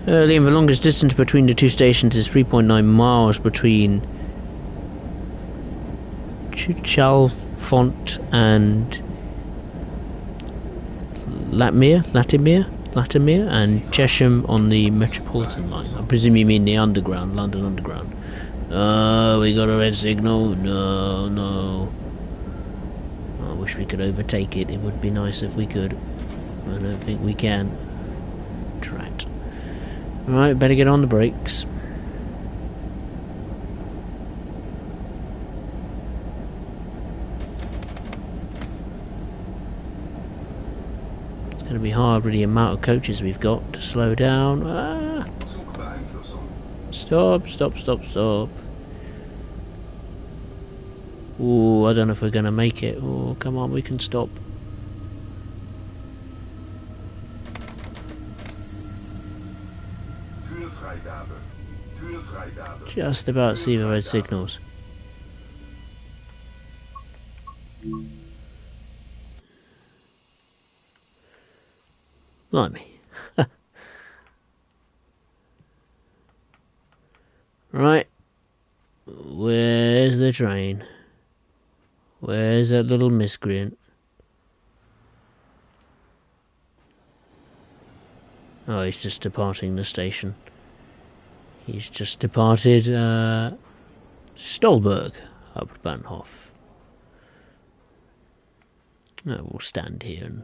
Liam, the longest distance between the two stations is 3.9 miles between Chalfont and Latimer and Chesham on the Metropolitan line. I presume you mean the Underground, London Underground. Oh, we got a red signal. No, no. I wish we could overtake it. It would be nice if we could. I don't think we can. Drat. Right, better get on the brakes. It's going to be hard with the amount of coaches we've got to slow down. Ah. Zugbeeinflussung. Stop, stop, stop, stop. Ooh, I don't know if we're going to make it. Oh, come on, we can stop. Türfreigabe. Türfreigabe. Just about see the red signals. Blimey. Right. Where's the train? Where's that little miscreant? Oh, he's just departing the station. He's just departed Stolberg, Hauptbahnhof. No, we'll stand here and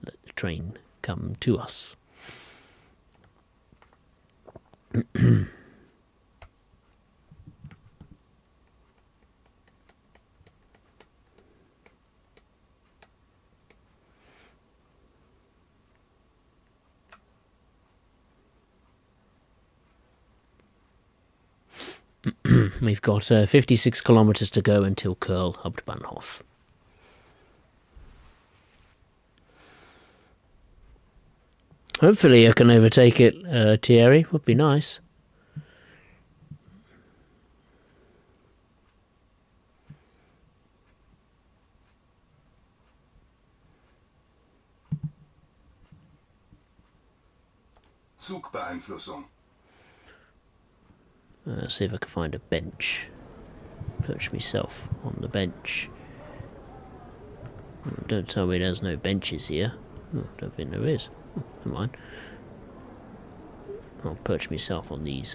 let the train come to us. We've got 56 kilometres to go until Köln, Hauptbahnhof. Hopefully I can overtake it, Thierry. Would be nice. Zugbeeinflussung. See if I can find a bench. Perch myself on the bench. Don't tell me there's no benches here. Oh, don't think there is. Oh, never mind. I'll perch myself on these.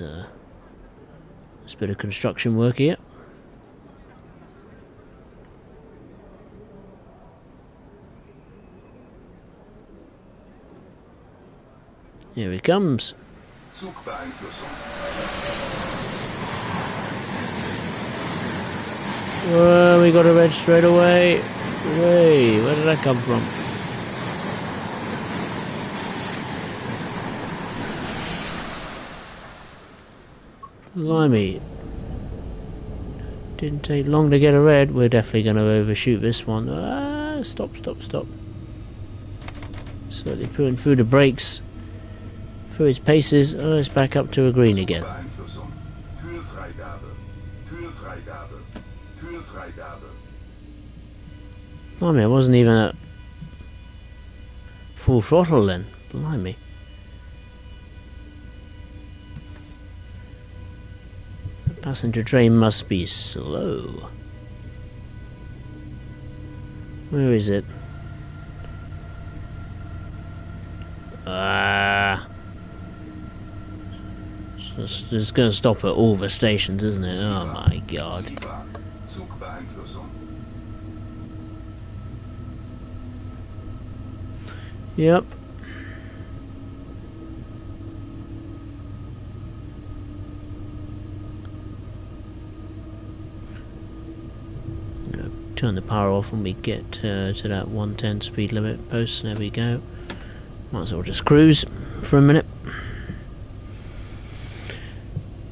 This bit of construction work here. Here he comes. Zugbeeinflussung. Whoa, we got a red straight away. Hey, where did that come from? Blimey. Didn't take long to get a red. We're definitely going to overshoot this one. Ah, stop, stop, stop. Slowly pulling through the brakes. Through his paces. Oh, it's back up to a green again. Zugbeeinflussung. Türfreigabe. Türfreigabe. Türfreigabe. Blimey, I wasn't even at full throttle then. Blimey. The passenger train must be slow. Where is it? Ah. It's going to stop at all the stations, isn't it? Oh my god. Zugbeeinflussung. Yep. Turn the power off when we get to that 110 speed limit post. There we go. Might as well just cruise for a minute.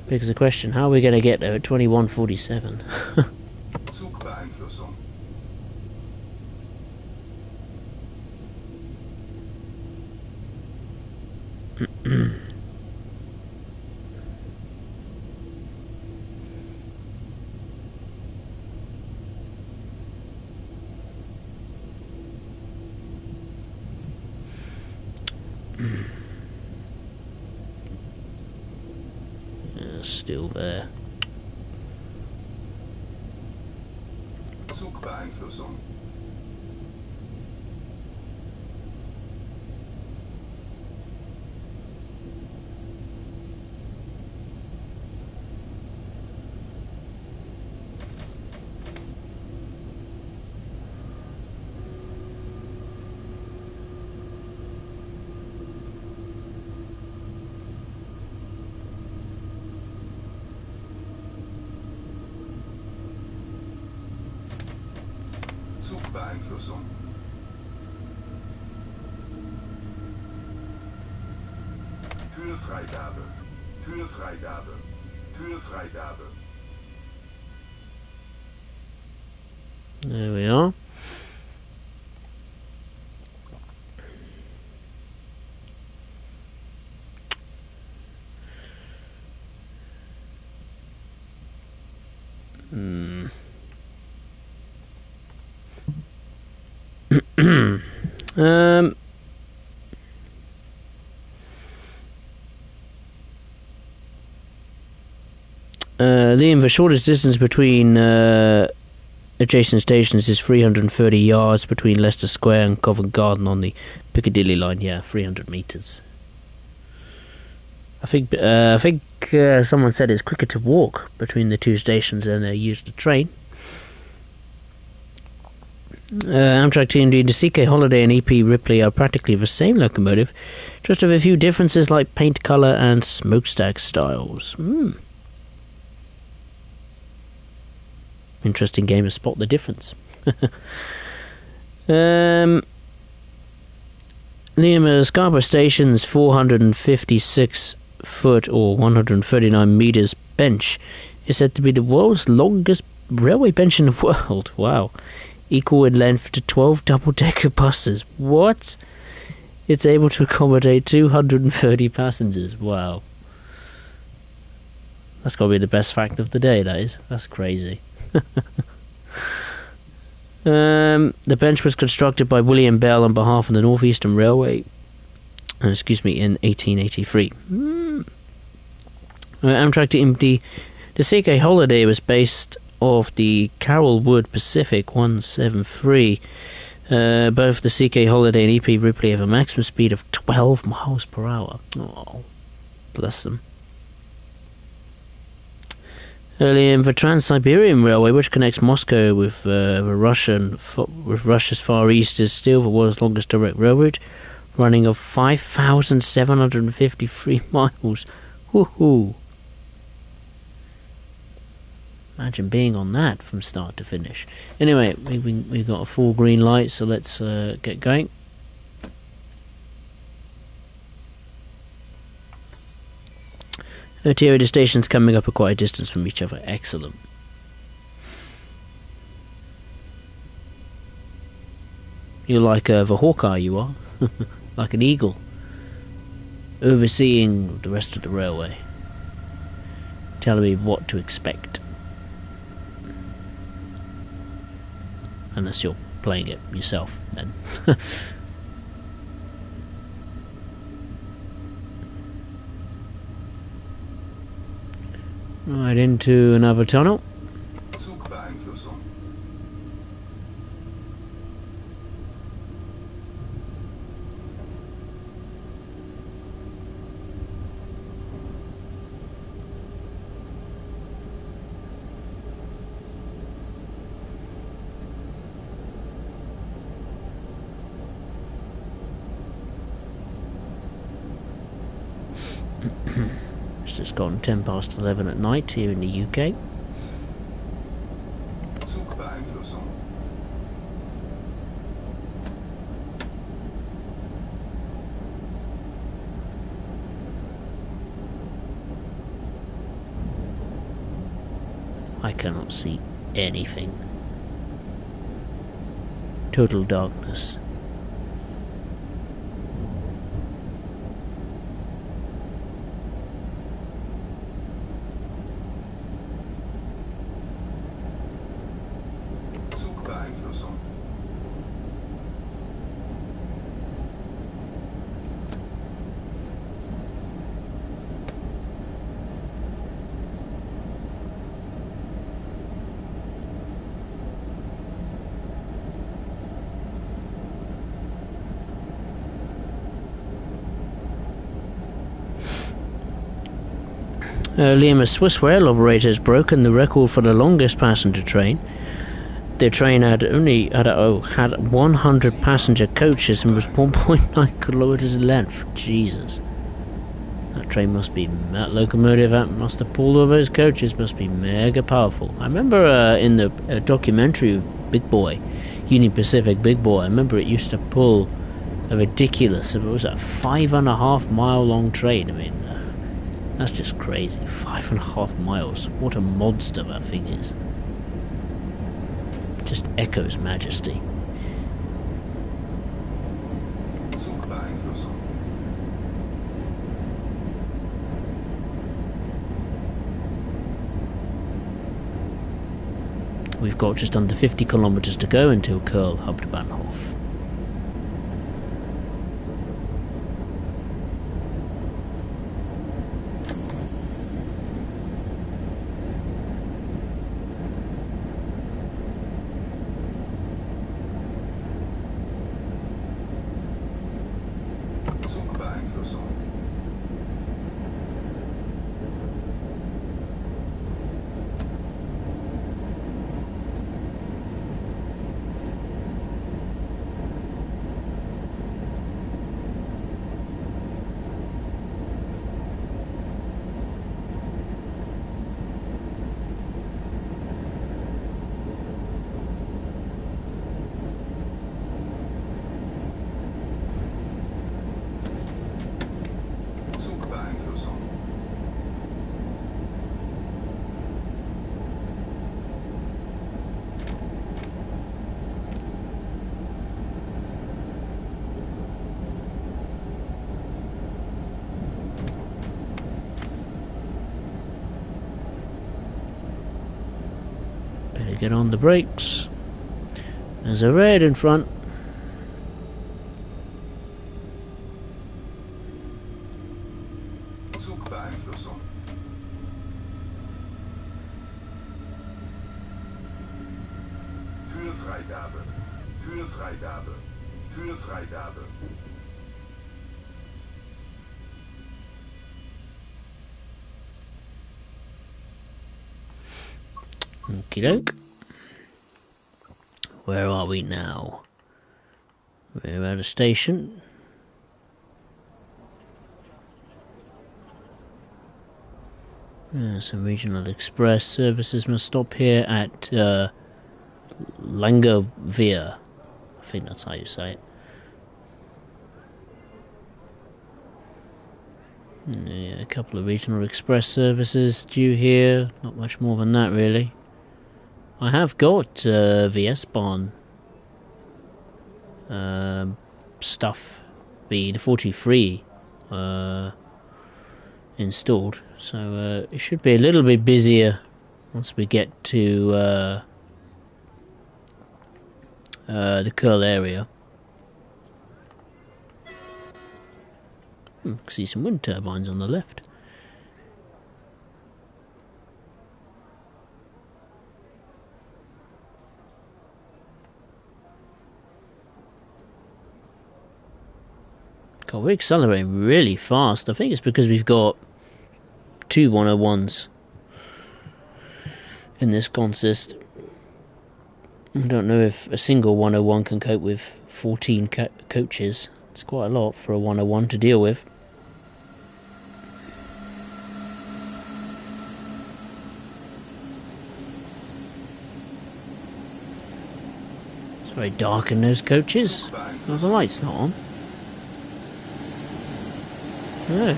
Begs the question, how are we going to get there at 21:47? Zugbeeinflussung. Still there. Zugbeeinflussung. Zugbeeinflussung. Kühlfreigabe. Kühlfreigabe. Kühlfreigabe. There we are. Liam, the shortest distance between adjacent stations is 330 yards between Leicester Square and Covent Garden on the Piccadilly line. Yeah, 300 metres. I think someone said it's quicker to walk between the two stations than use the train. Amtrak TMD, the CK Holiday and EP Ripley are practically the same locomotive, just with a few differences like paint colour and smokestack styles. Interesting game to spot the difference. Liam, Scarborough Station's 456 foot or 139 metres bench is said to be the world's longest railway bench in the world. Wow. Equal in length to 12 double-decker buses. What? It's able to accommodate 230 passengers. Wow. That's got to be the best fact of the day, that is. That's crazy. The bench was constructed by William Bell on behalf of the North Eastern Railway in 1883. Amtrak TMD, the CK Holiday was based off the Carrollwood Pacific 173. Both the CK Holiday and EP Ripley have a maximum speed of 12 miles per hour. Oh, bless them. Earlier, the Trans-Siberian Railway, which connects Moscow with Russia's Far East, is still the world's longest direct railroad, running of 5,753 miles. Woohoo! Imagine being on that from start to finish. Anyway, we've got a full green light, so let's get going. Two the stations coming up at quite a distance from each other. Excellent. You're like the Hawkeye, you are. Like an eagle. Overseeing the rest of the railway. Telling me what to expect. Unless you're playing it yourself, then. Right into another tunnel. Zugbeeinflussung. It's just gone 10 past 11 at night here in the UK. Zugbeeinflussung. I cannot see anything. Total darkness. Zugbeeinflussung. Liam, a Swiss rail operator has broken the record for the longest passenger train. The train had 100 passenger coaches and was 1.9 kilometers in length. Jesus. That locomotive that must have pulled all those coaches must be mega powerful. I remember in the documentary of Big Boy, Union Pacific big boy. I remember it used to pull a ridiculous, it was a 5.5 mile long train. I mean, that's just crazy. 5.5 miles. What a monster that thing is. Just echoes majesty. Zugbeeinflussung. We've got just under 50 kilometers to go until Köln Hauptbahnhof. Zugbeeinflussung. Zugbeeinflussung. Better get on the brakes. There's a red in front. Zugbeeinflussung. Höhefreigabe. Höhefreigabe. Höhefreigabe. Okie doke. Where are we now? We're at a station. Some regional express services must stop here at Nahverkehr. I think that's how you say it. Yeah, a couple of regional express services due here. Not much more than that, really. I have got VS Bahn stuff, the 43 installed, so it should be a little bit busier once we get to the Köln area. I can see some wind turbines on the left. God, we're accelerating really fast. I think it's because we've got two 101s in this consist. I don't know if a single 101 can cope with 14 coaches. It's quite a lot for a 101 to deal with. It's very dark in those coaches. Oh, the light's not on. No.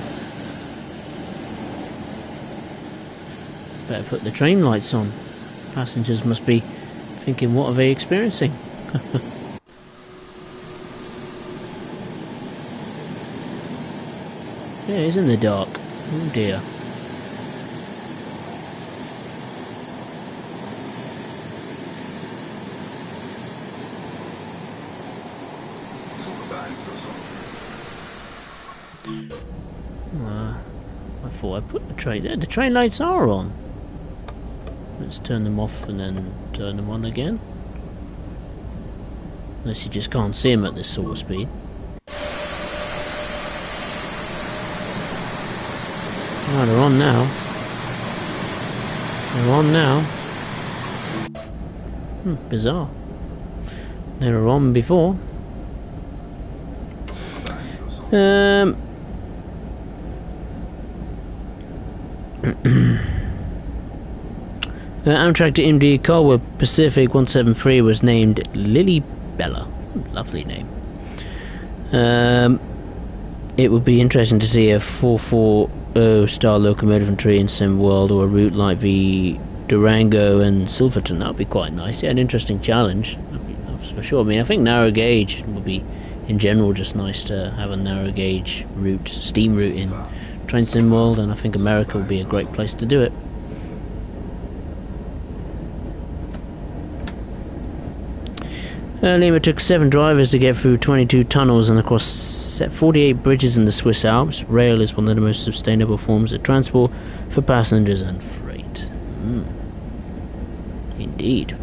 Better put the train lights on. Passengers must be thinking, what are they experiencing? Yeah, it's in the dark. Oh dear. I thought I put the train there. The train lights are on. Let's turn them off and then turn them on again. Unless you just can't see them at this sort of speed. Oh, they're on now. They're on now. Bizarre. They were on before. Amtrak to Indy Colwood Pacific 173 was named Lily Bella. Lovely name. It would be interesting to see a 440 style locomotive entry in some world, or a route like the Durango and Silverton. That would be quite nice. Yeah, an interesting challenge. That's for sure. I mean, I think narrow gauge would be, in general, just nice to have a narrow gauge route, steam route in train sim world, and I think America would be a great place to do it. Lima took 7 drivers to get through 22 tunnels and across 48 bridges in the Swiss Alps. Rail is one of the most sustainable forms of transport for passengers and freight. Indeed.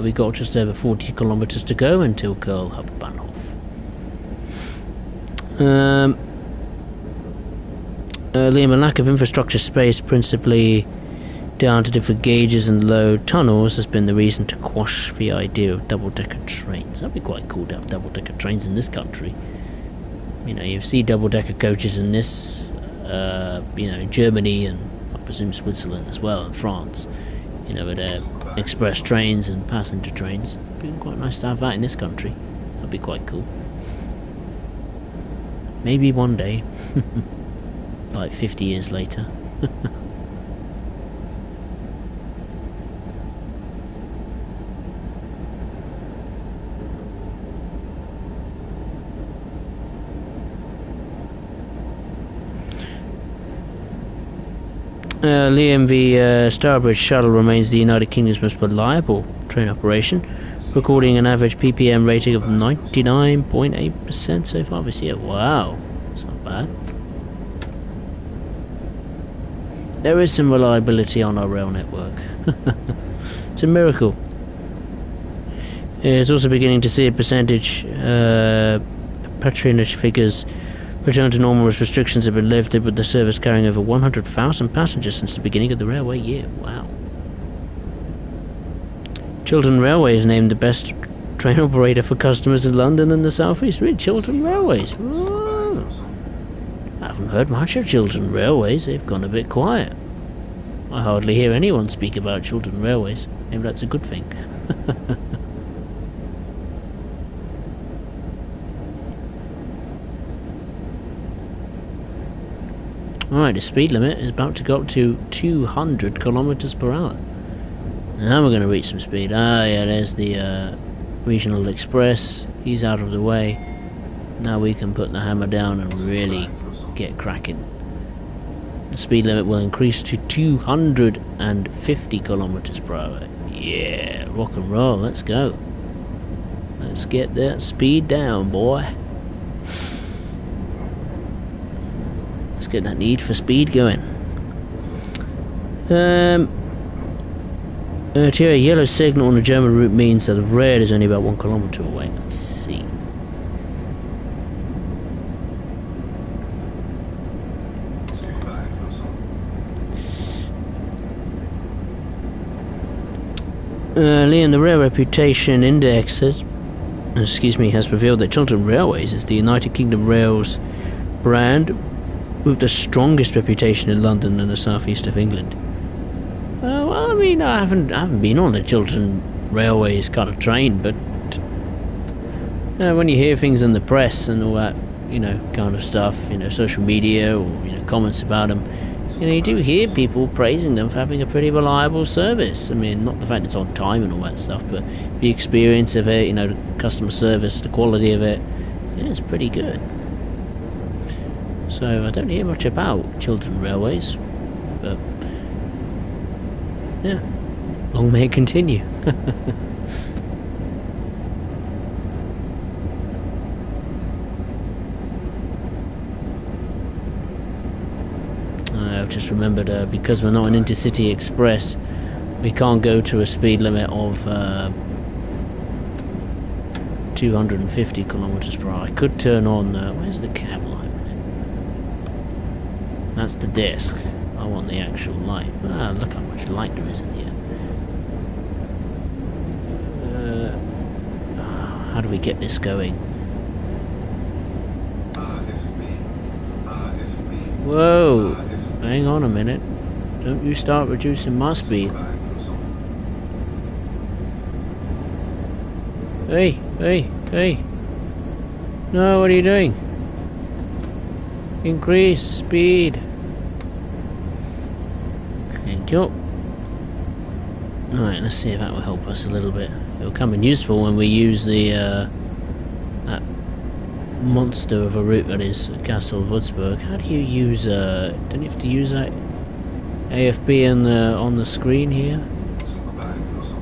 We got just over 40 kilometers to go until Köln Hauptbahnhof. Liam, a lack of infrastructure space, principally down to different gauges and low tunnels, has been the reason to quash the idea of double-decker trains. That'd be quite cool to have double-decker trains in this country. You know, you see double-decker coaches in this, in Germany and I presume Switzerland as well, and France. You know, with express trains and passenger trains. It'd be quite nice to have that in this country. That'd be quite cool. Maybe one day. Like 50 years later. Liam, the Starbridge shuttle remains the United Kingdom's most reliable train operation, recording an average PPM rating of 99.8% so far this year. Wow, that's not bad. There is some reliability on our rail network. It's a miracle. It's also beginning to see a percentage patronage figures return to normal as restrictions have been lifted, with the service carrying over 100,000 passengers since the beginning of the railway year. Wow. Chiltern Railway is named the best train operator for customers in London and the South East. Really, Chiltern Railways. Whoa. I haven't heard much of Chiltern Railways. They've gone a bit quiet. I hardly hear anyone speak about Chiltern Railways. Maybe that's a good thing. Alright, the speed limit is about to go up to 200 kilometers per hour. Now we're going to reach some speed. Ah, yeah, there's the Regional Express. He's out of the way. Now we can put the hammer down and really get cracking. The speed limit will increase to 250 kilometers per hour. Yeah, rock and roll, let's go. Let's get that speed down, boy. Let's get that need for speed going. To a yellow signal on the German route means that the red is only about 1 kilometer away. Let's see. Liam, the Rail Reputation Index has revealed that Chiltern Railways is the United Kingdom Rail's brand with the strongest reputation in London and the southeast of England. Well, I mean, I haven't been on the Chiltern Railways kind of train, but when you hear things in the press and all that, kind of stuff, social media or comments about them, you do hear people praising them for having a pretty reliable service. I mean, not the fact it's on time and all that stuff, but the experience of it, the customer service, the quality of it, it's pretty good. So I don't hear much about Chiltern Railways, but yeah, long may it continue. I've just remembered, because we're not an intercity express, we can't go to a speed limit of 250 kilometers per hour. I could turn on, where's the cab light? That's the disc. I want the actual light. Look how much light there is in here. how do we get this going? AFB. AFB. Whoa! AFB. Hang on a minute. Don't you start reducing my speed. Zugbeeinflussung. Hey, hey, hey. No, what are you doing? Increase speed. Thank you. Alright, let's see if that will help us a little bit. It'll come in useful when we use the that monster of a route that is Kassel Würzburg. How do you use don't you have to use that AFB on the screen here? Zugbeeinflussung.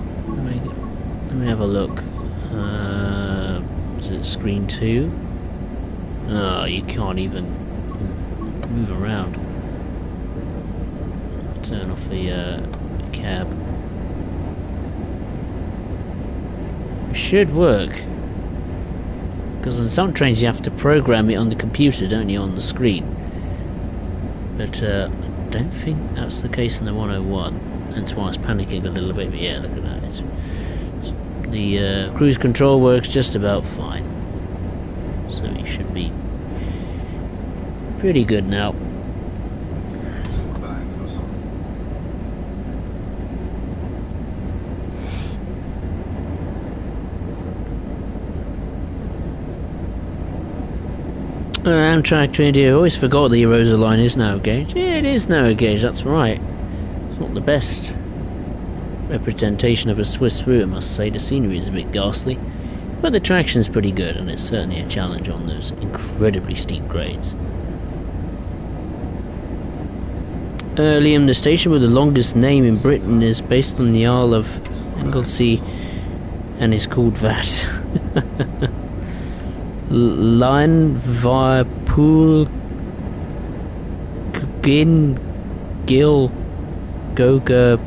Let me have a look. Is it screen 2? Oh, you can't even move around. Turn off the cab. It should work. Because on some trains you have to program it on the computer, don't you, on the screen. But I don't think that's the case in the 101. That's why I was panicking a little bit, but yeah, look at that. The cruise control works just about fine. So you should be pretty good now. Zugbeeinflussung. Amtrak to India. I always forgot the Erosa line is narrow gauge. Yeah, it is narrow gauge, that's right. It's not the best representation of a Swiss route, I must say. The scenery is a bit ghastly, but the traction's pretty good, and it's certainly a challenge on those incredibly steep grades. Liam, the station with the longest name in Britain is based on the Isle of Anglesey and is called that. Liverpool Gin Gil Goga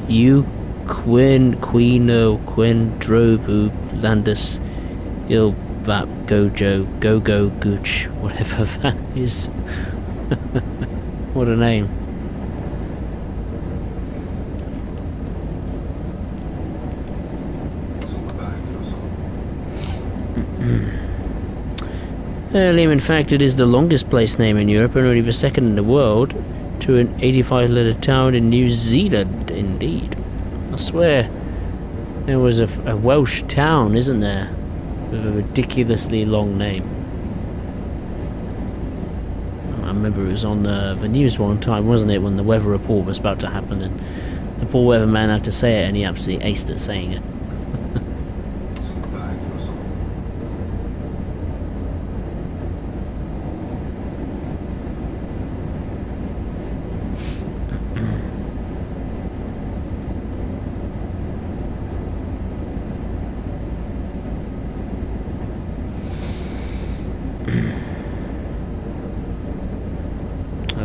U Quino Drobu Landis Il Vap Gojo Gogo Gooch, whatever that is. What a name. Liam, in fact, it is the longest place name in Europe and only the second in the world to an 85-letter town in New Zealand, indeed. I swear there was a Welsh town, isn't there, with a ridiculously long name. I remember it was on the news one time, wasn't it, when the weather report was about to happen and the poor weatherman had to say it and he absolutely aced at saying it.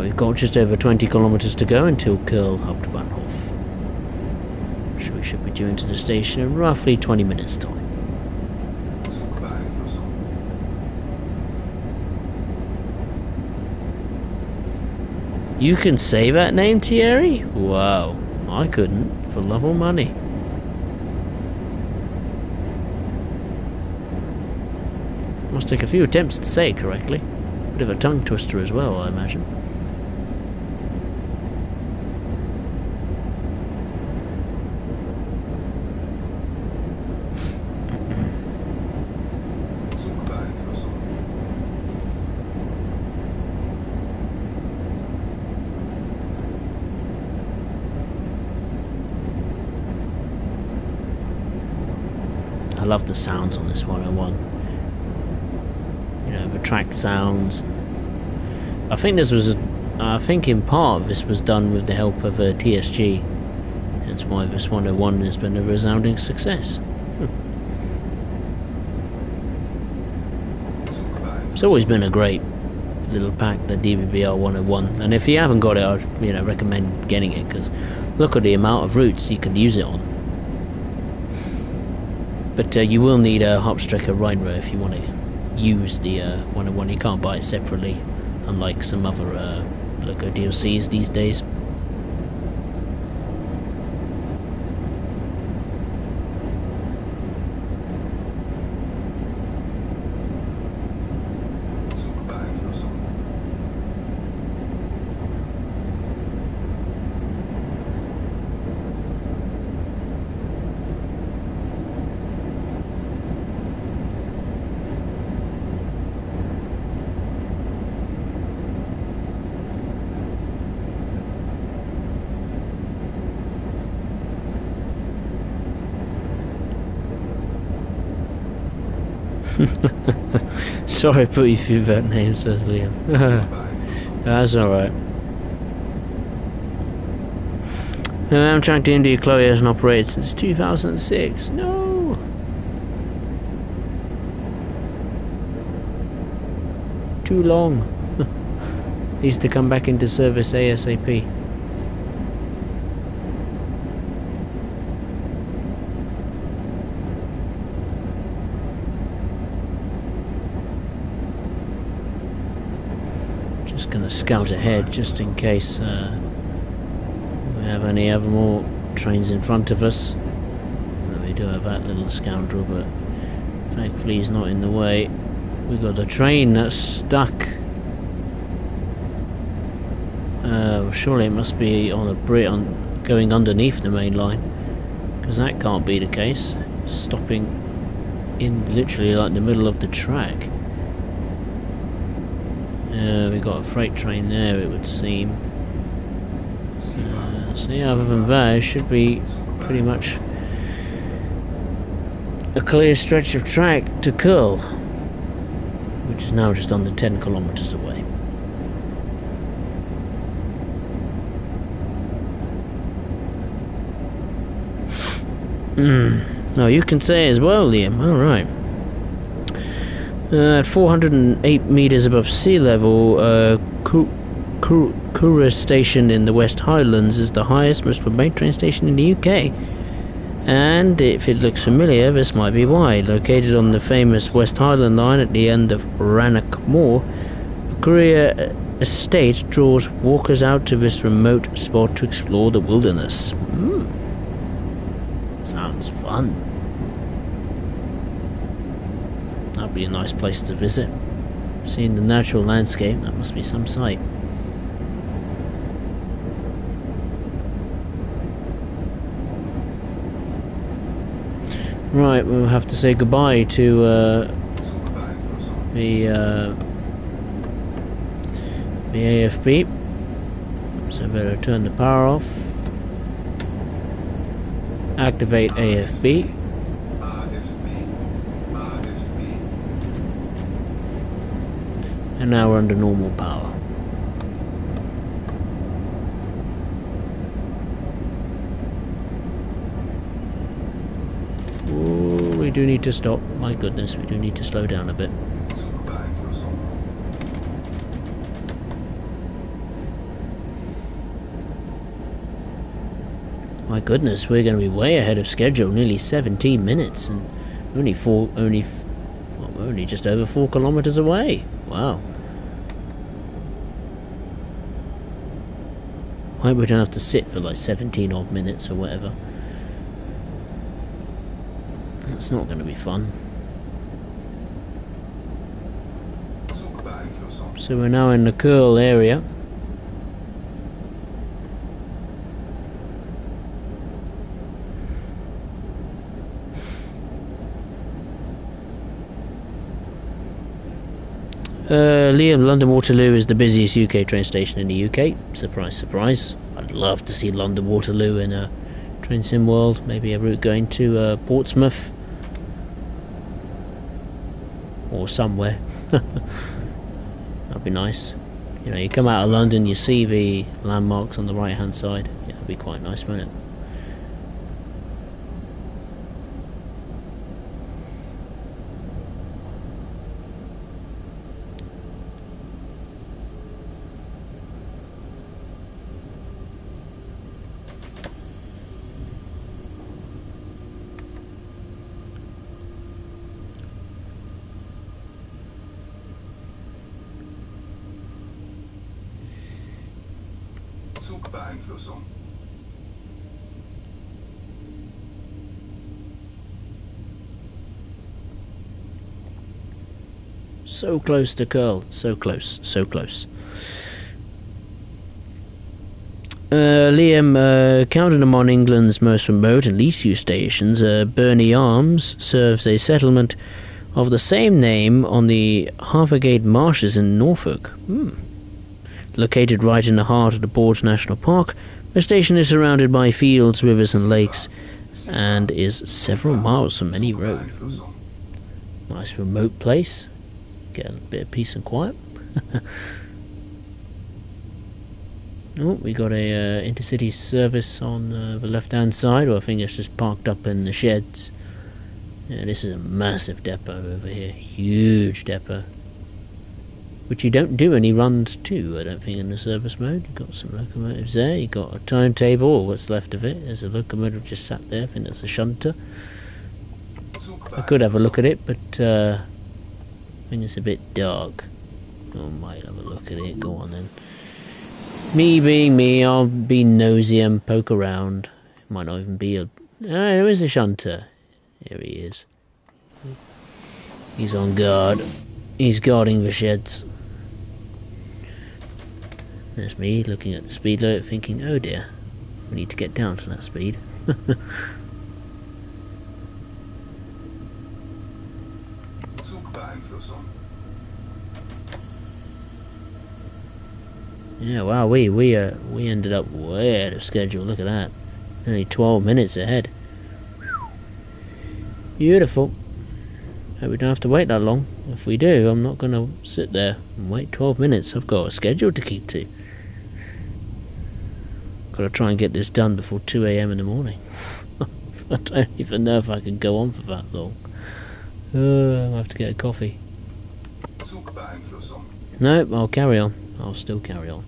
We've got just over 20 kilometres to go until Köln Hauptbahnhof. So we should be due into the station in roughly 20 minutes time. You can say that name, Thierry? Wow, I couldn't, for love or money. Must take a few attempts to say it correctly. Bit of a tongue twister as well, I imagine. I love the sounds on this 101. You know, the track sounds. I think this was, I think in part this was done with the help of TSG. That's why this 101 has been a resounding success. It's always been a great little pack, the DVBR 101. And if you haven't got it, I'd recommend getting it, because look at the amount of routes you can use it on. But you will need a Hauptstrecke Rhein if you want to use the 101. You can't buy it separately, unlike some other logo DLCs these days. Sorry I put you through that name, says Liam. That's alright. Amtrak to India Chloe hasn't operated since 2006. No! Too long. Needs to come back into service ASAP. Just gonna scout ahead just in case we have any other more trains in front of us. Well, we do have that little scoundrel, but thankfully he's not in the way. We got a train that's stuck. Surely it must be on a bridge, going underneath the main line, because that can't be the case. Stopping in literally like the middle of the track. We got a freight train there, it would seem. So yeah, other than that, it should be pretty much a clear stretch of track to Köln, which is now just under 10 kilometers away. Oh, you can say as well, Liam. Alright. At 408 meters above sea level, Ruhr station in the West Highlands is the highest, most remote train station in the UK. And if it looks familiar, this might be why. Located on the famous West Highland line at the end of Rannoch Moor, the Courier Estate draws walkers out to this remote spot to explore the wilderness. Sounds fun. That'd be a nice place to visit. Seeing the natural landscape, that must be some sight. Right, we'll have to say goodbye to the AFB. So better turn the power off. Activate AFB. And now we're under normal power. Oh, we do need to stop. My goodness, we do need to slow down a bit. My goodness, we're going to be way ahead of schedule, nearly 17 minutes, and only just over 4 kilometers away. Wow. I hope we don't have to sit for like 17 odd minutes or whatever. That's not going to be fun. So we're now in the Köln area. Liam, London Waterloo is the busiest UK train station in the UK. Surprise, surprise. I'd love to see London Waterloo in a train sim world. Maybe a route going to Portsmouth or somewhere. That'd be nice. You know, you come out of London, you see the landmarks on the right hand side. Yeah, that'd be quite nice, wouldn't it? Zugbeeinflussung. So close to Köln, so close, so close. Liam, counting among England's most remote and least used stations, Burney Arms serves a settlement of the same name on the Havergate Marshes in Norfolk. Located right in the heart of the Broads National Park, the station is surrounded by fields, rivers and lakes, and is several miles from any road. Nice remote place. Get a bit of peace and quiet. Oh, we got a intercity service on the left-hand side. Well, I think it's just parked up in the sheds. Yeah, this is a massive depot over here. Huge depot. Which you don't do any runs to, I don't think, in the service mode. You've got some locomotives there. You've got a timetable, or what's left of it. There's a locomotive just sat there. I think that's a shunter. I could have a look at it, but I think it's a bit dark. I might have a look at it. Go on then. Me being me, I'll be nosy and poke around. It might not even be a... there is a shunter. Here he is. He's on guard. He's guarding the sheds. There's me looking at the speed limit thinking, oh dear, we need to get down to that speed. Yeah, wow, we ended up way ahead of schedule. Look at that, only 12 minutes ahead. Beautiful. Hope we don't have to wait that long. If we do, I'm not going to sit there and wait 12 minutes. I've got a schedule to keep to. Got to try and get this done before 2 AM in the morning. I don't even know if I can go on for that long. I'll have to get a coffee. Nope, I'll carry on. I'll still carry on.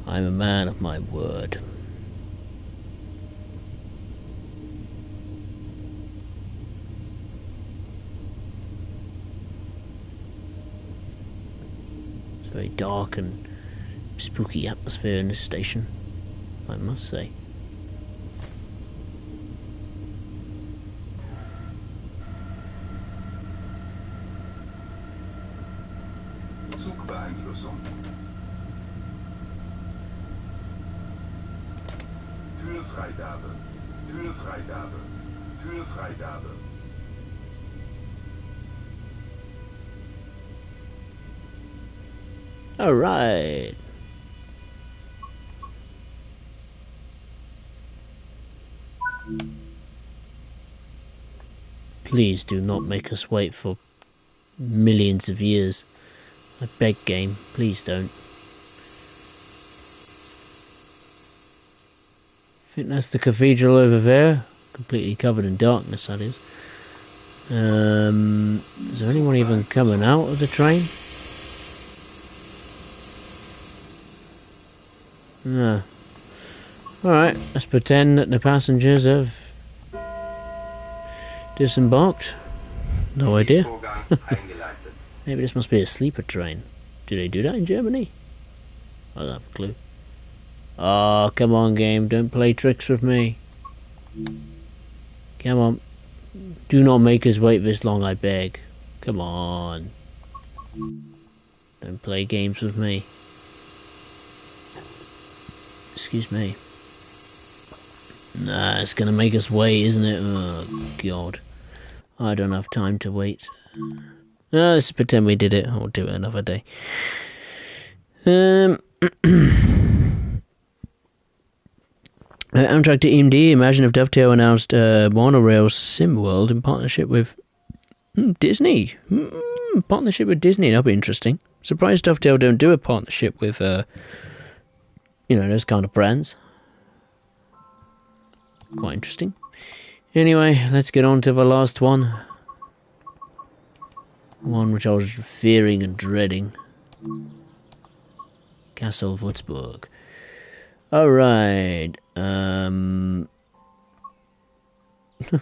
I'm a man of my word. It's a very dark and spooky atmosphere in this station, I must say. Zugbeeinflussung. Höhefreigabe. Höhefreigabe. Höhefreigabe. All right. Please do not make us wait for millions of years. I beg, game, please don't. I think that's the cathedral over there, completely covered in darkness, that is. Is there anyone even coming out of the train? No. Alright, let's pretend that the passengers have disembarked. No idea. Maybe this must be a sleeper train. Do they do that in Germany? I don't have a clue. Oh, come on, game. Don't play tricks with me. Come on. Do not make us wait this long, I beg. Come on. Don't play games with me. Excuse me. Nah, it's gonna make us wait, isn't it? Oh, God. I don't have time to wait. Let's pretend we did it. I'll do it another day. Amtrak to EMD. Imagine if Dovetail announced monorail sim world in partnership with Disney. Partnership with Disney. That'll be interesting. Surprised Dovetail don't do a partnership with, those kind of brands. Quite interesting. Anyway, let's get on to the last one. One which I was fearing and dreading. Kassel, Würzburg. Alright.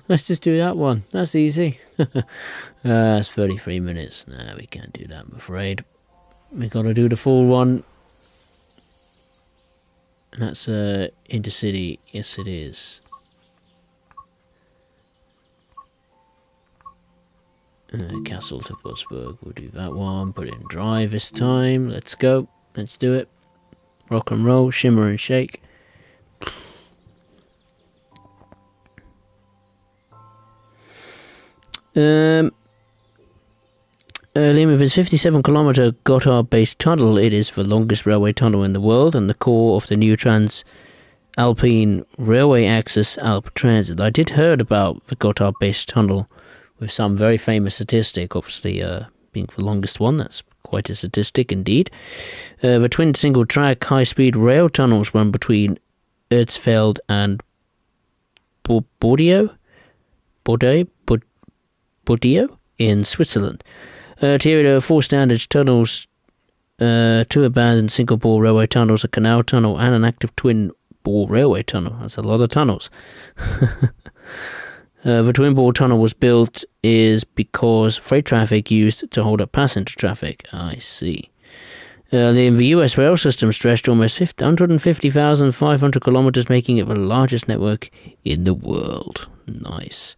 Let's just do that one. That's easy. That's 33 minutes. Nah, we can't do that, I'm afraid. We gotta do the full one. And that's intercity. Yes, it is. Kassel to Würzburg. We'll do that one. Put it in drive this time. Let's go. Let's do it. Rock and roll. Shimmer and shake. Liam, with its 57-kilometre Gotthard-based tunnel, it is the longest railway tunnel in the world and the core of the new Transalpine Railway Access Alp Transit. I did heard about the Gotthard-based tunnel with some very famous statistic, obviously being the longest one. That's quite a statistic indeed. The twin single-track high-speed rail tunnels run between Erzfeld and Bordeaux in Switzerland. Here there are 4 standard tunnels, 2 abandoned single-bore railway tunnels, a canal tunnel, and an active twin-bore railway tunnel. That's a lot of tunnels. The twin-bore tunnel was built is because freight traffic used to hold up passenger traffic. I see. The US rail system stretched almost 150,500 kilometers, making it the largest network in the world. Nice.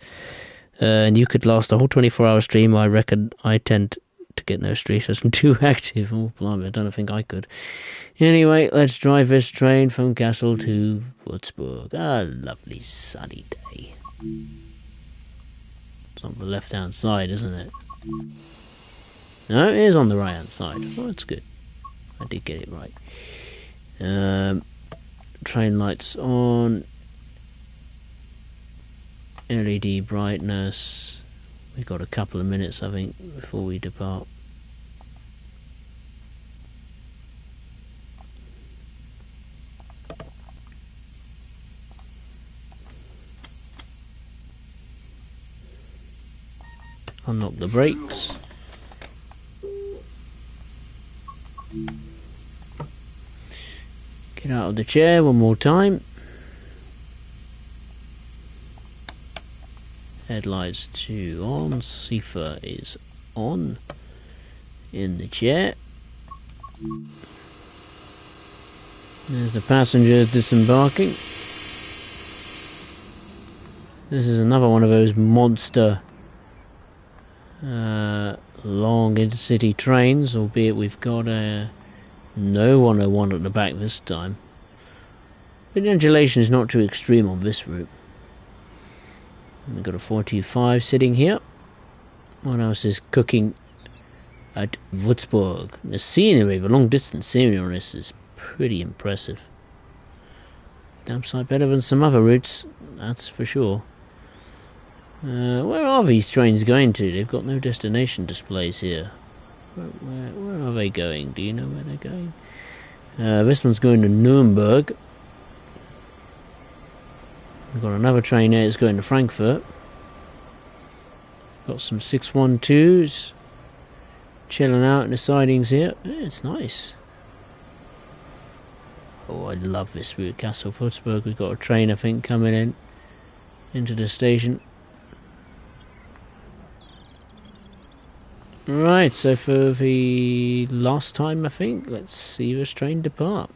And you could last a whole 24-hour stream. I reckon I tend to get no streak as I'm too active. Oh, blimey, I don't think I could. Anyway, let's drive this train from Kassel to Würzburg. A lovely sunny day. It's on the left-hand side, isn't it? No, it is on the right-hand side. Oh, that's good. I did get it right. Train lights on. LED brightness. We've got a couple of minutes, I think, before we depart. Unlock the brakes. Get out of the chair one more time. Headlights 2 on. Cipher is on. In the chair. There's the passengers disembarking. This is another one of those monster long intercity trains, albeit we've got a no 101 at the back this time. But the undulation is not too extreme on this route. We've got a 425 sitting here. What else is cooking at Würzburg? The scenery, the long distance scenery on this is pretty impressive. Damn sight better than some other routes, that's for sure. Where are these trains going to? They've got no destination displays here. Where are they going? Do you know where they're going? This one's going to Nuremberg. We've got another train there that's going to Frankfurt. Got some 612s chilling out in the sidings here. Yeah, it's nice. Oh, I love this route, Kassel Würzburg. We've got a train, I think, coming in into the station. Right, so for the last time, I think, let's see this train depart.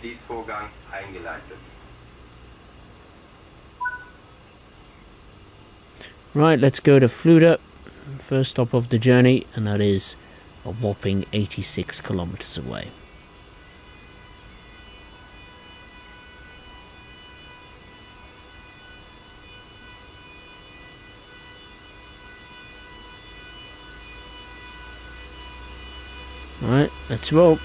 Schließvorgang eingeleitet. Right, let's go to Fluda, first stop of the journey, and that is a whopping 86 kilometers away. Alright, let's roll.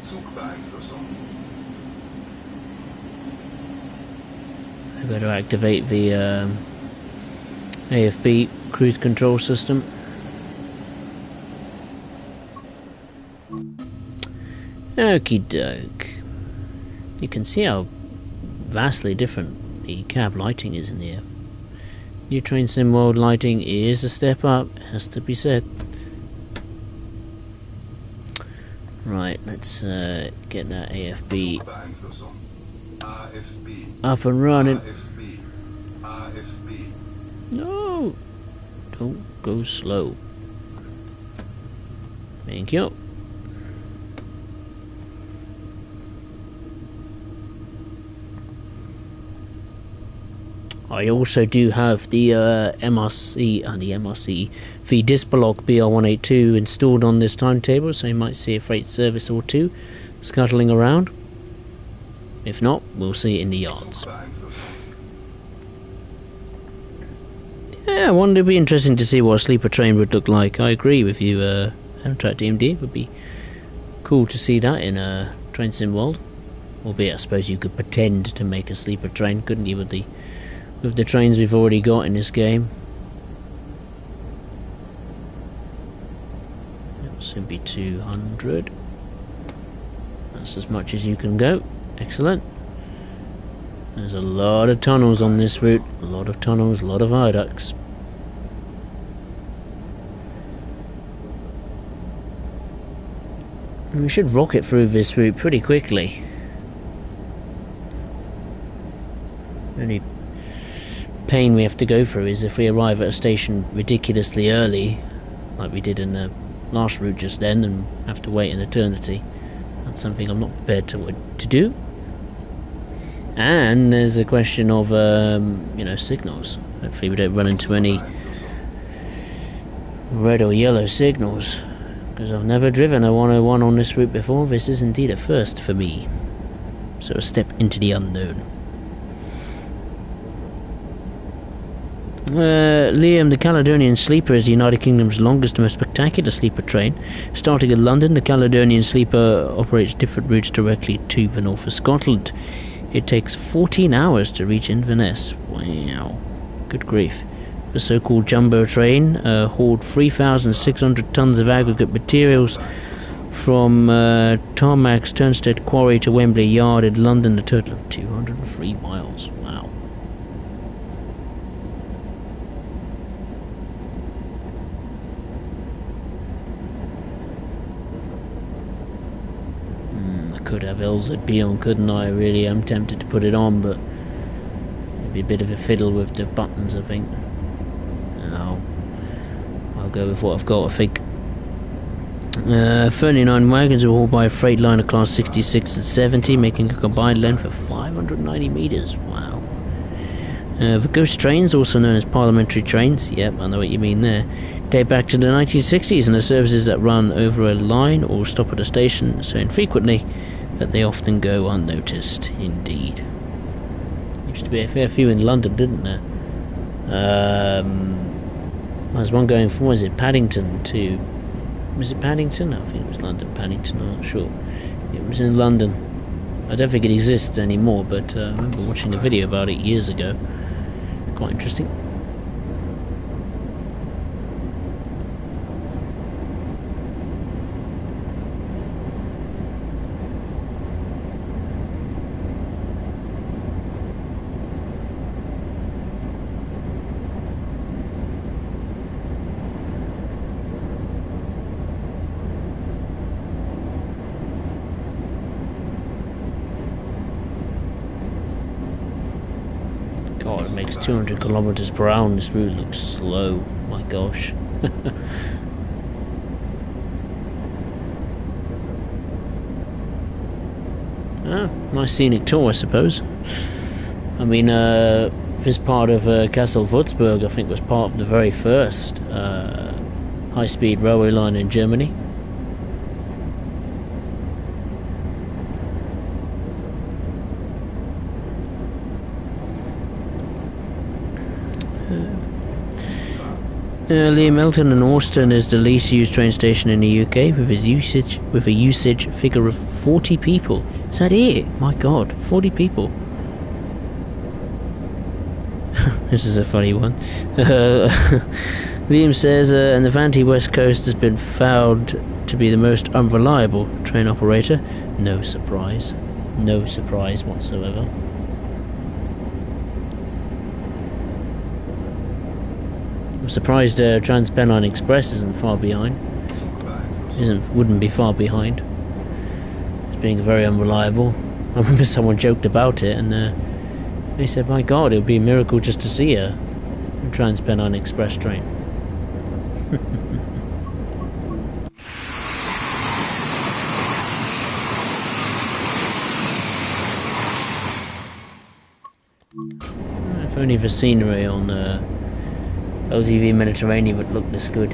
Zugbeeinflussung. I've got to activate the AFB cruise control system. Okie doke. You can see how vastly different the cab lighting is in here. New Train Sim World lighting is a step up, has to be said. Right, let's get that AFB up and running. No! Don't go slow. Thank you. I also do have the MRC V Dispolog BR182 installed on this timetable, so you might see a freight service or two scuttling around. If not, we'll see it in the yards. Yeah, I wonder, it'd be interesting to see what a sleeper train would look like. I agree with you, Amtrak DMD. It would be cool to see that in a train sim world. Albeit, I suppose you could pretend to make a sleeper train, couldn't you, with the trains we've already got in this game. It'll soon be 200. That's as much as you can go. Excellent. There's a lot of tunnels on this route. A lot of tunnels, a lot of viaducts. And we should rocket through this route pretty quickly. Only pain we have to go through is if we arrive at a station ridiculously early, like we did in the last route just then, and have to wait an eternity. That's something I'm not prepared to do. And there's a question of signals. Hopefully we don't run into any red or yellow signals, because I've never driven a 101 on this route before. This is indeed a first for me, so a step into the unknown. Liam, the Caledonian Sleeper is the United Kingdom's longest and most spectacular sleeper train. Starting in London, the Caledonian Sleeper operates different routes directly to the north of Scotland. It takes 14 hours to reach Inverness. Wow, good grief. The so-called jumbo train hauled 3,600 tons of aggregate materials from Tarmac Turnstead Quarry to Wembley Yard in London, a total of 203 miles. Wow. Could have LZB on, couldn't I? Really, I'm tempted to put it on, but it'd be a bit of a fiddle with the buttons, I think. I'll go with what I've got, I think. 39 wagons are hauled by a Freightliner class 66 and 70, making a combined length of 590 metres. Wow. The ghost trains, also known as parliamentary trains, yep, I know what you mean there, date back to the 1960s, and are services that run over a line or stop at a station so infrequently that they often go unnoticed. Indeed. Used to be a fair few in London, didn't there? There's one going from, was it Paddington to... Was it Paddington? I think it was London Paddington, I'm not sure. It was in London. I don't think it exists anymore, but I remember watching a video about it years ago. Quite interesting. God, it makes 200 kilometers per hour, and this route looks slow. My gosh. Nice scenic tour, I suppose. I mean, this part of Kassel Würzburg, I think, was part of the very first high-speed railway line in Germany. Liam, Melton and Austin is the least used train station in the UK with a usage figure of 40 people. Is that it? My God, 40 people. This is a funny one. Liam says, and the Vanti West Coast has been found to be the most unreliable train operator. No surprise. No surprise whatsoever. I'm surprised Trans-Pennine Express isn't far behind. Wouldn't be far behind. It's being very unreliable. I remember someone joked about it, and they said, "My God, it would be a miracle just to see a Trans-Pennine Express train." only the scenery on LTV Mediterranean would look this good.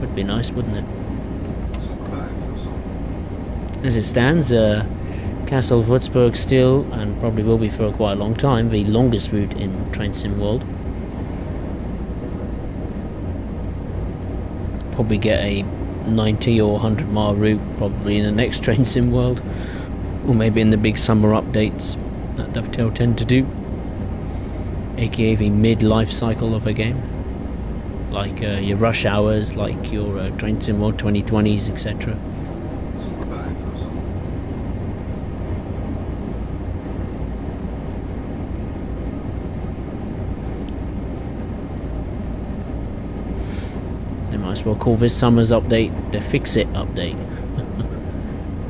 Would be nice, wouldn't it? As it stands, Kassel, Würzburg still, and probably will be for quite a long time, the longest route in train sim world. Probably get a 90 or 100 mile route probably in the next train sim world, or maybe in the big summer updates that Dovetail tend to do, aka the mid-life cycle of a game, like your rush hours, like your train sim world 2020s, etc. Might as well call this summer's update the Fix It update.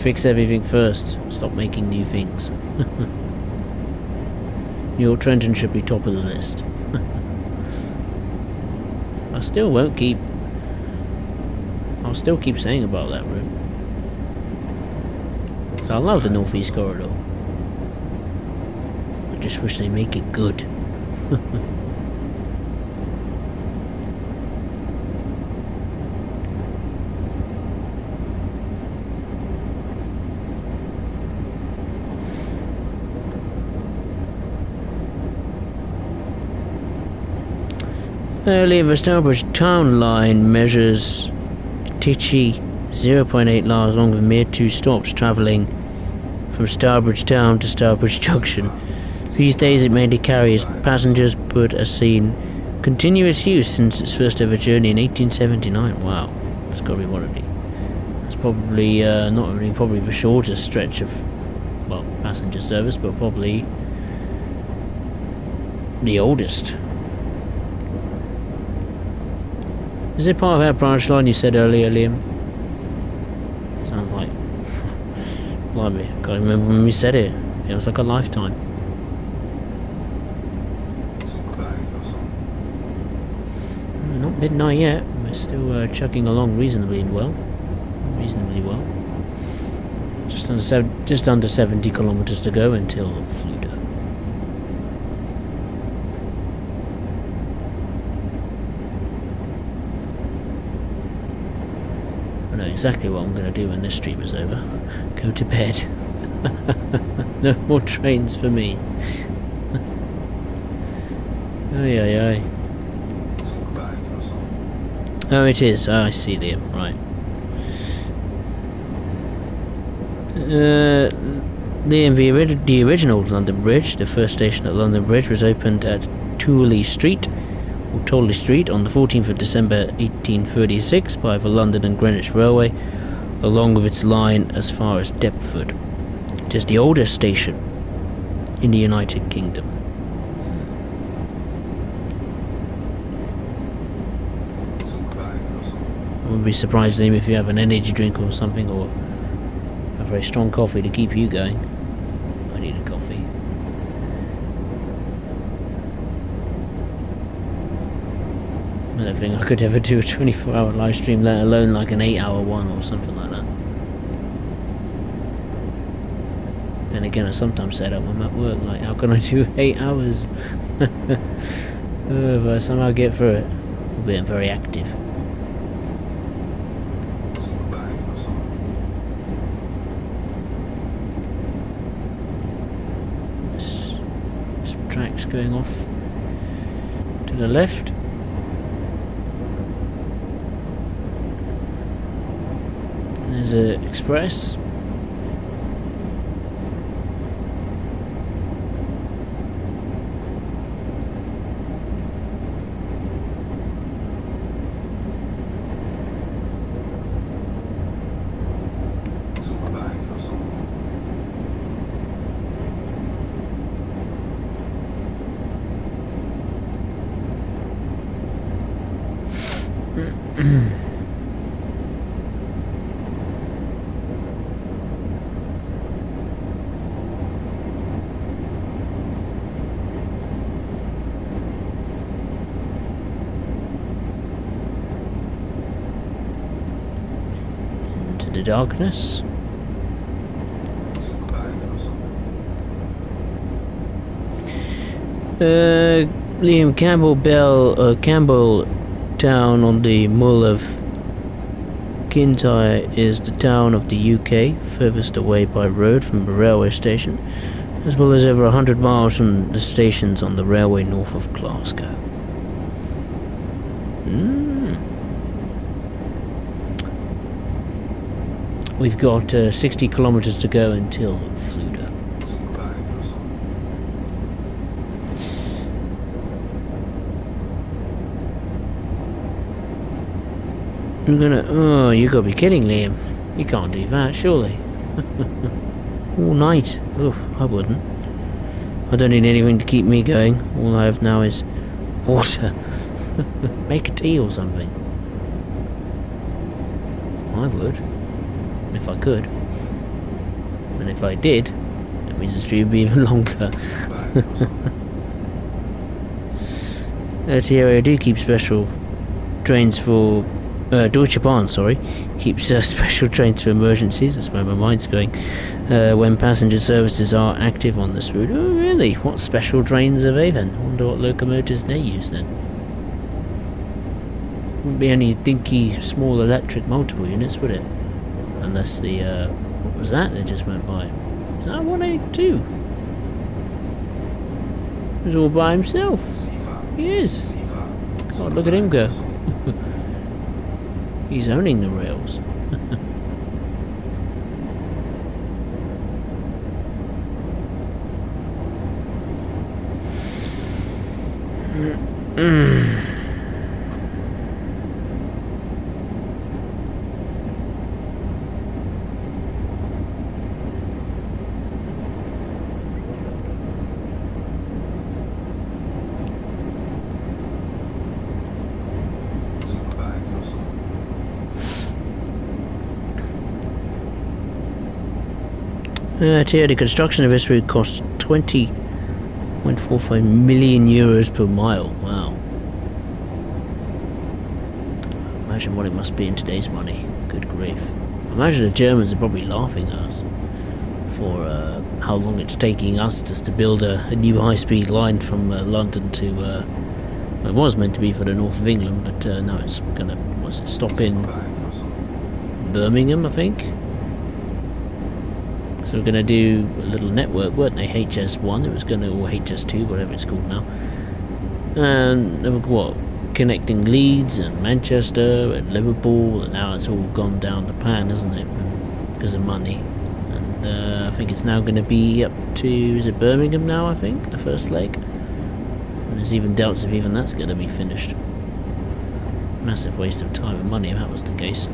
Fix everything first, stop making new things. Your Trenton should be top of the list. I'll still keep saying about that route. I love the Northeast Corridor. I just wish they make it good. Earlier, the Stourbridge Town line measures Tichy 0.8 miles along with mere 2 stops, travelling from Stourbridge Town to Stourbridge Junction. These days it mainly carries passengers, but has seen continuous use since its first ever journey in 1879. Wow, that's got to be one of the... That's probably not only probably the shortest stretch of, well, passenger service, but probably the oldest. Is it part of our branch line you said earlier, Liam? Sounds like... Blimey, I can't remember when we said it. It was like a lifetime. Not midnight yet. We're still chugging along reasonably well. Just under 70 kilometers to go until Fluda. I know exactly what I'm going to do when this stream is over. Go to bed. No more trains for me. Ay, ay, ay. Oh, it is. Oh, I see, Liam. Right. Liam, the original London Bridge, the first station at London Bridge, was opened at Tooley Street on the 14th of December 1836 by the London and Greenwich Railway, along with its line as far as Deptford. It is the oldest station in the United Kingdom. I wouldn't be surprised, Liam, if you have an energy drink or something, or a very strong coffee to keep you going. I need a coffee. I don't think I could ever do a 24-hour live stream, let alone like an 8-hour one or something like that. Then again, I sometimes say that when I'm at work, like, how can I do 8 hours? But I somehow get through it. I'm being very active. This track's going off to the left. There's an express. The darkness. Liam, Campbell Town on the Mull of Kintyre is the town of the UK, furthest away by road from the railway station, as well as over 100 miles from the stations on the railway north of Glasgow. We've got 60 kilometres to go until Fluda. I'm gonna... Oh, you gotta be kidding, Liam. You can't do that, surely. All night. Oof, I wouldn't. I don't need anything to keep me going. All I have now is water. Make a tea or something. I would. If I could. And if I did, that means the stream would be even longer. Thierry, I do keep special trains for... Deutsche Bahn, sorry, keeps special trains for emergencies. That's where my mind's going. When passenger services are active on this route. Oh, really? What special trains are they then? I wonder what locomotives they use then. Wouldn't be any dinky, small electric multiple units, would it? Unless the, what was that they just went by? Was that 182? He was all by himself. He is. God, look at him go. He's owning the rails. The construction of this route costs 20.45 million euros per mile. Wow. Imagine what it must be in today's money. Good grief. Imagine the Germans are probably laughing at us for how long it's taking us just to build a new high-speed line from London to... it was meant to be for the north of England, but now it's going to stop in Birmingham, I think. So we're going to do a little network, weren't they? HS1, it was going to, or HS2, whatever it's called now. And what? Connecting Leeds and Manchester and Liverpool, and now it's all gone down the pan, hasn't it? Because of money. And I think it's now going to be up to, is it Birmingham now, I think? The first leg. And there's even doubts if even that's going to be finished. Massive waste of time and money if that was the case.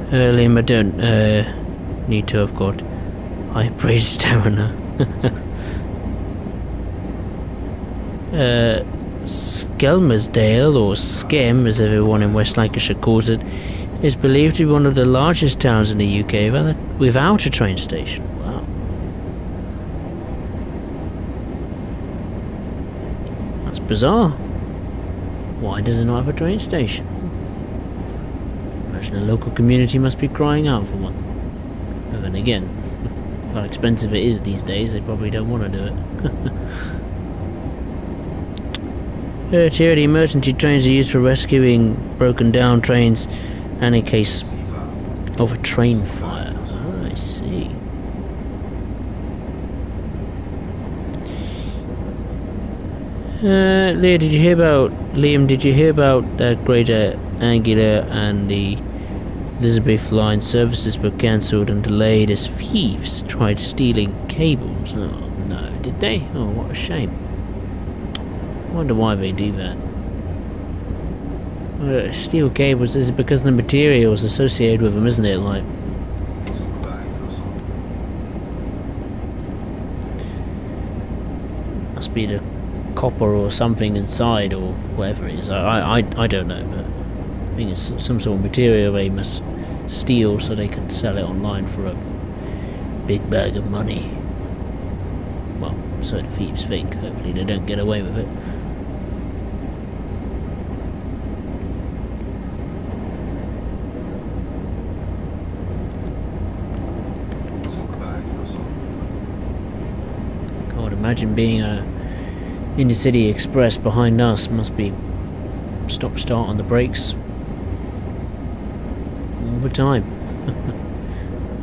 Liam, I don't need to have got high-praise stamina. Skelmersdale, or Skem as everyone in West Lancashire calls it, is believed to be one of the largest towns in the UK without a train station. Wow. That's bizarre. Why does it not have a train station? The local community must be crying out for one. And then again, how expensive it is these days, they probably don't want to do it. Here, the emergency trains are used for rescuing broken down trains and in case of a train fire. Oh, I see. Liam, did you hear about that greater angular and the Elizabeth line services were cancelled and delayed as thieves tried stealing cables. Oh no, did they? Oh, what a shame. I wonder why they do that. Steel cables, this is because of the materials associated with them, isn't it? Like, must be the copper or something inside or whatever it is. I don't know, but I think it's some sort of material they must steal so they can sell it online for a big bag of money. Well, so the thieves think. Hopefully they don't get away with it. God, imagine being a Intercity Express behind us. Must be stop start on the brakes all the time.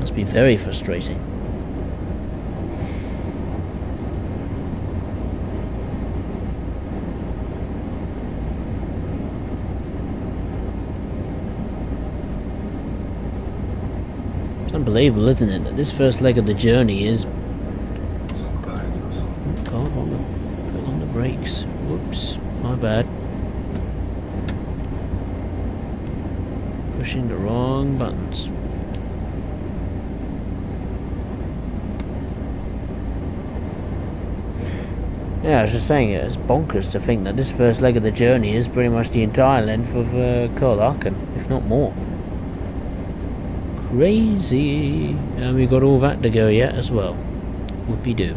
Must be very frustrating. It's unbelievable, isn't it, that this first leg of the journey is on the brakes. Whoops, my bad. Pushing the wrong buttons. Yeah, I was just saying, it's bonkers to think that this first leg of the journey is pretty much the entire length of Aachen, if not more. Crazy. And we've got all that to go yet as well. Whoopie-doo.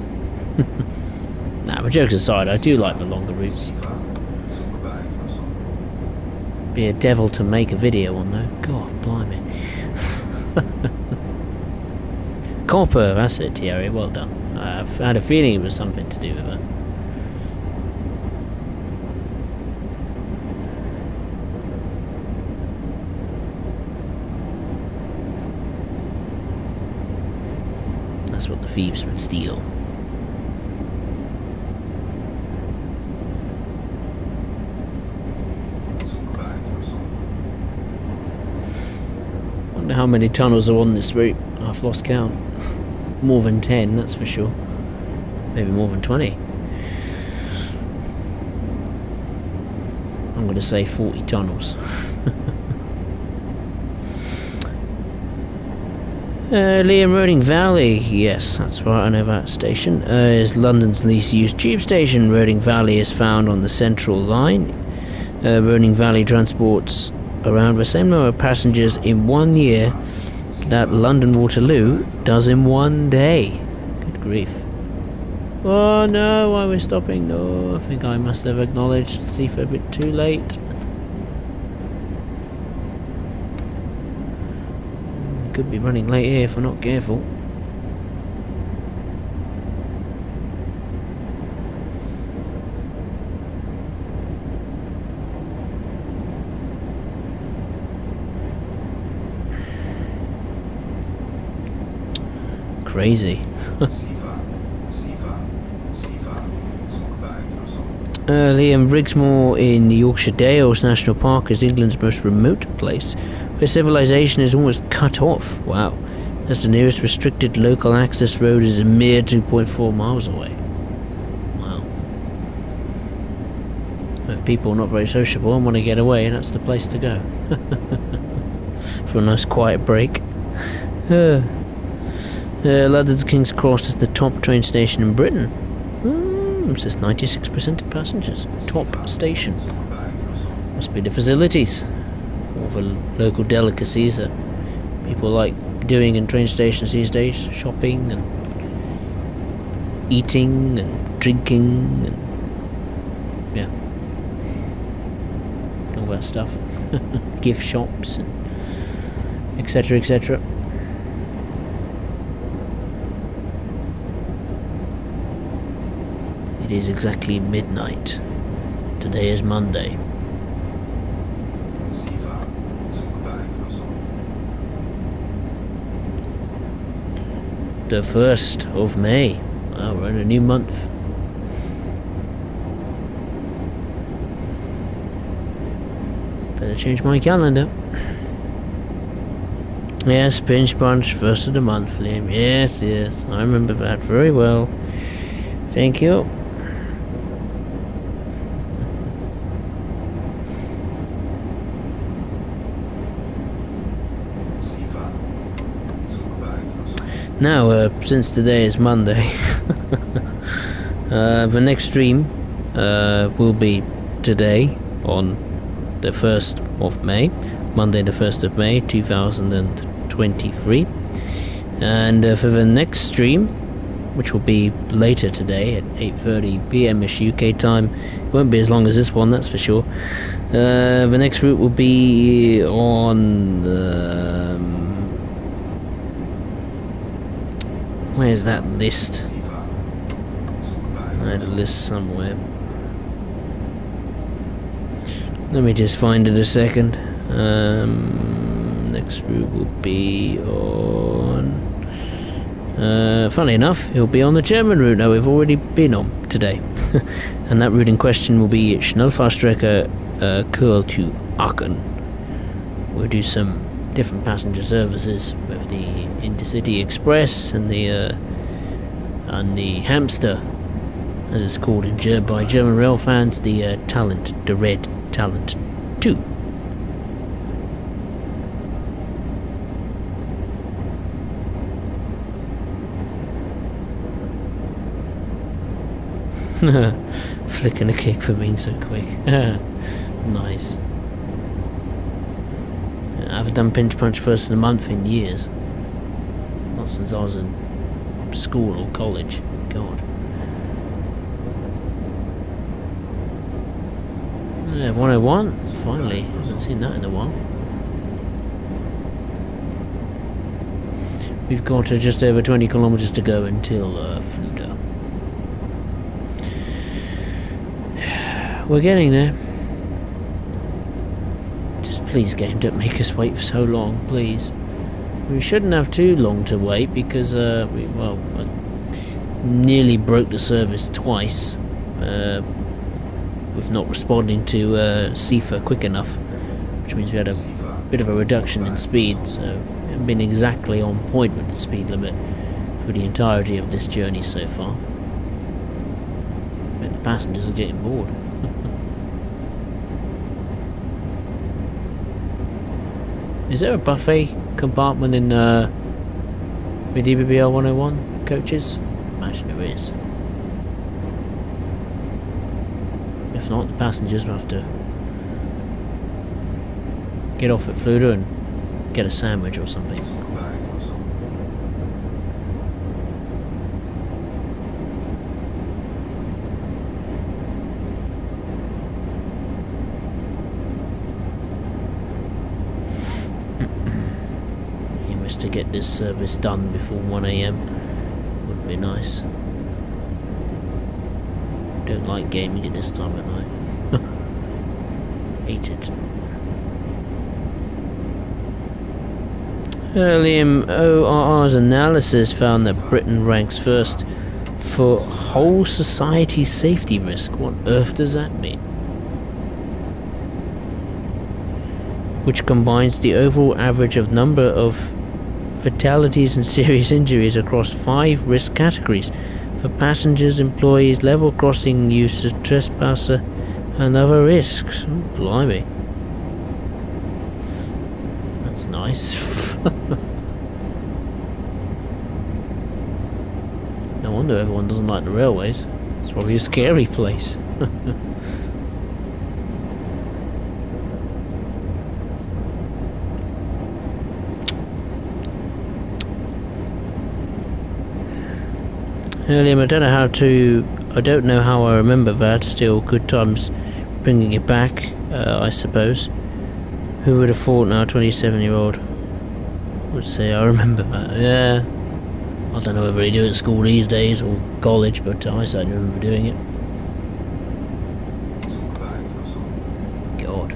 Nah, but jokes aside, I do like the longer routes. Be a devil to make a video on though. God, blimey. Copper, that's it, Thierry, well done. I've had a feeling it was something to do with it. That's what the thieves would steal. Wonder how many tunnels are on this route. I've lost count. More than 10, that's for sure. Maybe more than 20. I'm going to say 40 tunnels. Liam Roding Valley, yes, that's right, I know that station. Is London's least used tube station. Roding Valley is found on the Central Line. Roding Valley transports around the same number of passengers in 1 year that London Waterloo does in 1 day. Good grief. Oh no, why we're stopping? No, I think I must have acknowledged Sifa a bit too late. Could be running late here if we're not careful. Crazy. Liam, Rigsmoor in the Yorkshire Dales National Park is England's most remote place where civilization is almost cut off. Wow. As the nearest restricted local access road is a mere 2.4 miles away. Wow. If people are not very sociable and want to get away, that's the place to go. For a nice quiet break. London's King's Cross is the top train station in Britain. It says 96% of passengers. Top station. Must be the facilities. All the local delicacies that people like doing in train stations these days. Shopping and eating and drinking and yeah, all that stuff. Gift shops and etc, etc. It is exactly midnight. Today is Monday. The 1st of May. Wow, we're in a new month. Better change my calendar. Yes, pinch punch, first of the month, Liam. Yes, yes, I remember that very well. Thank you. Now, since today is Monday, the next stream will be today on the 1st of May, Monday the 1st of May 2023, and for the next stream, which will be later today at 8:30 PM-ish UK time, it won't be as long as this one, that's for sure. The next route will be on where's that list? I had a list somewhere. Let me just find it a second. Next route will be on... funny enough, it'll be on the German route that we've already been on today. And that route in question will be Schnellfahrstrecke Köln to Aachen. We'll do some different passenger services with the Intercity Express and the Hamster, as it's called by German rail fans, the Talent, the Red Talent 2. Flicking a kick for being so quick. Nice. I haven't done pinch punch first of the month in years. Not since I was in school or college. God. Yeah, 101. Finally. Haven't seen that in a while. We've got just over 20 kilometers to go until Fluda. We're getting there. Just please, game, don't make us wait for so long, please. We shouldn't have too long to wait because I nearly broke the service twice with not responding to CIFA quick enough, which means we had a bit of a reduction in speed, so we haven't been exactly on point with the speed limit for the entirety of this journey so far. But the passengers are getting bored. Is there a buffet compartment in the DBBL 101 coaches? Imagine there is. If not, the passengers will have to get off at Fluda and get a sandwich or something. To get this service done before 1 AM would be nice. Don't like gaming at this time of night. Hate it. Liam, ORR's analysis found that Britain ranks first for whole society safety risk. What on earth does that mean? Which combines the overall average of number of fatalities and serious injuries across 5 risk categories for passengers, employees, level crossing users, trespasser and other risks. Oh, blimey. That's nice. No wonder everyone doesn't like the railways. It's probably a scary place. Liam, I don't know how I remember that. Still, good times bringing it back, I suppose. Who would have thought now, 27-year-old would say, I remember that. Yeah. I don't know whether they do it at school these days or college, but I certainly remember doing it. God.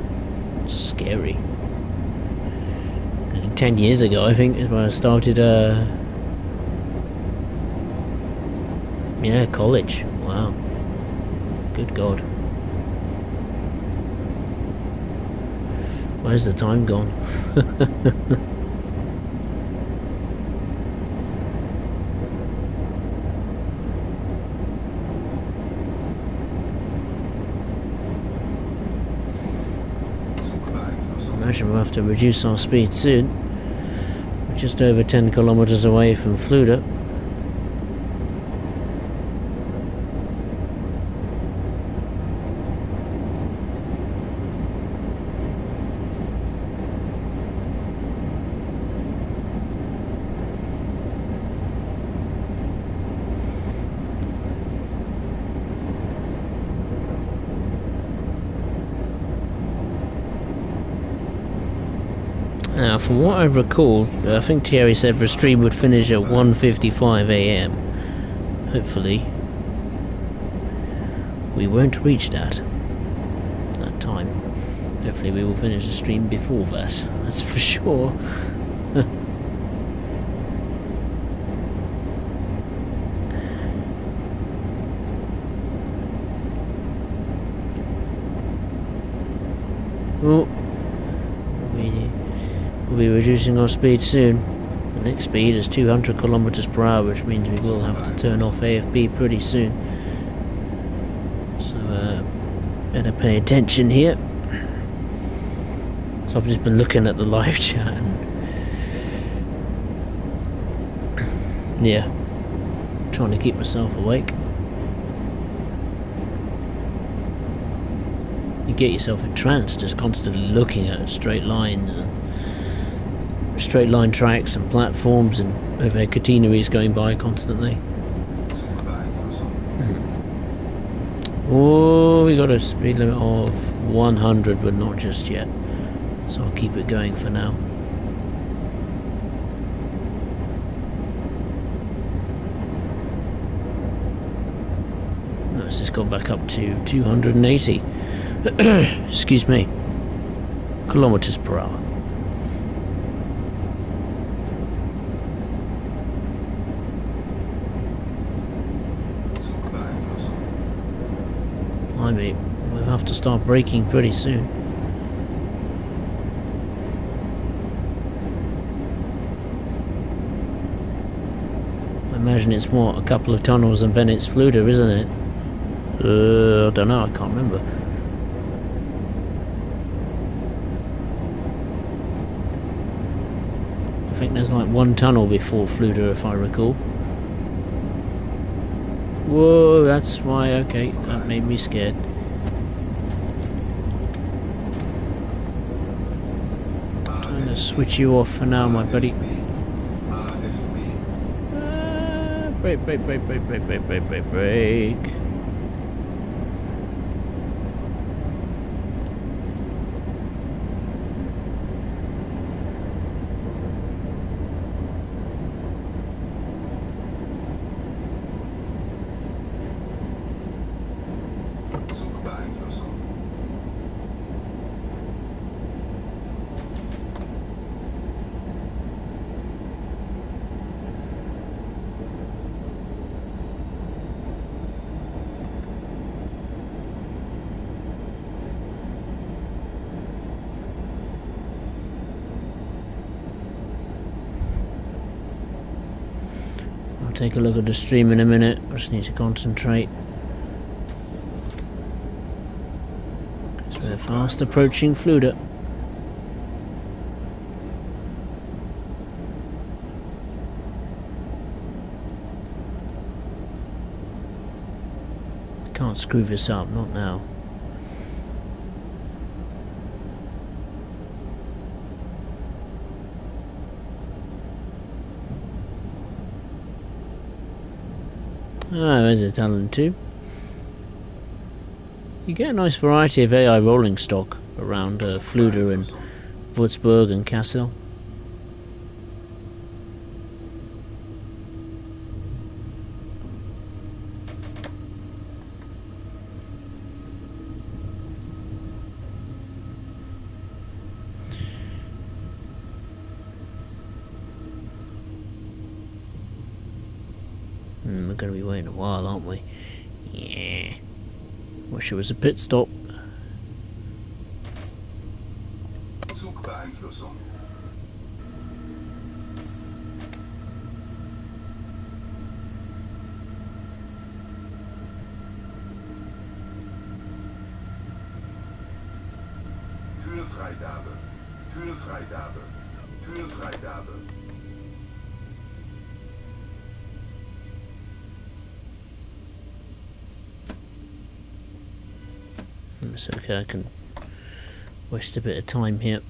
Scary. 10 years ago, I think, is when I started, yeah, college. Wow. Good God. Where's the time gone? imagine we'll have to reduce our speed soon. We're just over 10 kilometers away from Fluda. Now, from what I recall, I think Thierry said the stream would finish at 1:55 AM. Hopefully, we won't reach that time. Hopefully, we will finish the stream before that. That's for sure. Oh. We'll be reducing our speed soon. The next speed is 200 kilometers per hour, which means we will have to turn off AFB pretty soon. So, better pay attention here. So I've just been looking at the live chat and yeah, trying to keep myself awake. You get yourself entranced just constantly looking at straight lines and straight line tracks and platforms and overhead catenaries going by constantly. Oh, we got a speed limit of 100, but not just yet. So I'll keep it going for now. No, it's just gone back up to 280. Excuse me. Kilometers per hour. I mean, we'll have to start braking pretty soon. I imagine it's what, a couple of tunnels and then it's Fluda, isn't it? I don't know, I can't remember. I think there's like one tunnel before Fluda, if I recall. Whoa, that's why, okay, that made me scared. I'm trying to switch you off for now, my buddy. Brake, brake, brake, brake, brake, brake, brake, brake, brake. Take a look at the stream in a minute. I just need to concentrate. Because we're fast approaching Fluda. Can't screw this up, not now. Ah, there's a tunnel too. You get a nice variety of AI rolling stock around Fluda and Würzburg and Kassel. We're going to be waiting a while, aren't we? Yeah. Wish it was a pit stop. Zugbeeinflussung. Türfreigabe. Türfreigabe. Türfreigabe. It's okay, I can waste a bit of time here.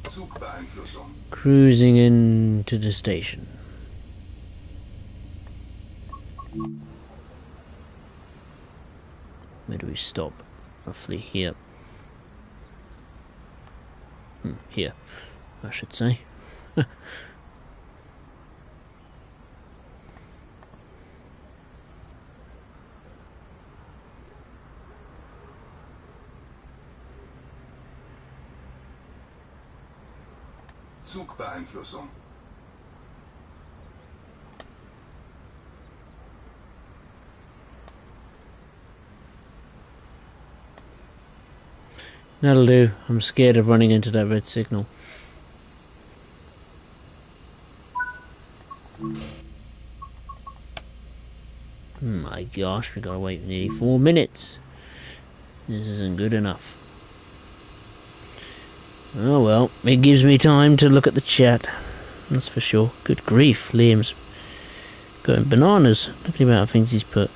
Zugbeeinflussung. Cruising into the station. Where do we stop? Roughly here. Here, I should say. Zugbeeinflussung. That'll do. I'm scared of running into that red signal. My gosh, we gotta wait nearly 4 minutes. This isn't good enough. Oh well, it gives me time to look at the chat. That's for sure. Good grief, Liam's going bananas. Look at the amount of things he's put.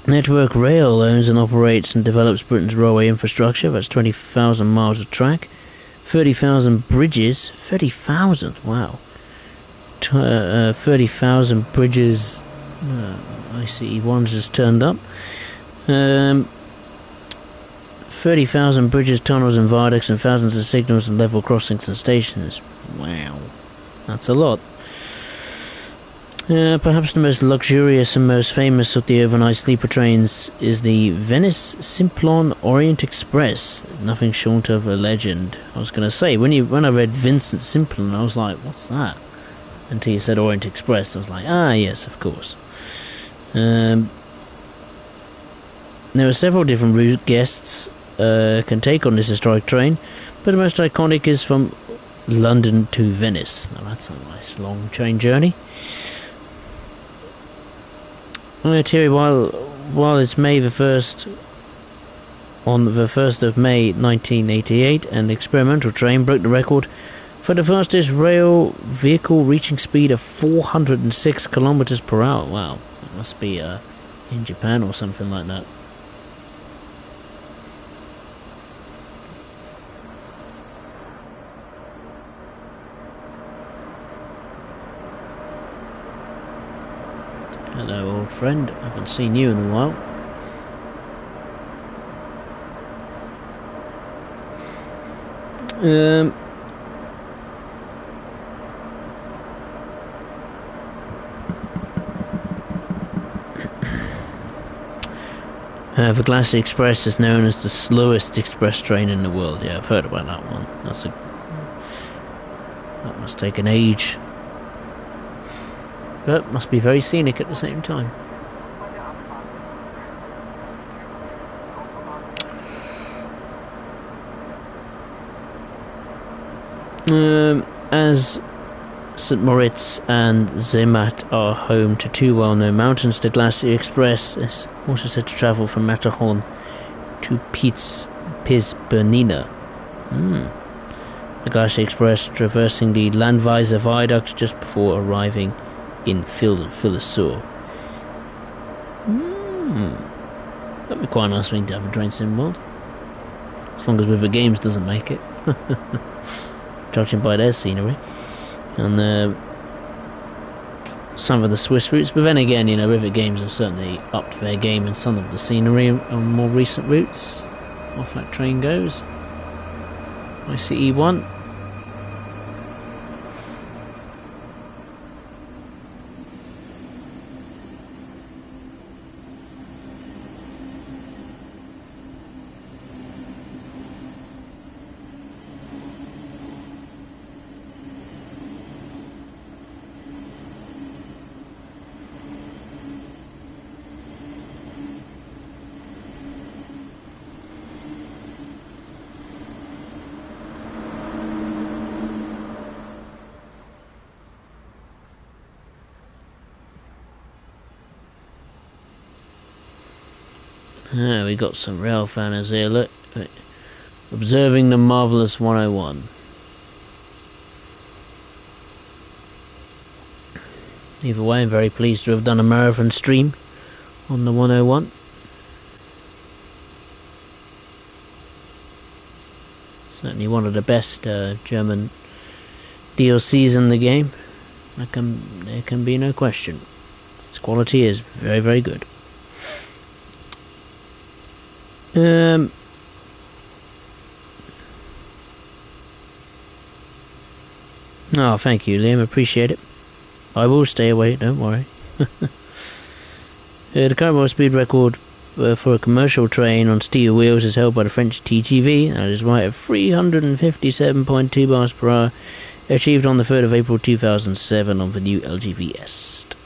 Network Rail owns and operates and develops Britain's railway infrastructure. That's 20,000 miles of track, 30,000 bridges. 30,000, wow. 30,000 bridges. ICE1's just turned up. 30,000 bridges, tunnels and viaducts, and thousands of signals and level crossings and stations. Wow, that's a lot. Perhaps the most luxurious and most famous of the overnight sleeper trains is the Venice Simplon Orient Express. Nothing short of a legend. I was going to say, when I read Vincent Simplon, I was like, what's that? Until you said Orient Express, I was like, ah, yes, of course. There are several different route guests can take on this historic train, but the most iconic is from London to Venice. Now that's a nice long train journey. Terry, while it's May the 1st, on the 1st of May 1988, an experimental train broke the record for the fastest rail vehicle reaching speed of 406 kilometers per hour. Wow, that must be in Japan or something like that. Hello, old friend. I haven't seen you in a while. The Glacier Express is known as the slowest express train in the world. Yeah, I've heard about that one. That must take an age. But must be very scenic at the same time. As St. Moritz and Zermatt are home to two well-known mountains, the Glacier Express is also said to travel from Matterhorn to Piz-Bernina. The Glacier Express traversing the Landweser Viaduct just before arriving in Philosur. That'd be quite a nice thing to have a train sim world. As long as River Games doesn't make it. Judging by their scenery. And some of the Swiss routes. But then again, you know, River Games have certainly upped their game in some of the scenery on more recent routes. Off that train goes. ICE1. We got some rail fanners here, look. Observing the marvellous 101. Either way, I'm very pleased to have done a marathon stream on the 101. Certainly one of the best German DLCs in the game. There can be no question. Its quality is very, very good. Oh, thank you, Liam. Appreciate it. I will stay away, don't worry. The current world speed record for a commercial train on steel wheels is held by the French TGV. That is right at 357.2 miles per hour, achieved on the 3rd of April 2007 on the new LGV Est.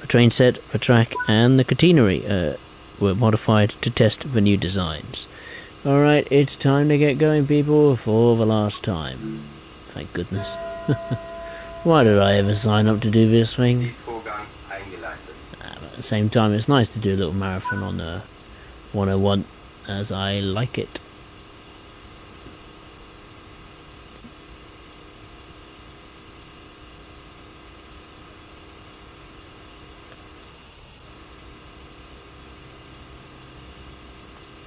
The train set, the track and the catenary were modified to test the new designs. Alright, it's time to get going, people, for the last time. Thank goodness. Why did I ever sign up to do this thing? But at the same time, it's nice to do a little marathon on the 101, as I like it.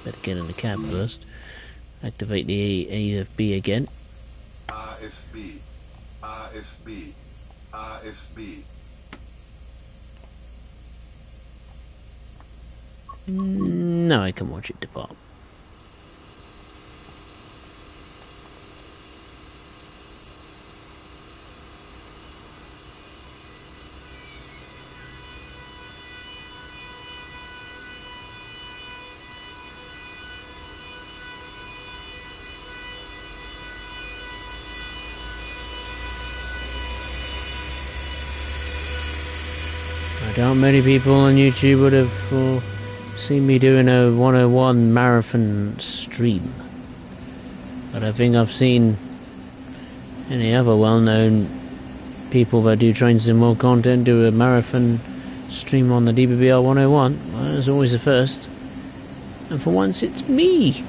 Better get in the cab first. Activate the AFB again. AFB. AFB. AFB. Now I can watch it depart. I doubt many people on YouTube would have seen me doing a 101 marathon stream. But I think I've seen any other well-known people that do train sim world content do a marathon stream on the DBBR 101. Well, there's always a first. And for once, it's me!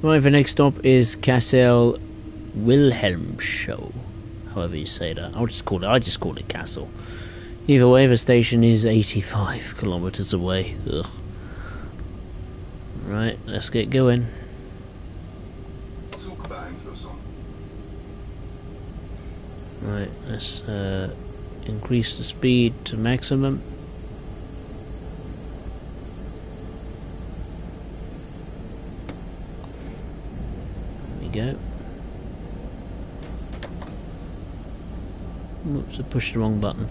Right, the next stop is Kassel Wilhelmshow. However you say that. I just call it Kassel. Either way, the station is 85 kilometers away. Ugh. Right, let's get going. Right, let's increase the speed to maximum. Go. Oops, I pushed the wrong button.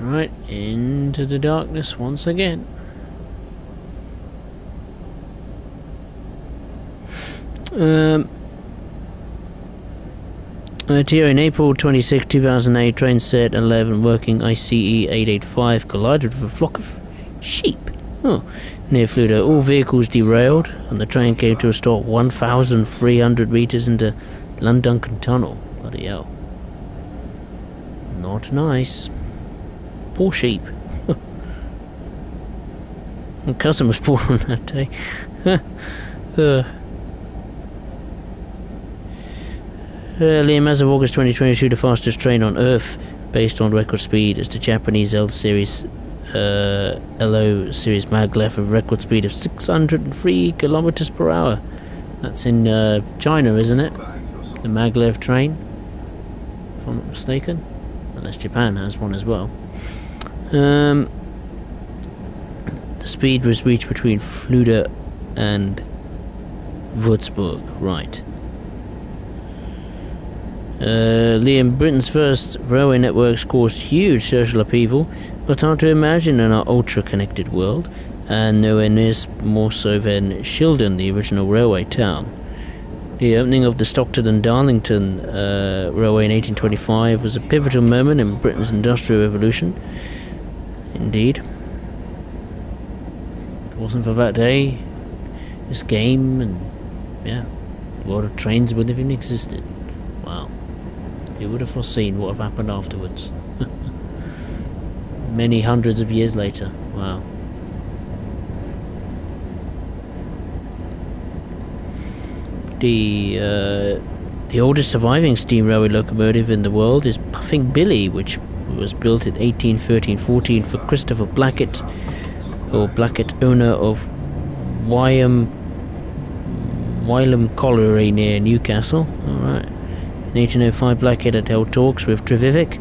Right, into the darkness once again. Here in April 26, 2008, train set 11 working ICE 885 collided with a flock of sheep. Oh, near Fluda. All vehicles derailed and the train came to a stop 1,300 meters into Lundunken Tunnel. Bloody hell. Not nice. Poor sheep. My cousin was born on that day. Liam, as of August 2022, the fastest train on Earth, based on record speed, is the Japanese LO series maglev with a record speed of 603 kilometers per hour. That's in China, isn't it? The maglev train, if I'm not mistaken. Unless Japan has one as well. The speed was reached between Fluda and Würzburg, right. Liam, Britain's first railway networks caused huge social upheaval, but hard to imagine in our ultra-connected world, and nowhere near more so than Shildon, the original railway town. The opening of the Stockton and Darlington railway in 1825 was a pivotal moment in Britain's industrial revolution. Indeed. If it wasn't for that day, this game, and yeah, the world of trains wouldn't have even existed. Wow. Who would have foreseen what would have happened afterwards? Many hundreds of years later. Wow. The oldest surviving steam railway locomotive in the world is Puffing Billy, which was built in 1813-14 for Christopher Blackett, owner of Wylam Colliery near Newcastle. Alright. In 1805, Blackett had held talks with Trevivick,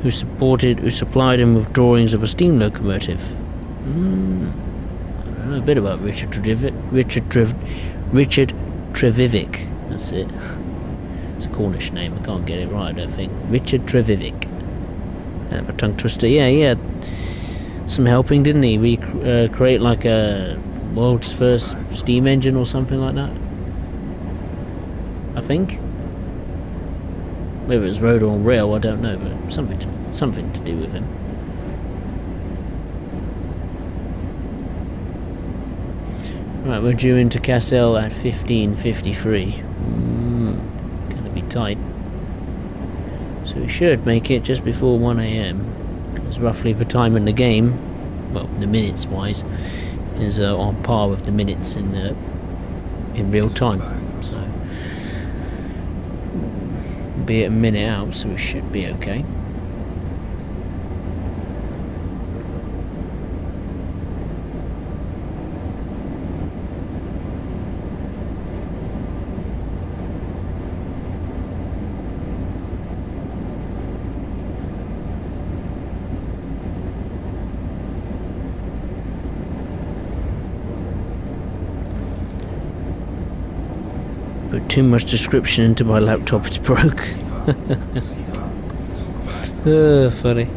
who supplied him with drawings of a steam locomotive. I know a bit about Richard Trevivick. That's it. It's a Cornish name. I can't get it right, I don't think. Richard Trevivick. Kind of a tongue twister. Yeah, he had some helping, didn't he? We create like a world's first steam engine or something like that, I think. Whether it was road or rail, I don't know, but something to do with him. Right, we're due into Kassel at 15:53. Gonna be tight. So we should make it just before 1 AM. Because roughly the time in the game, well, the minutes wise, is on par with the minutes in real time. So be it a minute out, so we should be okay. Put too much description into my laptop, it's broke. Oh, funny.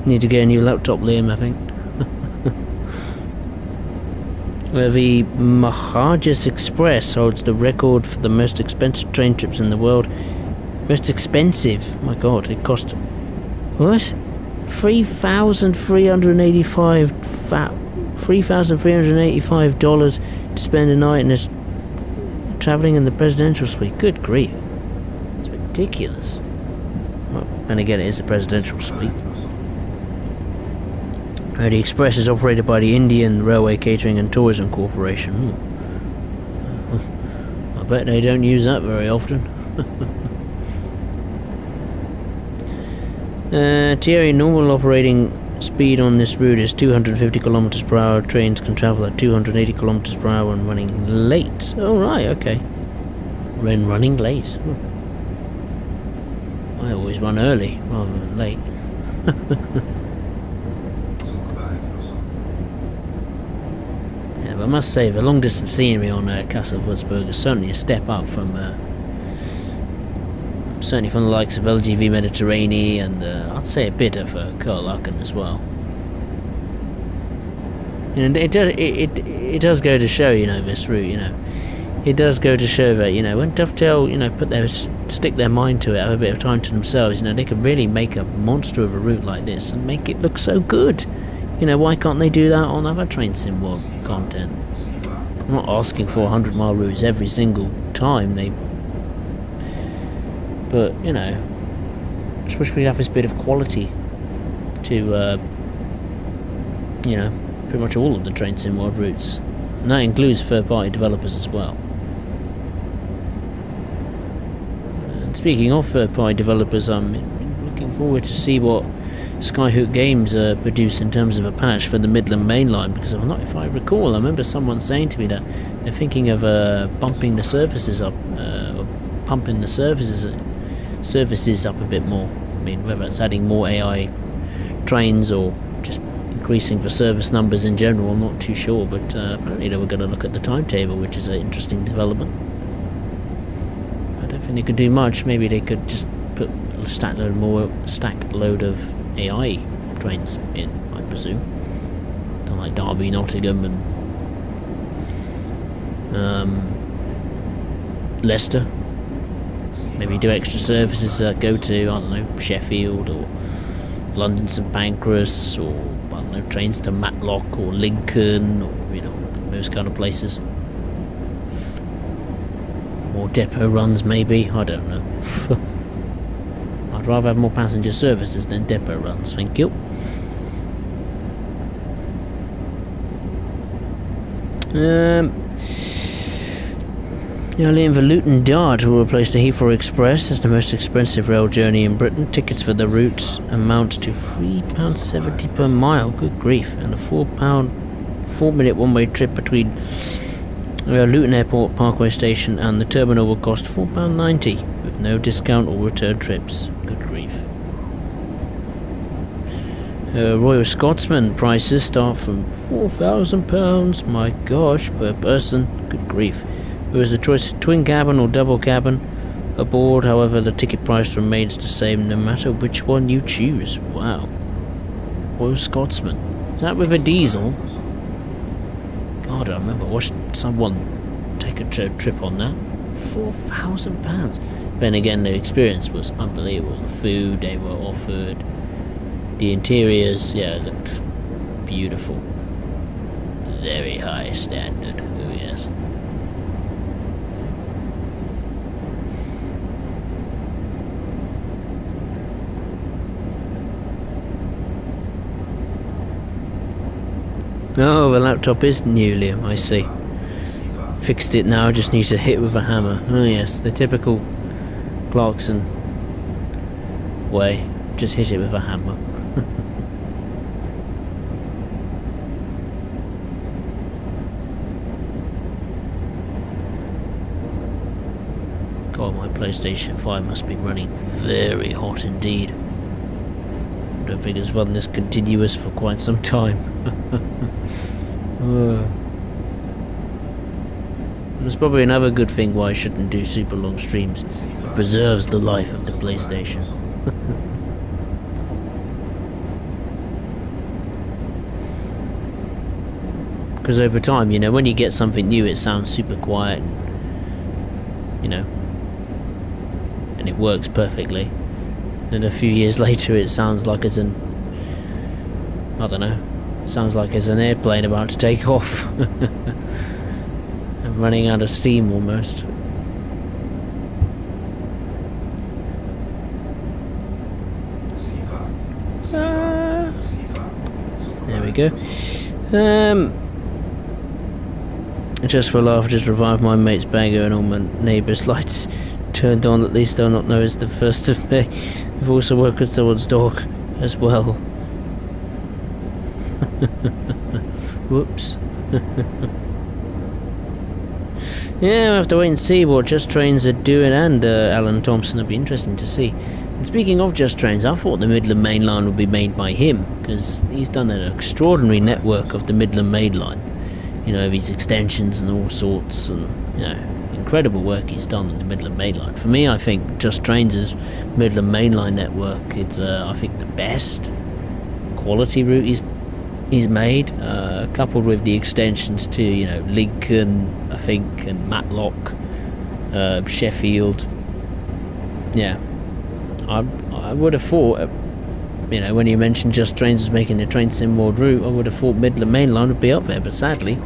Need to get a new laptop, Liam, I think. The Mahajas Express holds the record for the most expensive train trips in the world. Most expensive? My god, it cost... what? $3,385 to spend a night in a travelling in the presidential suite. Good grief. It's ridiculous. Well, and again, it is a presidential suite. The Express is operated by the Indian Railway Catering and Tourism Corporation. I bet they don't use that very often. Thierry, normal operating speed on this route is 250 kilometers per hour. Trains can travel at 280 kilometers per hour when running late. Oh, right, okay. When running late. I always run early rather than late. Yeah, but I must say, the long distance scenery on Kassel Würzburg is certainly a step up from the likes of LGV Mediterranean, and I'd say a bit of Aachen as well. And it does go to show, this route, it does go to show that, when Dovetail, stick their mind to it, have a bit of time to themselves, they can really make a monster of a route like this and make it look so good. Why can't they do that on other train sim world content? I'm not asking for 100-mile routes every single time but just wish we'd have this bit of quality to pretty much all of the train sim world routes, and that includes third-party developers as well. And speaking of third-party developers, I'm looking forward to see what Skyhook Games produce in terms of a patch for the Midland Main Line, because if I recall, I remember someone saying to me that they're thinking of bumping the services up, or pumping the services up a bit more. I mean, whether it's adding more AI trains or just increasing the service numbers in general, I'm not too sure, but apparently they were going to look at the timetable, which is an interesting development. But don't think they could do much. Maybe they could just put a stack load of AI trains in, I presume. Something like Derby, Nottingham, and Leicester. Maybe do extra services that go to, I don't know, Sheffield or London St Pancras, or I don't know, trains to Matlock or Lincoln, or those kind of places. More depot runs, maybe. I don't know. I'd rather have more passenger services than depot runs. Thank you. Early in the Luton Yard will replace the Heathrow Express as the most expensive rail journey in Britain. Tickets for the route amount to £3.70 per mile. Good grief! And a £4-minute one-way trip between Luton Airport Parkway Station and the terminal will cost £4.90 with no discount or return trips. Good grief. Royal Scotsman prices start from £4,000, my gosh, per person. Good grief. There is a choice of twin cabin or double cabin aboard, however the ticket price remains the same no matter which one you choose. Wow. Royal Scotsman. Is that with a diesel? God, I remember watching someone take a trip on that. £4,000. Then again, the experience was unbelievable. The food they were offered, the interiors, yeah, looked beautiful. Very high standard. Oh yes. Oh, the laptop is new, Liam, I see. Fixed it now, just need to hit with a hammer. Oh yes, the typical Clarkson way. Just hit it with a hammer. God, my PlayStation 5 must be running very hot indeed. I don't think it's run this continuous for quite some time. There's probably another good thing why I shouldn't do super long streams. It preserves the life of the PlayStation. Because over time, when you get something new, it sounds super quiet, and, and it works perfectly. Then a few years later, it sounds like it's an airplane about to take off. I'm running out of steam almost. There we go. Just for a laugh, just revived my mate's banger and all my neighbours' lights turned on. At least they'll not know it's the 1st of May. We've also worked with someone's dog as well. Whoops. Yeah, we'll have to wait and see what Just Trains are doing, and Alan Thompson. It'll be interesting to see. And speaking of Just Trains, I thought the Midland Main Line would be made by him, because he's done an extraordinary network of the Midland Main Line. These extensions and all sorts, and incredible work he's done on the Midland Main Line. For me, I think Just Trains' Midland Main Line network, it's I think the best quality route he's made, coupled with the extensions to Lincoln, I think, and Matlock, Sheffield. Yeah, I would have thought, when you mentioned Just Trains as making the Train Sim World route, I would have thought Midland Main Line would be up there, but sadly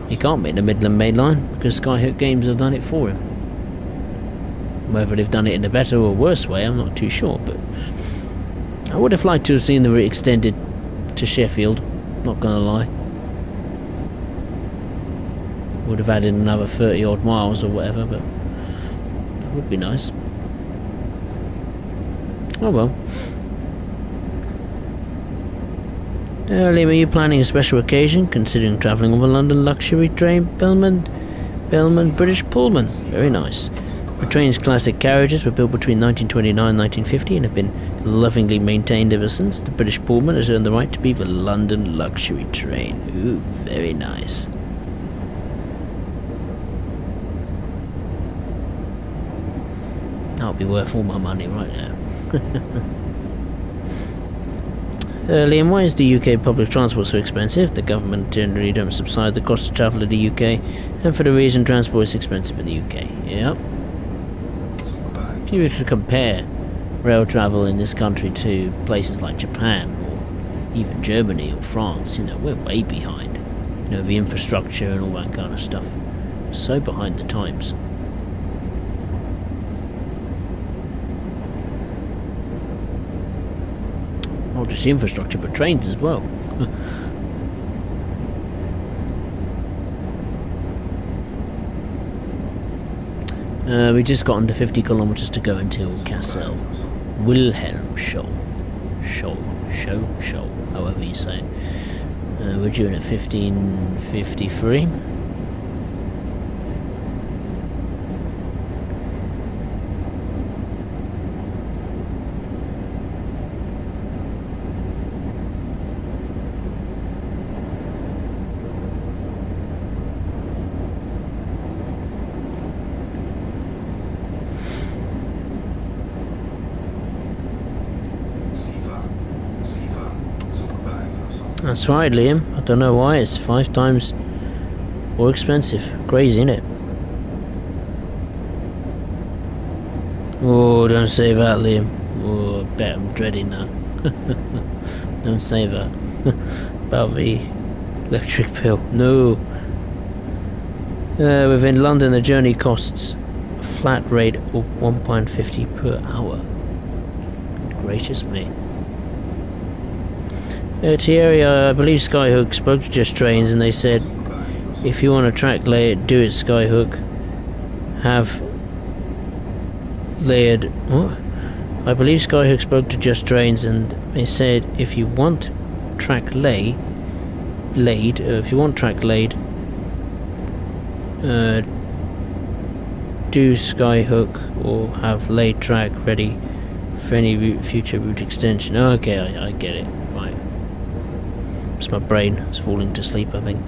he can't make the Midland Main Line because Skyhook Games have done it for him. Whether they've done it in a better or worse way, I'm not too sure, but I would have liked to have seen the route extended to Sheffield, not gonna lie. Would have added another 30 odd miles or whatever, but that would be nice. Oh well. Liam, are you planning a special occasion, considering travelling on the London luxury train Bellman British Pullman? Very nice. The train's classic carriages were built between 1929 and 1950 and have been lovingly maintained ever since. The British Pullman has earned the right to be the London luxury train. Ooh, very nice. be worth all my money right now. Liam, why is the UK public transport so expensive? The government generally don't subside the cost of travel in the UK, and for the reason transport is expensive in the UK. Yep. If you were to compare rail travel in this country to places like Japan or even Germany or France, you know, we're way behind. You know, the infrastructure and all that kind of stuff. So behind the times. Not just infrastructure, but trains as well. We just got under 50 kilometers to go until Kassel. Wilhelmshow. Show, however you say it. We're due in at 15:53. That's right, Liam. I don't know why it's 5 times more expensive. Crazy, innit? Oh, don't say that, Liam. Oh, I bet I'm dreading that. Don't say that. About the electric bill. No. Within London, the journey costs a flat rate of £1.50 per hour. Good gracious me. Thierry, I believe Skyhook spoke to Just Trains and they said if you want to track lay it, do it Skyhook. Have layered. What? I believe Skyhook spoke to Just Trains and they said if you want track laid, do Skyhook or have laid track ready for any future route extension. Okay, I get it. Right. My brain is falling to sleep, I think.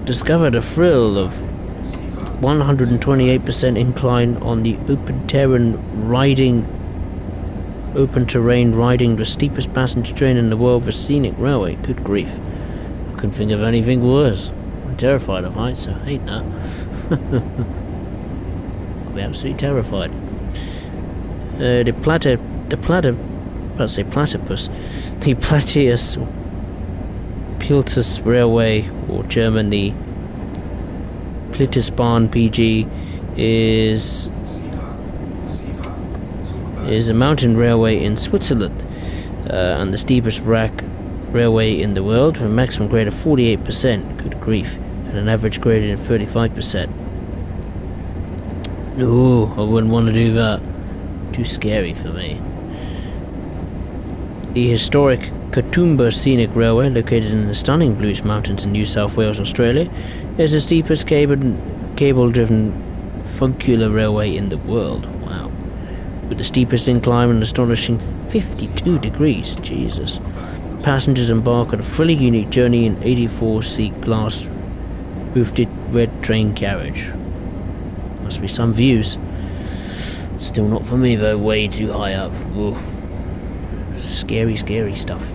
Discovered a thrill of 128% incline on the open terrain riding the steepest passenger train in the world for scenic railway. Good grief. I couldn't think of anything worse. I'm terrified of heights, so I hate that. I'll be absolutely terrified. The Plateaus Piltus Railway, or German the Plittersbahn PG, is a mountain railway in Switzerland and the steepest railway in the world with a maximum grade of 48%. Good grief. And an average grade of 35%. No, I wouldn't want to do that. Too scary for me. The historic Katoomba Scenic Railway, located in the stunning Blues Mountains in New South Wales, Australia, is the steepest cable-driven funicular railway in the world. Wow. With the steepest incline an astonishing 52 degrees. Jesus. Passengers embark on a fully unique journey in 84-seat glass-roofed red train carriage. Must be some views. Still not for me though, way too high up. Ooh. Scary, scary stuff.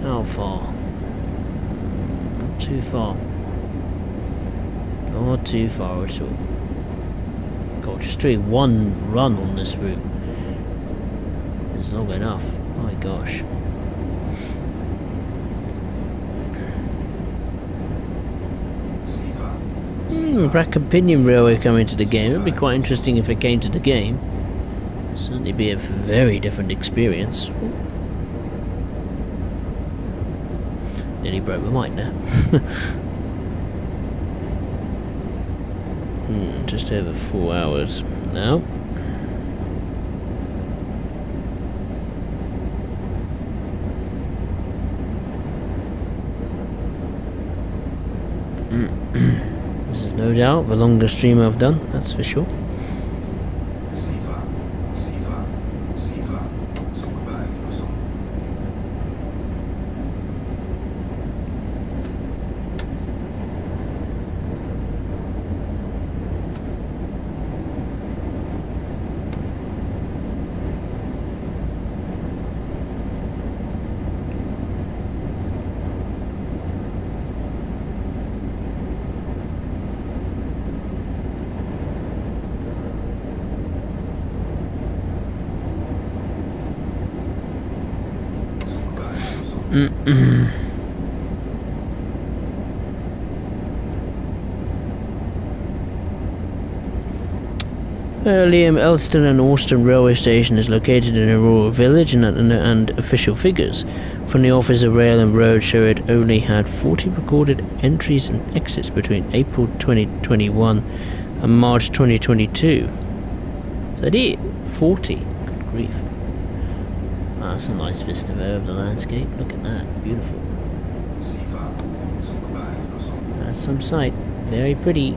How far? Not too far. Not too far at all. God, just doing one run on this route is long enough. My gosh. Bracken Pinion Railway coming to the game. It would be quite interesting if it came to the game. Certainly be a very different experience. Nearly broke my mic there. Just over 4 hours now. This is no doubt the longest stream I've done, that's for sure. Liam, Elston and Austin railway station is located in a rural village, and official figures from the Office of Rail and Road show it only had 40 recorded entries and exits between April 2021 and March 2022. Is that it? 40? Good grief. Wow, that's a nice vista there of the landscape. Look at that. Beautiful. That's some sight. Very pretty.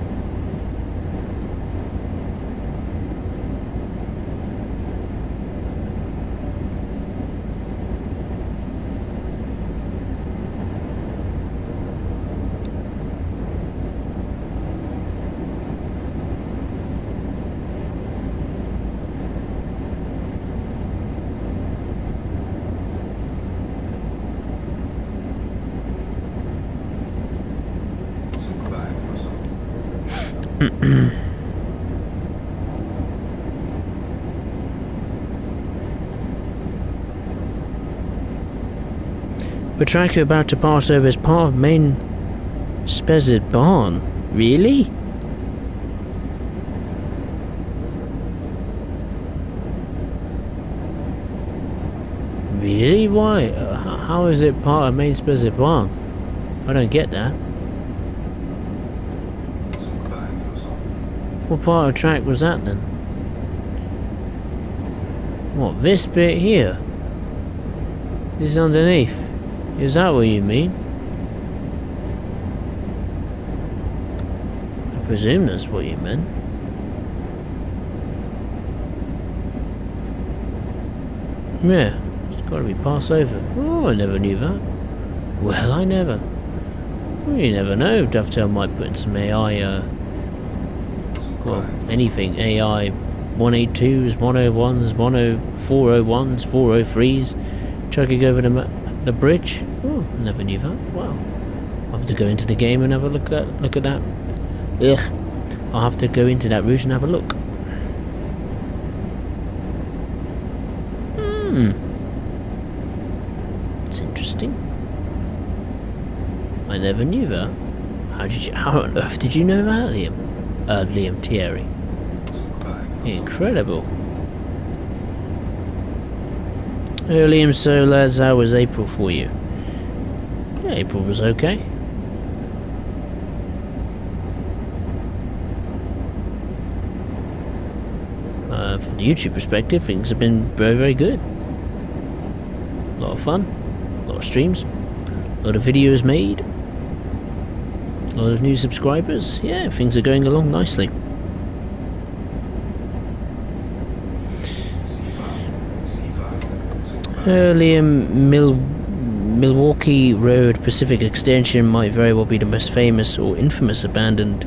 The track you're about to pass over is part of main Spezard Barn. Really? Really? Why? How is it part of main Spezard Barn? I don't get that. What part of the track was that then? What, this bit here? This underneath? Is that what you mean? I presume that's what you meant. Yeah, it's got to be passed over. Oh, I never knew that. Well, I never. Well, you never know. Dovetail might put in some AI, well, anything. AI 182s, 101s, 401s, 403s. Chugging over the bridge. Oh, never knew that. Wow. I'll have to go into the game and have a look at that. Ugh. I'll have to go into that route and have a look. It's interesting. I never knew that. How on earth did you know that, Liam? Liam Thierry. Incredible. Oh, Liam, so lads, how was April for you? Yeah, April was okay. From the YouTube perspective, things have been very, very good. A lot of fun, a lot of streams, a lot of videos made, a lot of new subscribers. Yeah, things are going along nicely. Liam, Milwaukee Road Pacific Extension might very well be the most famous or infamous abandoned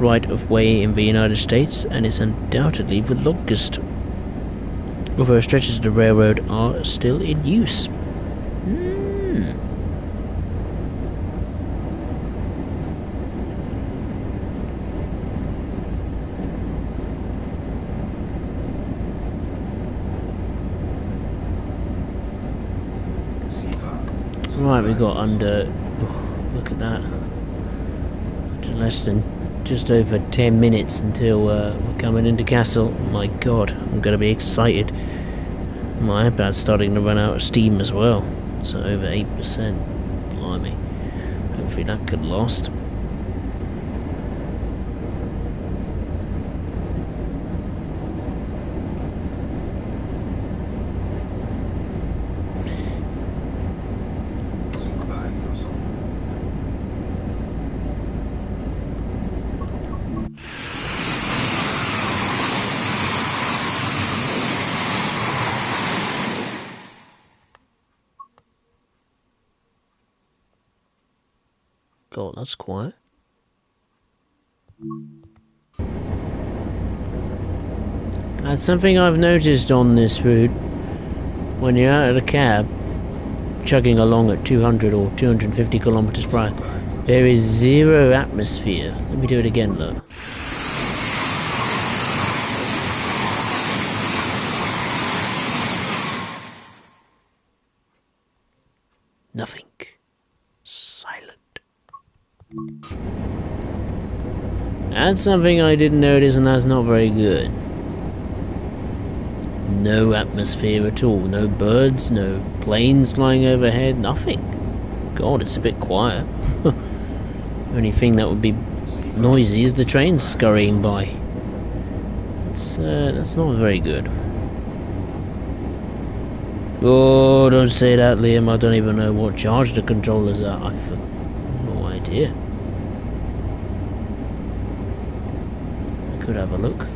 right-of-way in the United States, and is undoubtedly the longest, although stretches of the railroad are still in use. Right, we got under. Oh, look at that. Less than just over 10 minutes until we're coming into Kassel. My God, I'm going to be excited. My iPad's starting to run out of steam as well. So over 8%. Blimey. Hopefully that could last. God, that's quiet. That's something I've noticed on this route. When you're out of the cab, chugging along at 200 or 250 kilometers per hour, there is zero atmosphere. Let me do it again, look. Nothing. Silent. That's something I didn't notice, and that's not very good. No atmosphere at all. No birds, no planes flying overhead, nothing. God, it's a bit quiet. Only thing that would be noisy is the trains scurrying by. That's not very good. Oh, don't say that, Liam. I don't even know what charge the controllers are. I've no idea. I could have a look.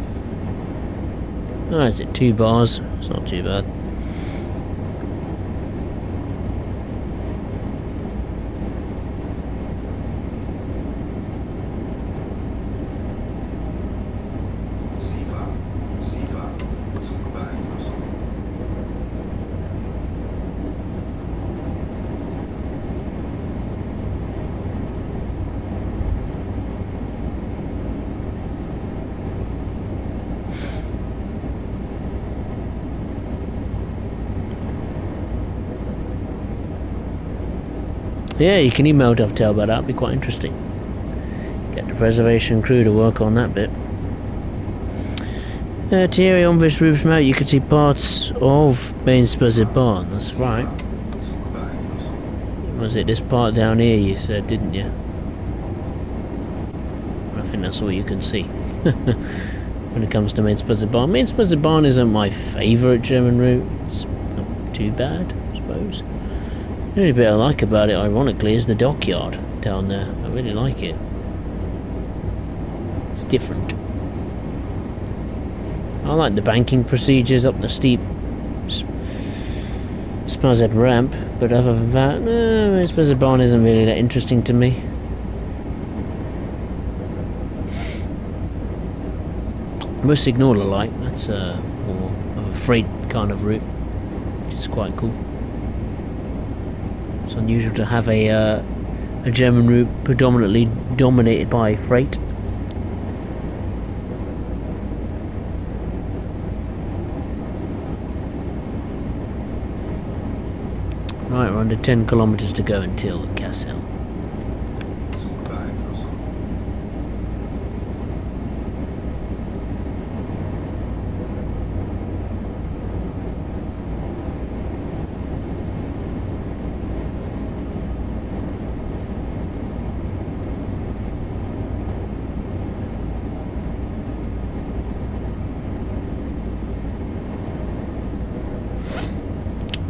Oh, is it 2 bars? It's not too bad. Yeah, you can email Dovetail about that. It'd be quite interesting. Get the preservation crew to work on that bit. Thierry, on this roof's mount, you can see parts of main Spuzzer Barn. That's right. Was it this part down here you said, didn't you? I think that's all you can see. When it comes to main Spuzzer Barn. Main Spuzzer Barn isn't my favourite German route. It's not too bad, I suppose. The only bit I like about it, ironically, is the dockyard down there. I really like it. It's different. I like the banking procedures up the steep Spazhead ramp, but other than that, no, Spazhead Barn isn't really that interesting to me. Rossignol I like. That's more of a freight kind of route, which is quite cool. It's unusual to have a German route predominantly dominated by freight. Right, we're under 10 kilometers to go until Kassel.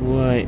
Right.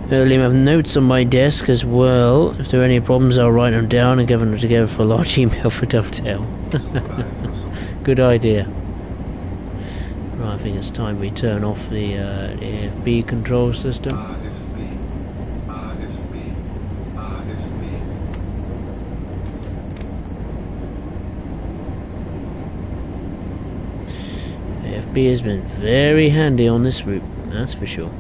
Liam, I have notes on my desk as well. If there are any problems, I'll write them down and give them together for a large email for Dovetail. Good idea. Right, I think it's time we turn off the AFB control system. AFB has been very handy on this route, that's for sure.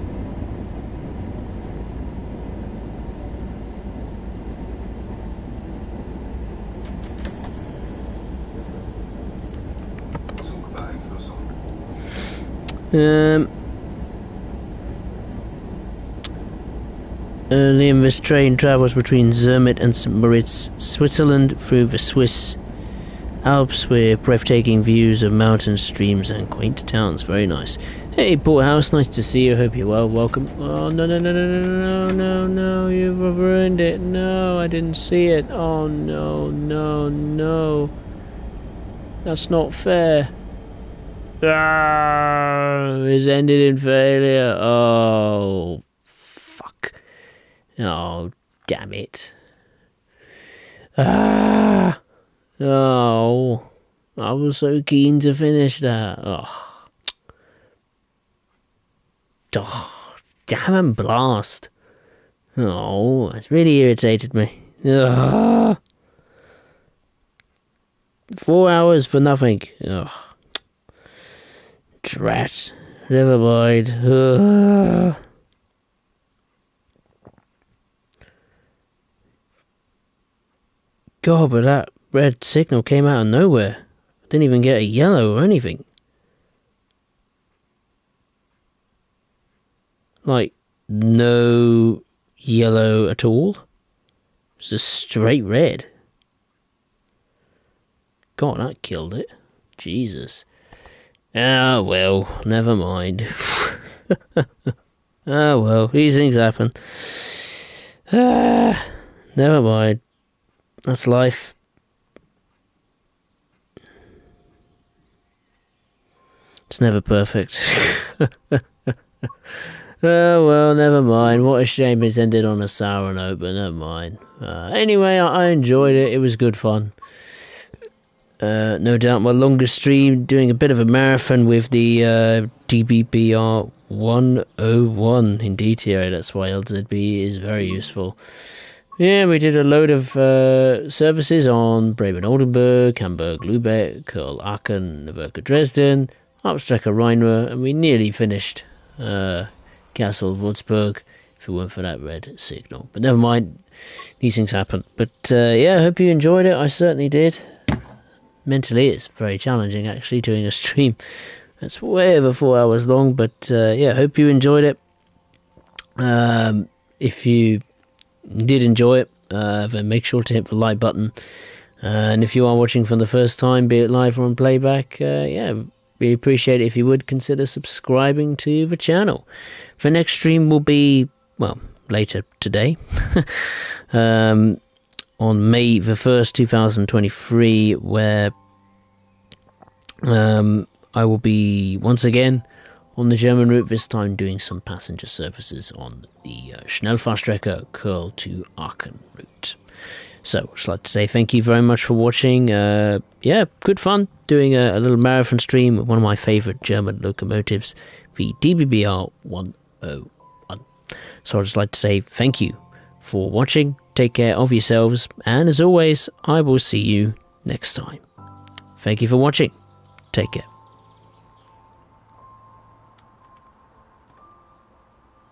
Liam, this train travels between Zermatt and St. Moritz, Switzerland, through the Swiss Alps with breathtaking views of mountains, streams and quaint towns. Very nice. Hey Porthouse, nice to see you, hope you're well, welcome. Oh no, you've ruined it. No, I didn't see it. Oh no. That's not fair. It's ended in failure. Oh, fuck. Oh, damn it. Oh, I was so keen to finish that. Damn and blast. Oh, that's really irritated me. 4 hours for nothing. Drat. Never mind. God, but that red signal came out of nowhere. I didn't even get a yellow or anything. Like, no yellow at all. It's just straight red. God, that killed it. Jesus. Ah, well, never mind. Well, these things happen. Never mind. That's life. It's never perfect. Oh, well, never mind. What a shame it's ended on a sour note, but never mind. Anyway, I enjoyed it. It was good fun. No doubt my longest stream, doing a bit of a marathon with the DBBR 101 in DTA. That's why LZB is very useful. Yeah, we did a load of services on Bremen, Oldenburg, Hamburg, Lübeck, Köln, Aachen, Nahverkehr Dresden, Hauptstrecke, Rhein, and we nearly finished Kassel, Würzburg, if it weren't for that red signal. But never mind, these things happen. But yeah, I hope you enjoyed it. I certainly did. Mentally, it's very challenging, actually, doing a stream that's way over 4 hours long. But yeah, I hope you enjoyed it. If you did enjoy it, then make sure to hit the like button. And if you are watching for the first time, be it live or on playback, yeah, we appreciate it if you would consider subscribing to the channel. The next stream will be, well, later today. On May the 1st, 2023, where I will be once again on the German route, this time doing some passenger services on the Schnellfahrstrecke Köln to Aachen route. So, I'd just like to say thank you very much for watching. Yeah, good fun doing a little marathon stream with one of my favourite German locomotives, the DBBR 101. So, I'd just like to say thank you for watching. Take care of yourselves, and as always, I will see you next time. Thank you for watching. Take care.